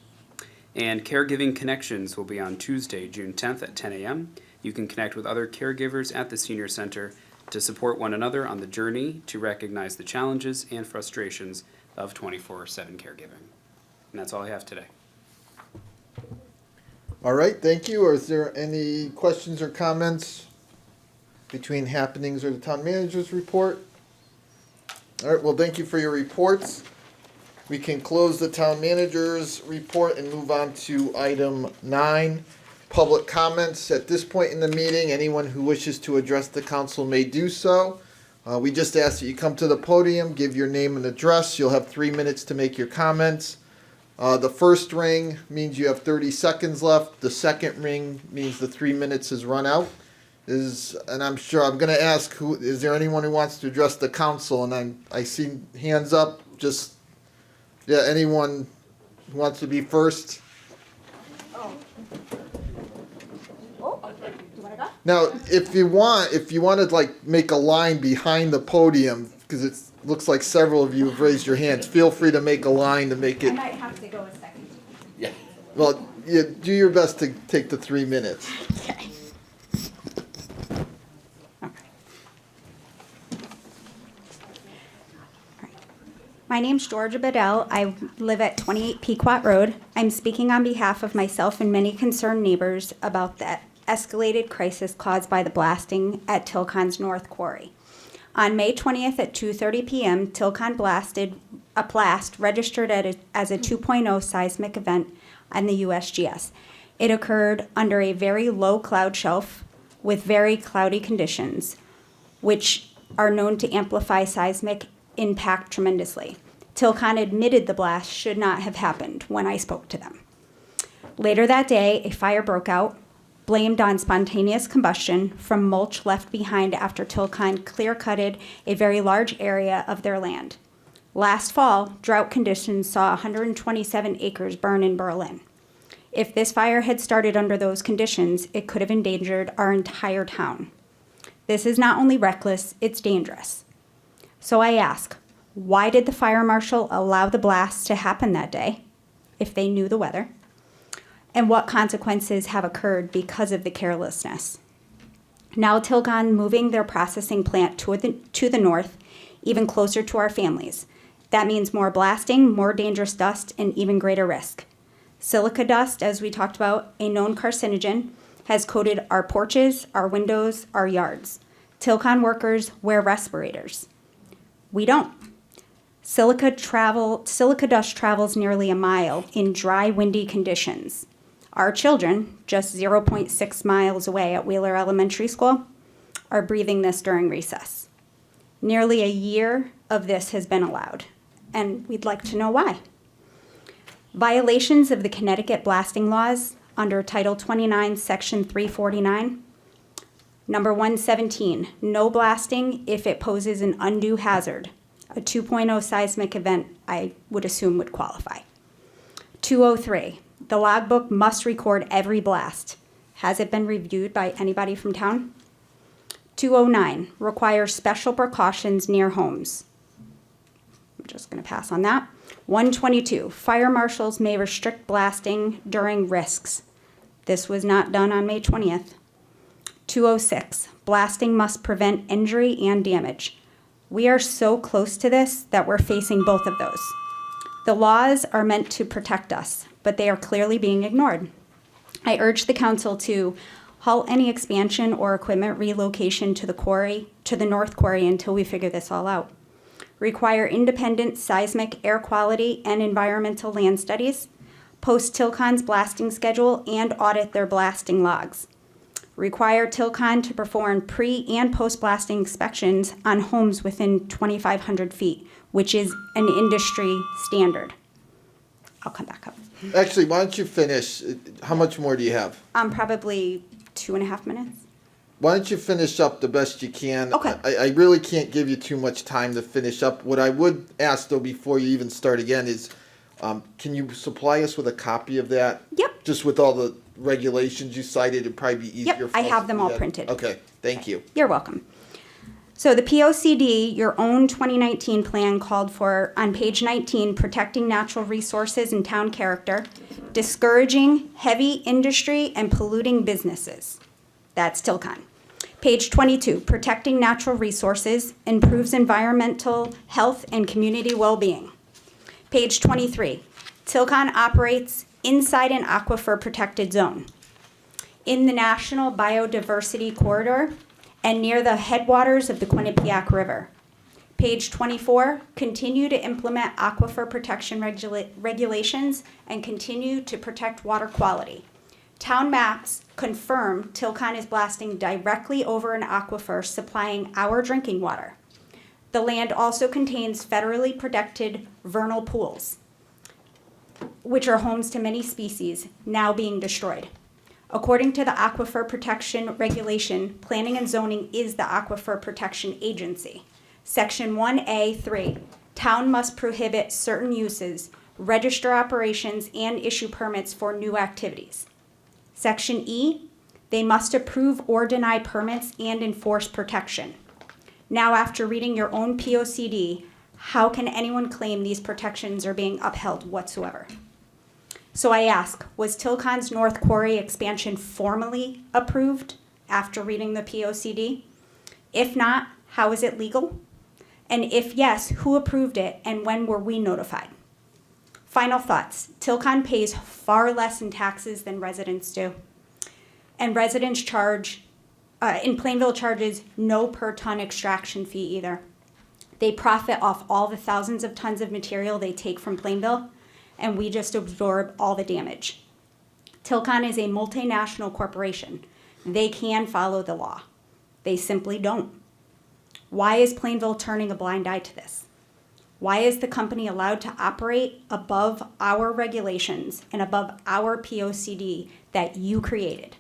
Speaker 20: And Caregiving Connections will be on Tuesday, June 10th at 10 a.m. You can connect with other caregivers at the Senior Center to support one another on the journey to recognize the challenges and frustrations of 24/7 caregiving. And that's all I have today.
Speaker 1: All right, thank you. Or is there any questions or comments between happenings or the town manager's report? All right, well, thank you for your reports. We can close the town manager's report and move on to item 9, public comments. At this point in the meeting, anyone who wishes to address the council may do so. We just ask that you come to the podium, give your name and address. You'll have 3 minutes to make your comments. The first ring means you have 30 seconds left. The second ring means the 3 minutes has run out. And I'm sure I'm going to ask, is there anyone who wants to address the council? And I see hands up. Anyone who wants to be first? Now, if you want to make a line behind the podium, because it looks like several of you have raised your hands, feel free to make a line to make it.
Speaker 6: I might have to go a second.
Speaker 1: Yeah. Well, do your best to take the 3 minutes.
Speaker 6: Okay. My name's Georgia Bedell. I live at 28 Pequot Road. I'm speaking on behalf of myself and many concerned neighbors about the escalated crisis caused by the blasting at Tilcon's North Quarry. On May 20th at 2:30 p.m., Tilcon blasted a blast registered as a 2.0 seismic event on the USGS. It occurred under a very low cloud shelf with very cloudy conditions, which are known to amplify seismic impact tremendously. Tilcon admitted the blast should not have happened when I spoke to them. Later that day, a fire broke out
Speaker 21: blamed on spontaneous combustion from mulch left behind after Tilcon clear-cutted a very large area of their land. Last fall, drought conditions saw 127 acres burn in Berlin. If this fire had started under those conditions, it could have endangered our entire town. This is not only reckless, it's dangerous. So I ask, why did the fire marshal allow the blast to happen that day, if they knew the weather? And what consequences have occurred because of the carelessness? Now Tilcon moving their processing plant to the north, even closer to our families. That means more blasting, more dangerous dust, and even greater risk. Silica dust, as we talked about, a known carcinogen, has coated our porches, our windows, our yards. Tilcon workers wear respirators. We don't. Silica dust travels nearly a mile in dry, windy conditions. Our children, just 0.6 miles away at Wheeler Elementary School, are breathing this during recess. Nearly a year of this has been allowed, and we'd like to know why. Violations of the Connecticut blasting laws under Title 29, Section 349. Number 117, no blasting if it poses an undue hazard. A 2.0 seismic event, I would assume, would qualify. 203, the logbook must record every blast. Has it been reviewed by anybody from town? 209, requires special precautions near homes. I'm just going to pass on that. 122, fire marshals may restrict blasting during risks. This was not done on May 20th. 206, blasting must prevent injury and damage. We are so close to this that we're facing both of those. The laws are meant to protect us, but they are clearly being ignored. I urge the council to halt any expansion or equipment relocation to the North Quarry until we figure this all out. Require independent seismic, air quality, and environmental land studies. Post Tilcon's blasting schedule and audit their blasting logs. Require Tilcon to perform pre- and post-blasting inspections on homes within 2,500 feet, which is an industry standard. I'll come back up.
Speaker 1: Actually, why don't you finish? How much more do you have?
Speaker 21: Probably 2.5 minutes.
Speaker 1: Why don't you finish up the best you can?
Speaker 21: Okay.
Speaker 1: I really can't give you too much time to finish up. What I would ask, though, before you even start again is, can you supply us with a copy of that?
Speaker 21: Yep.
Speaker 1: Just with all the regulations you cited, it'd probably be easier
Speaker 21: Yep,
Speaker 1: for
Speaker 21: I
Speaker 1: us
Speaker 21: have
Speaker 1: to
Speaker 21: them
Speaker 1: do
Speaker 21: all
Speaker 1: that.
Speaker 21: printed.
Speaker 1: Okay, thank you.
Speaker 21: You're welcome. So the POCD, your own 2019 plan, called for, on page 19, protecting natural resources and town character, discouraging heavy industry and polluting businesses. That's Tilcon. Page 22, protecting natural resources, improves environmental health and community well-being. Page 23, Tilcon operates inside an aquifer protected zone in the National Biodiversity Corridor and near the headwaters of the Quinnipiac River. Page 24, continue to implement aquifer protection regulations and continue to protect water quality. Town maps confirm Tilcon is blasting directly over an aquifer supplying our drinking water. The land also contains federally protected vernal pools, which are homes to many species now being destroyed. According to the Aquifer Protection Regulation, Planning and Zoning is the Aquifer Protection Agency. Section 1A3, town must prohibit certain uses, register operations, and issue permits for new activities. Section E, they must approve or deny permits and enforce protection. Now, after reading your own POCD, how can anyone claim these protections are being upheld whatsoever? So I ask, was Tilcon's North Quarry expansion formally approved after reading the POCD? If not, how is it legal? And if yes, who approved it and when were we notified? Final thoughts, Tilcon pays far less in taxes than residents do. And residents in Plainville charges no per ton extraction fee either. They profit off all the thousands of tons of material they take from Plainville, and we just absorb all the damage. Tilcon is a multinational corporation. They can follow the law. They simply don't. Why is Plainville turning a blind eye to this? Why is the company allowed to operate above our regulations and above our POCD that you created?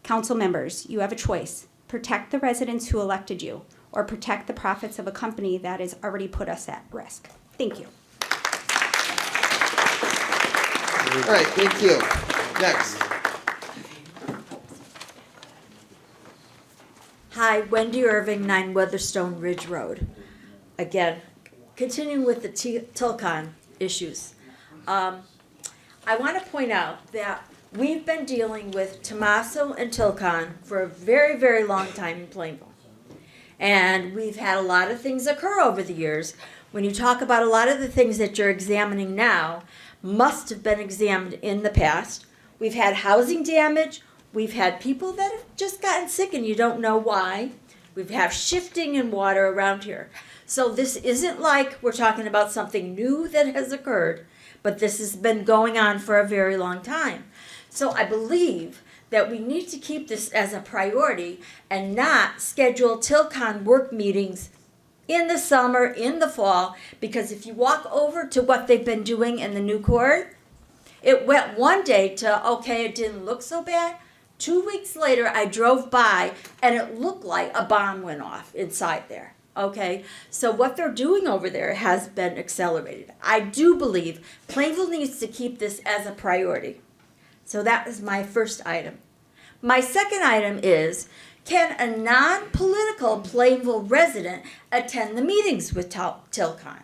Speaker 21: Council members, you have a choice. Protect the residents who elected you, or protect the profits of a company that has already put us at risk. Thank you.
Speaker 1: All right, thank you. Next.
Speaker 4: Hi, Wendy Irving, 9 Weatherstone Ridge Road. Again, continuing with the Tilcon issues. I want to point out that we've been dealing with Tomaso and Tilcon for a very, very long time in Plainville. And we've had a lot of things occur over the years. When you talk about a lot of the things that you're examining now, must have been examined in the past. We've had housing damage. We've had people that have just gotten sick and you don't know why. We've had shifting in water around here. So this isn't like we're talking about something new that has occurred, but this has been going on for a very long time. So I believe that we need to keep this as a priority and not schedule Tilcon work meetings in the summer, in the fall, because if you walk over to what they've been doing in the new court, it went one day to, okay, it didn't look so bad. 2 weeks later, I drove by and it looked like a bomb went off inside there. Okay, so what they're doing over there has been accelerated. I do believe Plainville needs to keep this as a priority. So that is my first item. My second item is, can a non-political Plainville resident attend the meetings with Tilcon?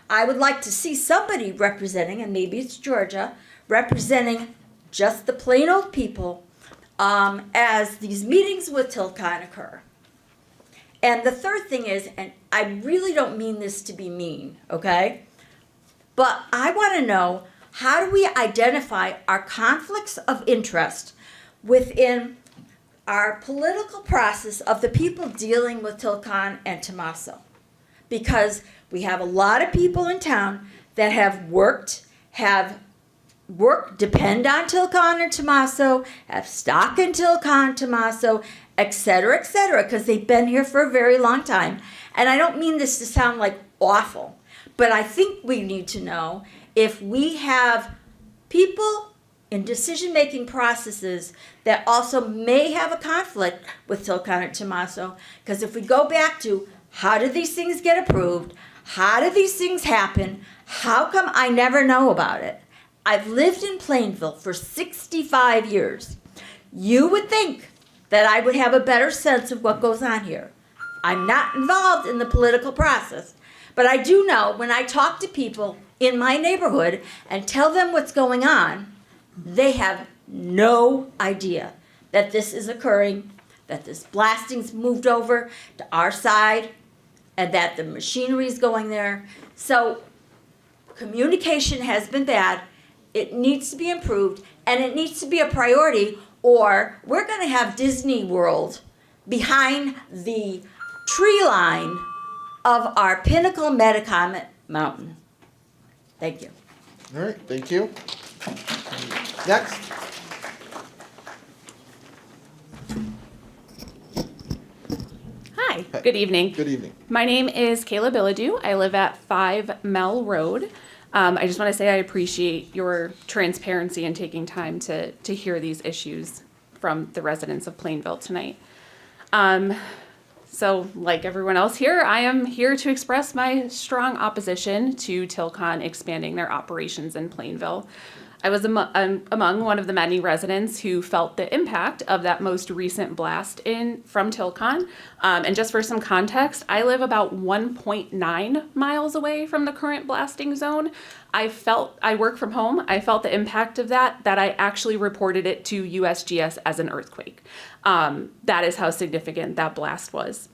Speaker 4: I would like to see somebody representing, and maybe it's Georgia, representing just the plain old people as these meetings with Tilcon occur. And the third thing is, and I really don't mean this to be mean, okay? But I want to know, how do we identify our conflicts of interest within our political process of the people dealing with Tilcon and Tomaso? Because we have a lot of people in town that have worked, depend on Tilcon and Tomaso, have stock in Tilcon and Tomaso, et cetera, because they've been here for a very long time. And I don't mean this to sound like awful, but I think we need to know if we have people in decision-making processes that also may have a conflict with Tilcon and Tomaso, because if we go back to how do these things get approved, how do these things happen, how come I never know about it? I've lived in Plainville for 65 years. You would think that I would have a better sense of what goes on here. I'm not involved in the political process, but I do know when I talk to people in my neighborhood and tell them what's going on, they have no idea that this is occurring, that this blasting's moved over to our side, and that the machinery is going there. So communication has been bad. It needs to be improved, and it needs to be a priority, or we're going to have Disney World behind the tree line of our Pinnacle Metacomet Mountain. Thank you.
Speaker 1: All right, thank you. Next.
Speaker 22: Hi, good evening.
Speaker 1: Good evening.
Speaker 22: My name is Kayla Billadu. I live at 5 Mel Road. I just want to say I appreciate your transparency and taking time to hear these issues from the residents of Plainville tonight. So like everyone else here, I am here to express my strong opposition to Tilcon expanding their operations in Plainville. I was among one of the many residents who felt the impact of that most recent blast from Tilcon. And just for some context, I live about 1.9 miles away from the current blasting zone. I work from home. I felt the impact of that I actually reported it to USGS as an earthquake. That is how significant that blast was.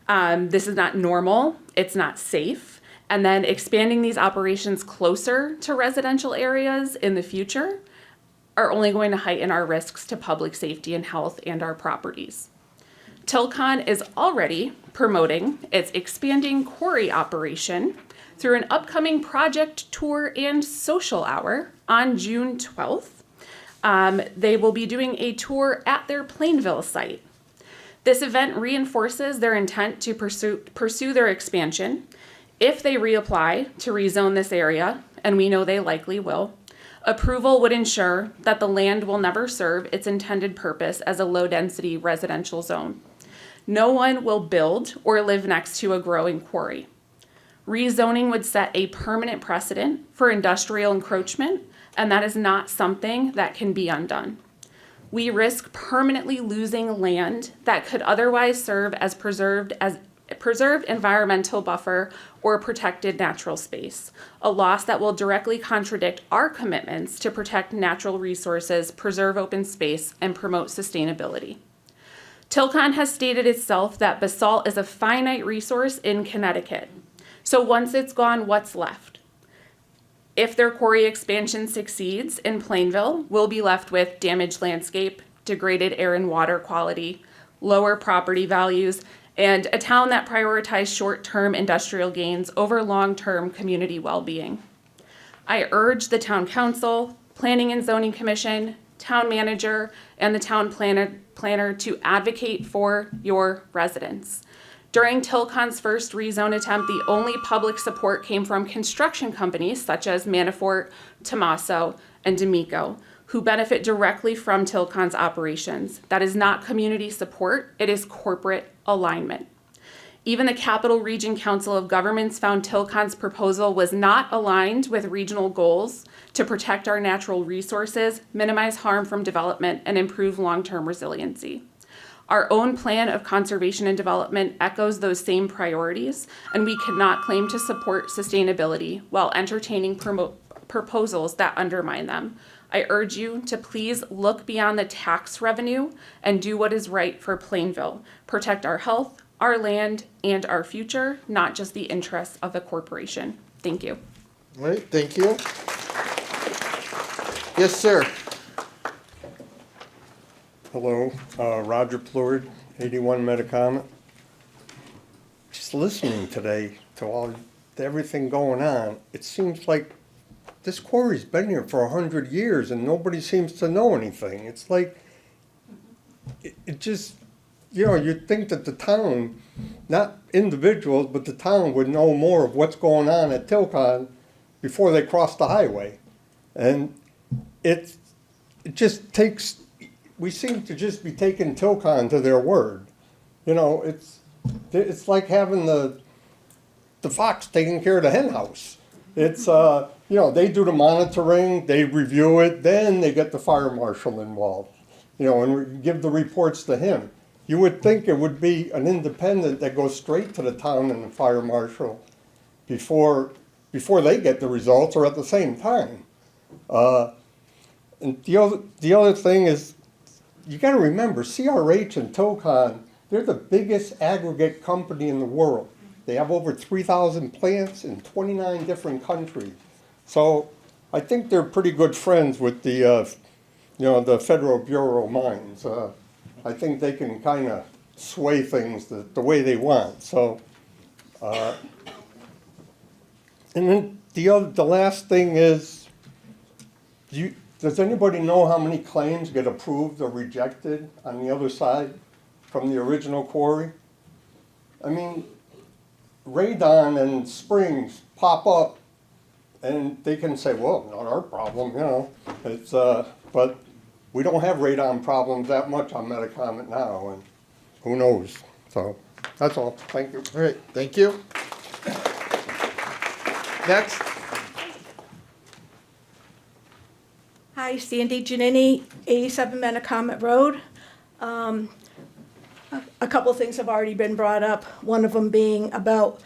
Speaker 22: This is not normal. It's not safe. And then expanding these operations closer to residential areas in the future are only going to heighten our risks to public safety and health and our properties. Tilcon is already promoting its expanding quarry operation through an upcoming project tour and social hour on June 12th. They will be doing a tour at their Plainville site. This event reinforces their intent to pursue their expansion. If they reapply to rezone this area, and we know they likely will, Approval would ensure that the land will never serve its intended purpose as a low-density residential zone. No one will build or live next to a growing quarry. Rezoning would set a permanent precedent for industrial encroachment, and that is not something that can be undone. We risk permanently losing land that could otherwise serve as preserved environmental buffer or protected natural space, a loss that will directly contradict our commitments to protect natural resources, preserve open space, and promote sustainability. Tilcon has stated itself that basalt is a finite resource in Connecticut. So once it's gone, what's left? If their quarry expansion succeeds in Plainville, we'll be left with damaged landscape, degraded air and water quality, lower property values, and a town that prioritizes short-term industrial gains over long-term community well-being. I urge the town council, planning and zoning commission, town manager, and the town planner to advocate for your residents. During Tilcon's first rezone attempt, the only public support came from construction companies such as Manafort, Tomaso, and D'Amico, who benefit directly from Tilcon's operations. That is not community support, it is corporate alignment. Even the Capital Region Council of Governments found Tilcon's proposal was not aligned with regional goals to protect our natural resources, minimize harm from development, and improve long-term resiliency. Our own plan of conservation and development echoes those same priorities, and we cannot claim to support sustainability while entertaining proposals that undermine them. I urge you to please look beyond the tax revenue and do what is right for Plainville. Protect our health, our land, and our future, not just the interests of the corporation. Thank you.
Speaker 1: All right, thank you. Yes, sir.
Speaker 5: Hello, Roger Plord, 81 Metacomet. Just listening today to everything going on, it seems like this quarry's been here for 100 years and nobody seems to know anything. It's like, it just, you'd think that the town, not individuals, but the town would know more of what's going on at Tilcon before they cross the highway. And it just takes, we seem to just be taking Tilcon to their word. It's like having the fox taking care of the hen house. It's, they do the monitoring, they review it, then they get the fire marshal involved, and give the reports to him. You would think it would be an independent that goes straight to the town and the fire marshal before they get the results or at the same time. And the other thing is, you got to remember, CRH and Tilcon, they're the biggest aggregate company in the world. They have over 3,000 plants in 29 different countries. So I think they're pretty good friends with the Federal Bureau of Mines. I think they can kind of sway things the way they want. So, and then the last thing is, does anybody know how many claims get approved or rejected on the other side from the original quarry? I mean, radon and springs pop up, and they can say, well, not our problem, It's, but we don't have radon problems that much on Metacomet now, and who knows? So that's all. Thank you.
Speaker 1: All right, thank you. Next.
Speaker 8: Hi, Sandy Giannini, 87 Metacomet Road. A couple of things have already been brought up, one of them being about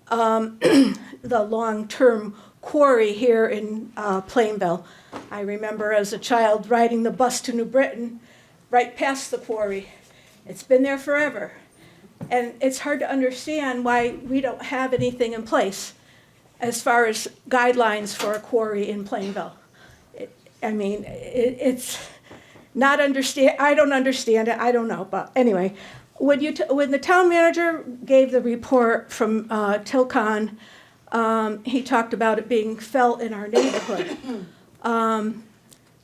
Speaker 8: the long-term quarry here in Plainville. I remember as a child riding the bus to New Britain right past the quarry. It's been there forever. And it's hard to understand why we don't have anything in place as far as guidelines for a quarry in Plainville. It's not understand. I don't understand it. I don't know. But anyway, when the town manager gave the report from Tilcon, he talked about it being felt in our neighborhood.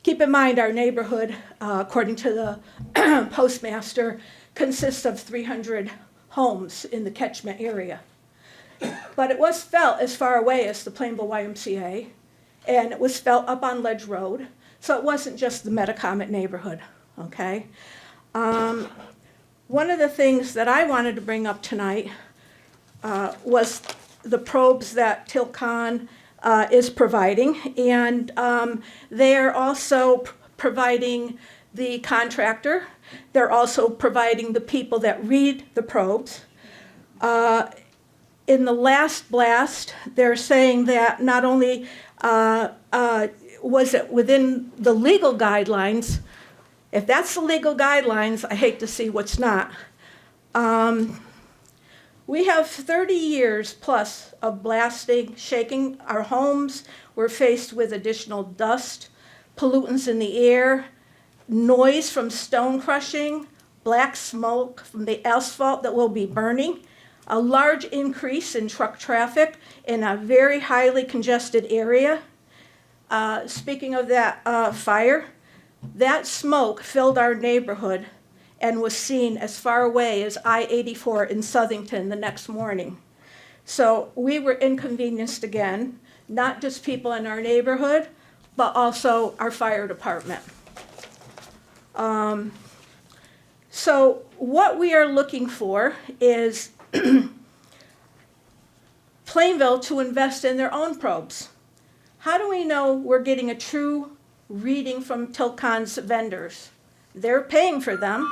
Speaker 8: Keep in mind, our neighborhood, according to the postmaster, consists of 300 homes in the catchment area. But it was felt as far away as the Plainville YMCA and it was felt up on Ledge Road. So it wasn't just the Metacomet neighborhood, okay? One of the things that I wanted to bring up tonight was the probes that Tilcon is providing, and they are also providing the contractor. They're also providing the people that read the probes. In the last blast, they're saying that not only was it within the legal guidelines, if that's the legal guidelines, I hate to see what's not. We have 30 years plus of blasting, shaking our homes. We're faced with additional dust, pollutants in the air, noise from stone crushing, black smoke from the asphalt that will be burning, a large increase in truck traffic in a very highly congested area. Speaking of that fire, that smoke filled our neighborhood and was seen as far away as I-84 in Southington the next morning. So we were inconvenienced again, not just people in our neighborhood, but also our fire department. So what we are looking for is Plainville to invest in their own probes. How do we know we're getting a true reading from Tilcon's vendors? They're paying for them.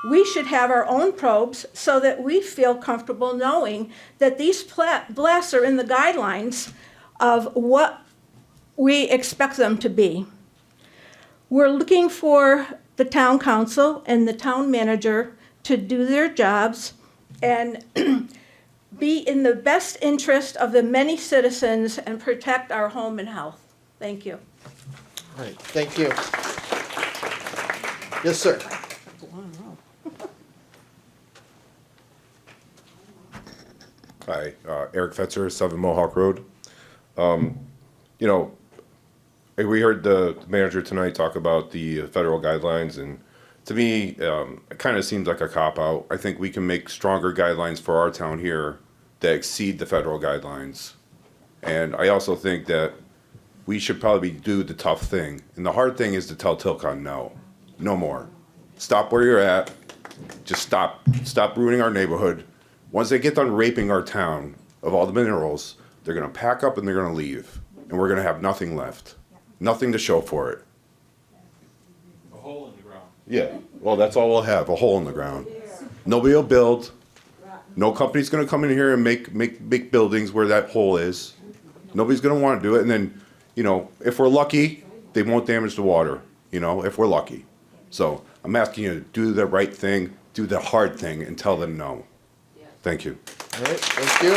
Speaker 8: We should have our own probes so that we feel comfortable knowing that these blasts are in the guidelines of what we expect them to be. We're looking for the town council and the town manager to do their jobs and be in the best interest of the many citizens and protect our home and health. Thank you.
Speaker 1: All right, thank you. Yes, sir.
Speaker 7: Hi, Eric Fetzer, 7 Mohawk Road. You know, we heard the manager tonight talk about the federal guidelines, and to me, it kind of seems like a cop-out. I think we can make stronger guidelines for our town here that exceed the federal guidelines. And I also think that we should probably do the tough thing. And the hard thing is to tell Tilcon no. No more. Stop where you're at. Just stop. Stop ruining our neighborhood. Once they get done raping our town of all the minerals, they're going to pack up and they're going to leave. And we're going to have nothing left. Nothing to show for it.
Speaker 3: A hole in the ground.
Speaker 7: Yeah. Well, that's all we'll have, a hole in the ground. Nobody will build. No company's going to come in here and make buildings where that hole is. Nobody's going to want to do it. And then, you know, if we're lucky, they won't damage the water, you know, if we're lucky. So I'm asking you to do the right thing, do the hard thing, and tell them no. Thank you.
Speaker 1: All right, thank you.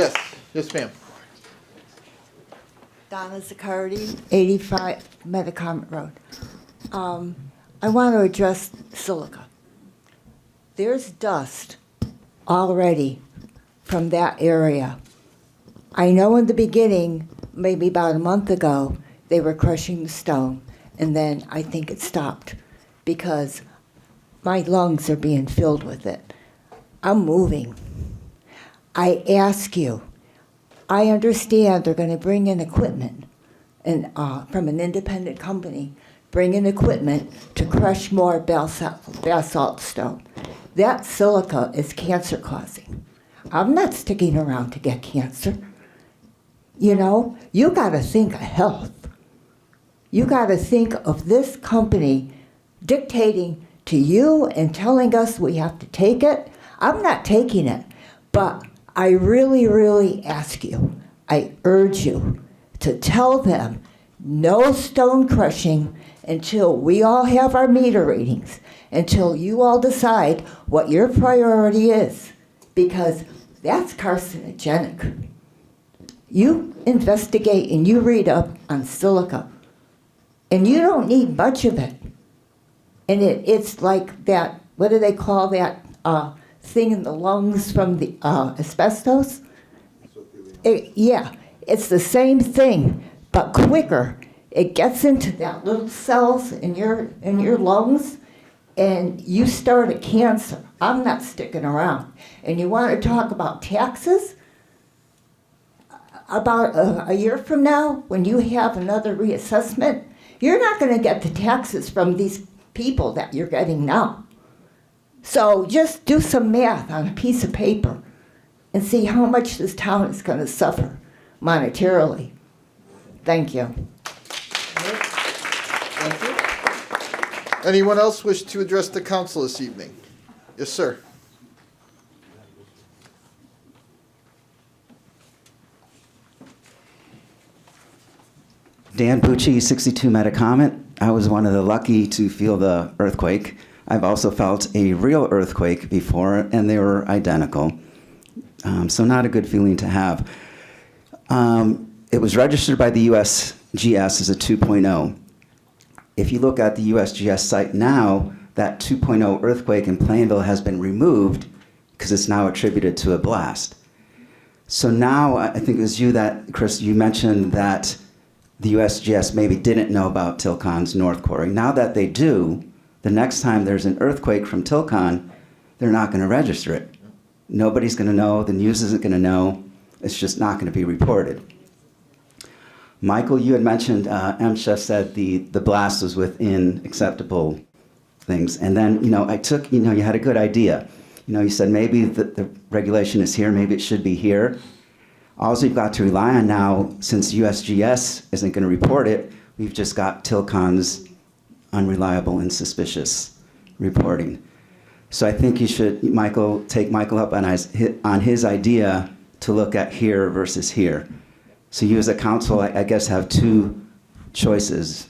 Speaker 1: Yes, yes, ma'am.
Speaker 10: Donna Zaccardi, 85 Metacomet Road. I want to address silica. There's dust already from that area. I know in the beginning, maybe about a month ago, they were crushing the stone, and then I think it stopped because my lungs are being filled with it. I'm moving. I ask you, I understand they're going to bring in equipment and from an independent company, bring in equipment to crush more basalt stone. That silica is cancer causing. I'm not sticking around to get cancer. You know, you got to think of health. You got to think of this company dictating to you and telling us we have to take it. I'm not taking it, but I really, really ask you, I urge you to tell them no stone crushing until we all have our meter readings, until you all decide what your priority is, because that's carcinogenic. You investigate and you read up on silica, and you don't need much of it. And it's like that, what do they call that thing in the lungs from the asbestos? Yeah, it's the same thing, but quicker. It gets into that little cells in your lungs, and you start a cancer. I'm not sticking around. And you want to talk about taxes? about a year from now, when you have another reassessment, you're not going to get the taxes from these people that you're getting now. So just do some math on a piece of paper and see how much this town is going to suffer monetarily. Thank you.
Speaker 1: Thank you. Anyone else wish to address the council this evening? Yes, sir.
Speaker 12: Dan Bucci, 62 Metacomet. I was one of the lucky to feel the earthquake. I've also felt a real earthquake before, and they were identical. So not a good feeling to have. It was registered by the USGS as a 2.0. If you look at the USGS site now, that 2.0 earthquake in Plainville has been removed because it's now attributed to a blast. So now, I think it was you that, Chris, you mentioned that the USGS maybe didn't know about Tilcon's North Quarry. Now that they do, the next time there's an earthquake from Tilcon, they're not going to register it. Nobody's going to know, the news isn't going to know, it's just not going to be reported. Michael, you had mentioned, MSHA said the blast was within acceptable things. And then, you had a good idea. You said maybe the regulation is here, maybe it should be here. All we've got to rely on now, since USGS isn't going to report it, we've just got Tilcon's unreliable and suspicious reporting. So I think you should, Michael, take Michael up on his idea to look at here versus here. So you as a council, I guess, have two choices.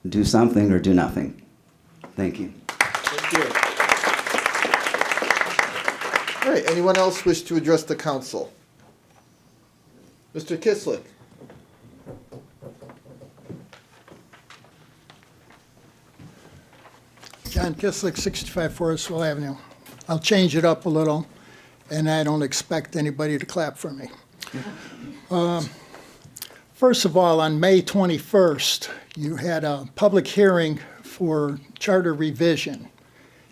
Speaker 12: Do something or do nothing. Thank you.
Speaker 1: Thank you. All right, anyone else wish to address the council? Mr. Kislik.
Speaker 15: John Kislik, 65 Forestville Avenue. I'll change it up a little, and I don't expect anybody to clap for me. First of all, on May 21st, you had a public hearing for charter revision,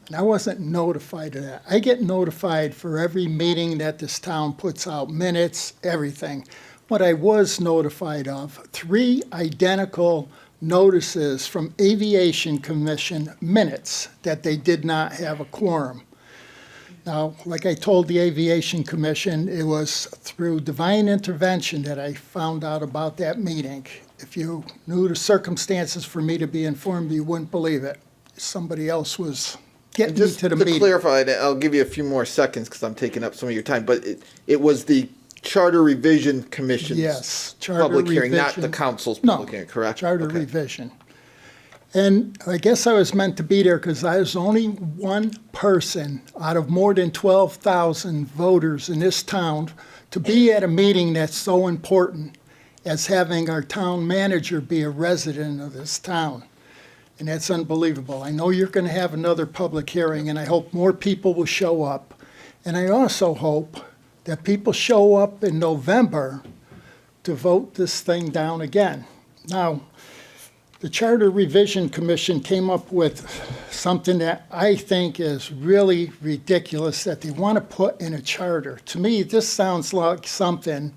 Speaker 15: and I wasn't notified of that. I get notified for every meeting that this town puts out, minutes, everything. What I was notified of, 3 identical notices from Aviation Commission minutes that they did not have a quorum. Now, like I told the Aviation Commission, it was through divine intervention that I found out about that meeting. If you knew the circumstances for me to be informed, you wouldn't believe it. Somebody else was getting me to the meeting.
Speaker 1: Just to clarify, I'll give you a few more seconds because I'm taking up some of your time, but it was the Charter Revision Commission's public hearing, not the council's public hearing, correct?
Speaker 15: Charter revision. And I guess I was meant to be there because I was only one person out of more than 12,000 voters in this town to be at a meeting that's so important as having our town manager be a resident of this town. And that's unbelievable. I know you're going to have another public hearing, and I hope more people will show up. And I also hope that people show up in November to vote this thing down again. Now, the Charter Revision Commission came up with something that I think is really ridiculous that they want to put in a charter. To me, this sounds like something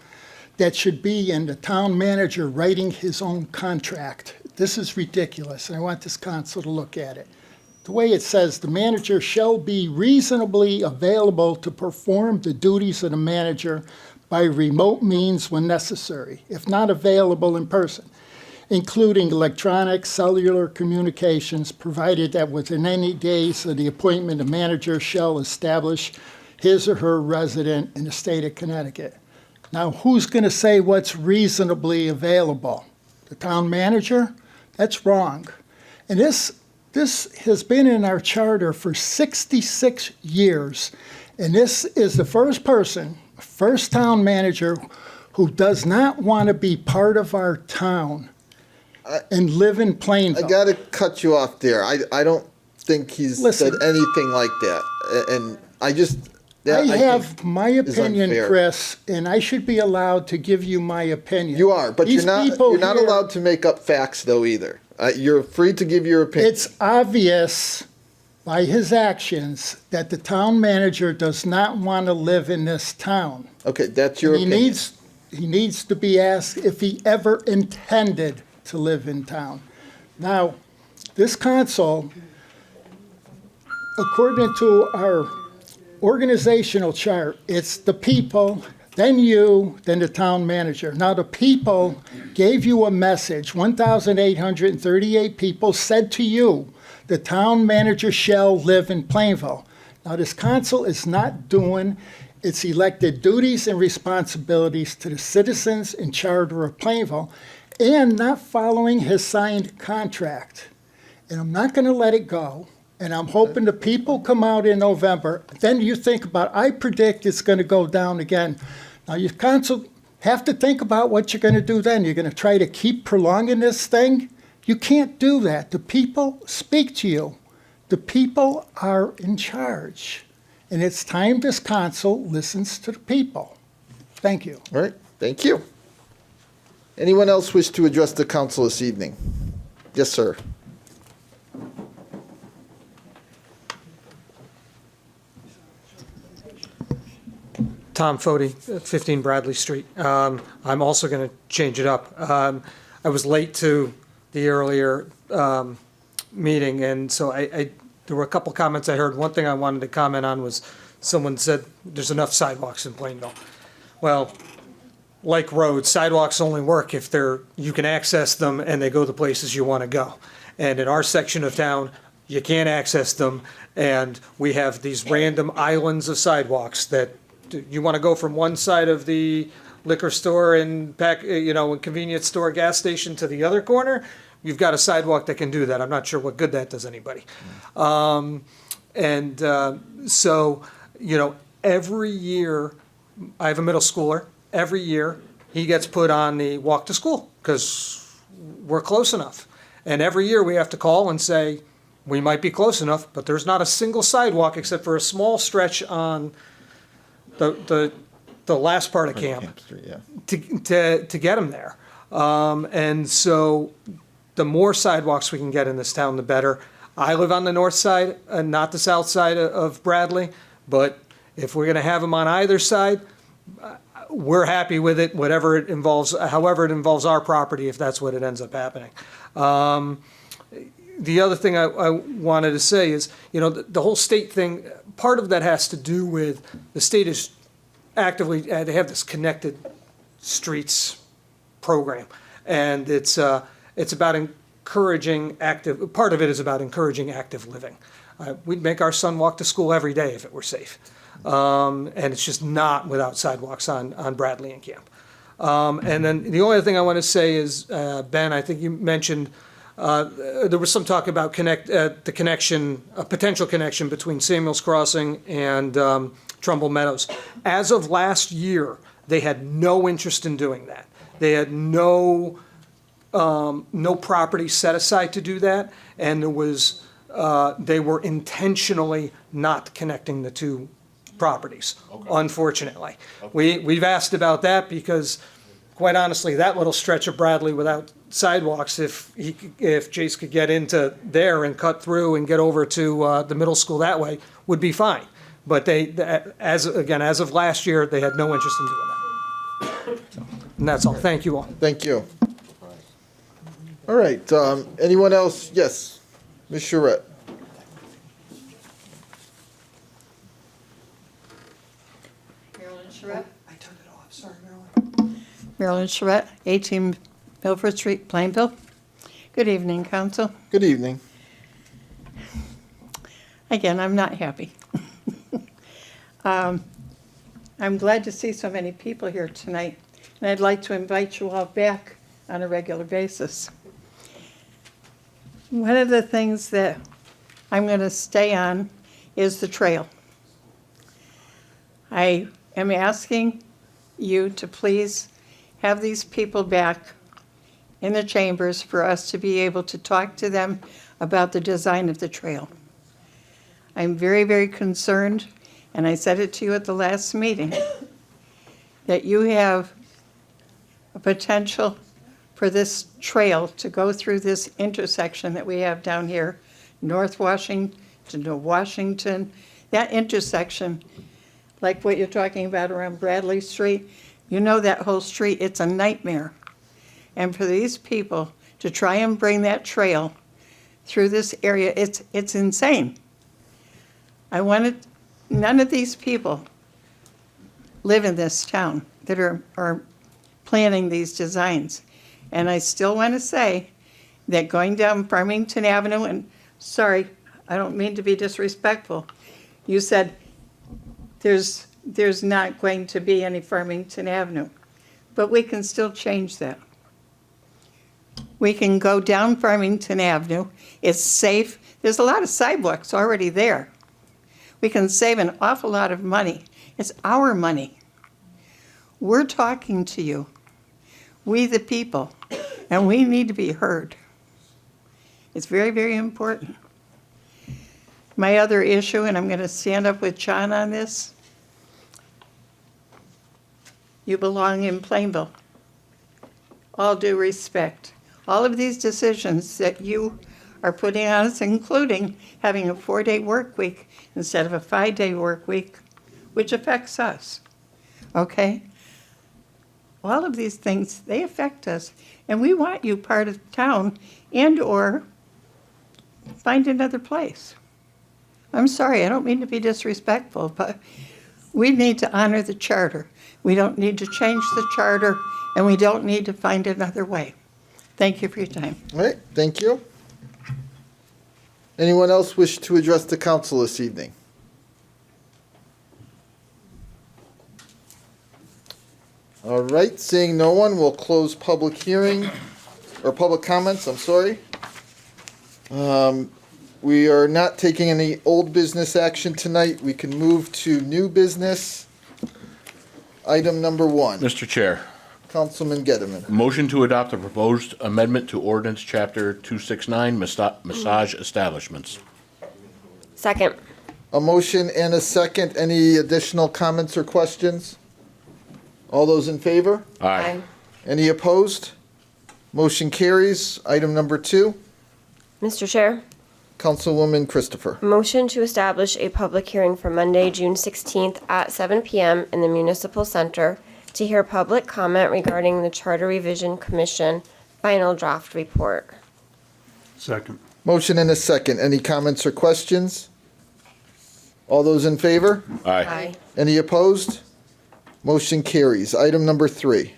Speaker 15: that should be in the town manager writing his own contract. This is ridiculous, and I want this council to look at it. The way it says, the manager shall be reasonably available to perform the duties of the manager by remote means when necessary, if not available in person, including electronic, cellular communications, provided that within any days of the appointment, the manager shall establish his or her resident in the state of Connecticut. Now, who's going to say what's reasonably available? The town manager? That's wrong. And this has been in our charter for 66 years, and this is the first person, first town manager, who does not want to be part of our town and live in Plainville.
Speaker 1: I got to cut you off there. I don't think he's said anything like that. And I just...
Speaker 15: I have my opinion, Chris, and I should be allowed to give you my opinion.
Speaker 1: You are, but you're not allowed to make up facts, though, either. You're free to give your opinion.
Speaker 15: It's obvious by his actions that the town manager does not want to live in this town.
Speaker 1: Okay, that's your opinion.
Speaker 15: he needs to be asked if he ever intended to live in town. Now, this council, according to our organizational chart, it's the people, then you, then the town manager. Now, the people gave you a message. 1,838 people said to you, the town manager shall live in Plainville. Now, this council is not doing its elected duties and responsibilities to the citizens and charter of Plainville and not following his signed contract. And I'm not going to let it go. And I'm hoping the people come out in November. Then you think about, I predict it's going to go down again. Now, you council have to think about what you're going to do then. You're going to try to keep prolonging this thing? You can't do that. The people speak to you. The people are in charge. And it's time this council listens to the people. Thank you.
Speaker 1: All right, thank you. Anyone else wish to address the council this evening? Yes, sir.
Speaker 14: Tom Fody, 15 Bradley Street. I'm also going to change it up. I was late to the earlier meeting, and so there were a couple comments I heard. One thing I wanted to comment on was someone said there's enough sidewalks in Plainville. Well, like roads, sidewalks only work if you can access them and they go the places you want to go. And in our section of town, you can't access them, and we have these random islands of sidewalks that you want to go from one side of the liquor store and convenience store, gas station to the other corner. You've got a sidewalk that can do that. I'm not sure what good that does anybody. So, every year, I have a middle schooler. Every year, he gets put on the walk to school because we're close enough. And every year we have to call and say, we might be close enough, but there's not a single sidewalk except for a small stretch on the last part of camp
Speaker 1: Street, yeah.
Speaker 14: to get them there. And so the more sidewalks we can get in this town, the better. I live on the north side, not the south side of Bradley, but if we're going to have them on either side, we're happy with it, however it involves our property, if that's what it ends up happening. The other thing I wanted to say is, the whole state thing, part of that has to do with the state is actively, they have this connected streets program. And it's about encouraging part of it is about encouraging active living. We'd make our son walk to school every day if it were safe. And it's just not without sidewalks on Bradley and Camp. And then the only other thing I want to say is, Ben, I think you mentioned there was some talk about the connection, a potential connection between Samuel's Crossing and Trumbull Meadows. As of last year, they had no interest in doing that. They had no property set aside to do that, and they were intentionally not connecting the two properties, unfortunately. We've asked about that because, quite honestly, that little stretch of Bradley without sidewalks, if Jace could get into there and cut through and get over to the middle school that way, would be fine. But as of last year, they had no interest in doing that. And that's all. Thank you all.
Speaker 1: Thank you. All right, anyone else? Yes, Ms. Charette.
Speaker 17: Marilyn Charette. I turned it off. Sorry, Marilyn. Marilyn Charette, 18 Milford Street, Plainville. Good evening, Council.
Speaker 1: Good evening.
Speaker 17: Again, I'm not happy. I'm glad to see so many people here tonight, and I'd like to invite you all back on a regular basis. One of the things that I'm going to stay on is the trail. I am asking you to please have these people back in the chambers for us to be able to talk to them about the design of the trail. I'm very, very concerned, and I said it to you at the last meeting, that you have a potential for this trail to go through this intersection that we have down here, North Washington to Washington. That intersection, like what you're talking about around Bradley Street, You know that whole street, it's a nightmare. And for these people to try and bring that trail through this area, it's insane. None of these people live in this town that are planning these designs. And I still want to say that going down Farmington Avenue, and sorry, I don't mean to be disrespectful, you said there's not going to be any Farmington Avenue, but we can still change that. We can go down Farmington Avenue. It's safe. There's a lot of sidewalks already there. We can save an awful lot of money. It's our money. We're talking to you, we the people, and we need to be heard. It's very, very important. My other issue, and I'm going to stand up with John on this, you belong in Plainville. All due respect. All of these decisions that you are putting on us, including having a 4-day work week instead of a 5-day work week, which affects us, okay? All of these things, they affect us, and we want you part of town and or find another place. I'm sorry, I don't mean to be disrespectful, but we need to honor the charter. We don't need to change the charter, and we don't need to find another way. Thank you for your time.
Speaker 1: All right, thank you. Anyone else wish to address the council this evening? All right, seeing no one, we'll close public hearing, or public comments, I'm sorry. We are not taking any old business action tonight. We can move to new business. Item number 1.
Speaker 3: Mr. Chair,
Speaker 1: Councilman Gettleman.
Speaker 3: motion to adopt the proposed amendment to ordinance chapter 269, massage establishments.
Speaker 2: Second.
Speaker 1: A motion and a second. Any additional comments or questions? All those in favor?
Speaker 3: Aye.
Speaker 1: Any opposed? Motion carries. Item number 2.
Speaker 2: Mr. Chair,
Speaker 1: Councilwoman Christopher.
Speaker 2: motion to establish a public hearing for Monday, June 16th at 7 p.m. in the Municipal Center to hear public comment regarding the Charter Revision Commission final draft report.
Speaker 19: Second.
Speaker 1: Motion and a second. Any comments or questions? All those in favor?
Speaker 3: Aye.
Speaker 1: Any opposed? Motion carries. Item number 3.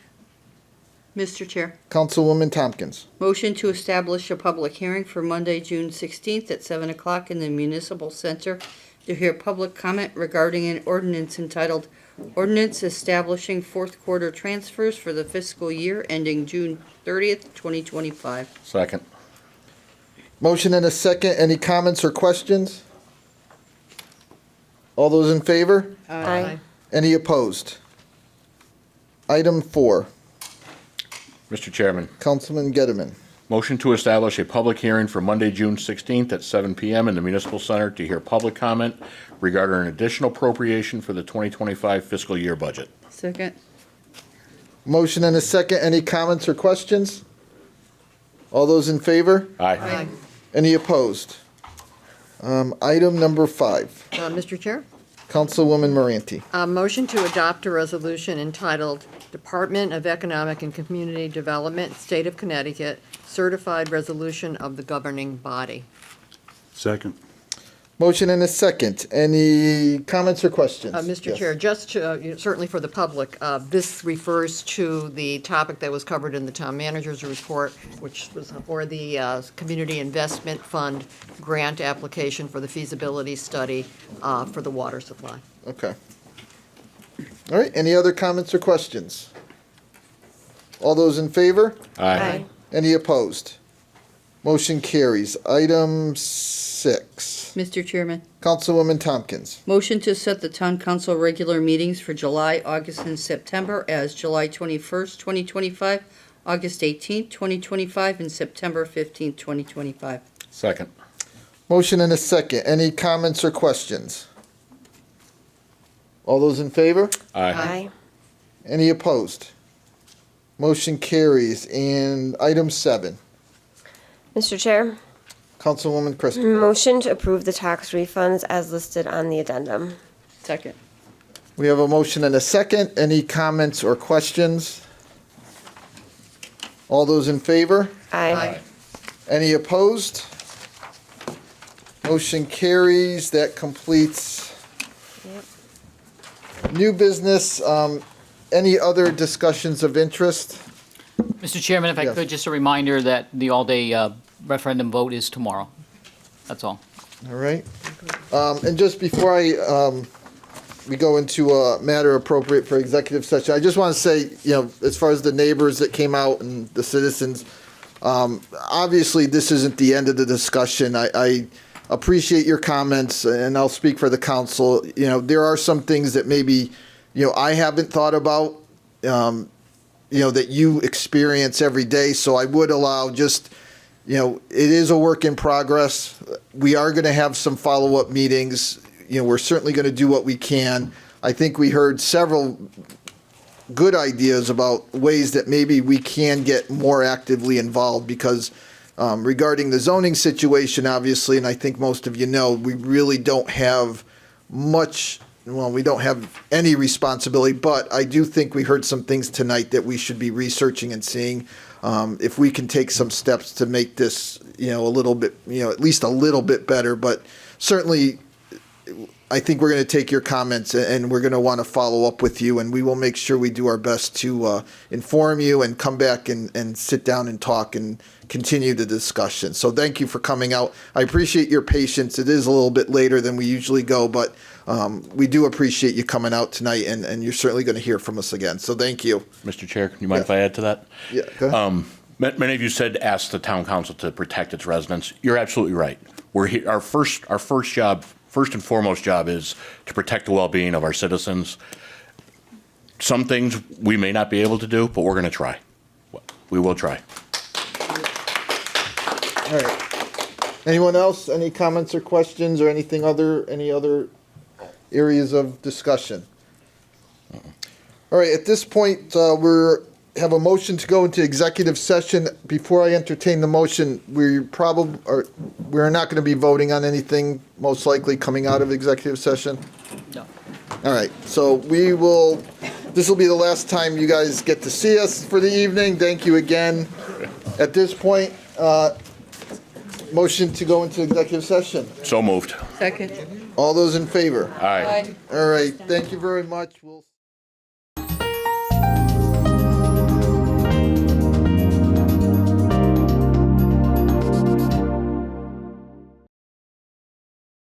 Speaker 16: Mr. Chair,
Speaker 1: Councilwoman Tompkins.
Speaker 16: motion to establish a public hearing for Monday, June 16th at 7 o'clock in the Municipal Center to hear public comment regarding an ordinance entitled Ordinance Establishing Fourth Quarter Transfers for the Fiscal Year Ending June 30th, 2025.
Speaker 3: Second.
Speaker 1: Motion and a second. Any comments or questions? All those in favor?
Speaker 2: Aye.
Speaker 1: Any opposed? Item 4.
Speaker 3: Mr. Chairman,
Speaker 1: Councilman Gettleman.
Speaker 3: motion to establish a public hearing for Monday, June 16th at 7 p.m. in the Municipal Center to hear public comment regarding an additional appropriation for the 2025 fiscal year budget.
Speaker 16: Second.
Speaker 1: Motion and a second. Any comments or questions? All those in favor?
Speaker 3: Aye.
Speaker 1: Any opposed? Item number 5.
Speaker 18: Mr. Chair?
Speaker 1: Councilwoman Moranti.
Speaker 18: Motion to adopt a resolution entitled Department of Economic and Community Development, State of Connecticut, Certified Resolution of the Governing Body.
Speaker 19: Second.
Speaker 1: Motion and a second. Any comments or questions?
Speaker 18: Mr.
Speaker 1: Yes.
Speaker 18: Chair, just to, certainly for the public, this refers to the topic that was covered in the town manager's report, which was for the Community Investment Fund grant application for the feasibility study for the water supply.
Speaker 1: Okay. All right. Any other comments or questions? All those in favor?
Speaker 3: Aye.
Speaker 1: Any opposed? Motion carries. Item 6.
Speaker 16: Mr. Chairman,
Speaker 1: Councilwoman Tompkins.
Speaker 16: motion to set the town council regular meetings for July, August, and September as July 21st, 2025, August 18th, 2025, and September 15th, 2025.
Speaker 3: Second.
Speaker 1: Motion and a second. Any comments or questions? All those in favor?
Speaker 2: Aye.
Speaker 1: Any opposed? Motion carries. And item 7.
Speaker 2: Mr. Chair,
Speaker 1: Councilwoman Christopher.
Speaker 2: motion to approve the tax refunds as listed on the addendum.
Speaker 16: Second.
Speaker 1: We have a motion and a second. Any comments or questions? All those in favor?
Speaker 2: Aye.
Speaker 1: Any opposed? Motion carries. That completes new business. Any other discussions of interest?
Speaker 11: Mr. Chairman, if I
Speaker 1: Yes.
Speaker 11: could, just a reminder that the all-day referendum vote is tomorrow. That's all.
Speaker 1: All right. And just before we go into a matter appropriate for executive session, I just want to say, as far as the neighbors that came out and the citizens, obviously this isn't the end of the discussion. I appreciate your comments, and I'll speak for the council. There are some things that maybe, I haven't thought about, that you experience every day. So I would allow just, it is a work in progress. We are going to have some follow-up meetings. We're certainly going to do what we can. I think we heard several good ideas about ways that maybe we can get more actively involved because regarding the zoning situation, obviously, and I think most of you know, we really don't have much, we don't have any responsibility, but I do think we heard some things tonight that we should be researching and seeing if we can take some steps to make this, a little bit, at least a little bit better. But certainly, I think we're going to take your comments and we're going to want to follow up with you, and we will make sure we do our best to inform you and come back and sit down and talk and continue the discussion. So thank you for coming out. I appreciate your patience. It is a little bit later than we usually go, but we do appreciate you coming out tonight, and you're certainly going to hear from us again. So thank you.
Speaker 3: Mr. Chair, can you mind if I add to that?
Speaker 1: Yeah, go ahead.
Speaker 3: Many of you said ask the town council to protect its residents. You're absolutely right. We're here. Our first job, first and foremost job, is to protect the well-being of our citizens. Some things we may not be able to do, but we're going to try. We will try.
Speaker 1: All right. Anyone else? Any comments or questions or any other areas of discussion? All right. At this point, we have a motion to go into executive session. Before I entertain the motion, we're not going to be voting on anything most likely coming out of executive session.
Speaker 11: No.
Speaker 1: All right. So this will be the last time you guys get to see us for the evening. Thank you again. At this point, motion to go into executive session.
Speaker 3: So moved.
Speaker 16: Second.
Speaker 1: All those in favor?
Speaker 3: Aye.
Speaker 1: All right. Thank you very much. We'll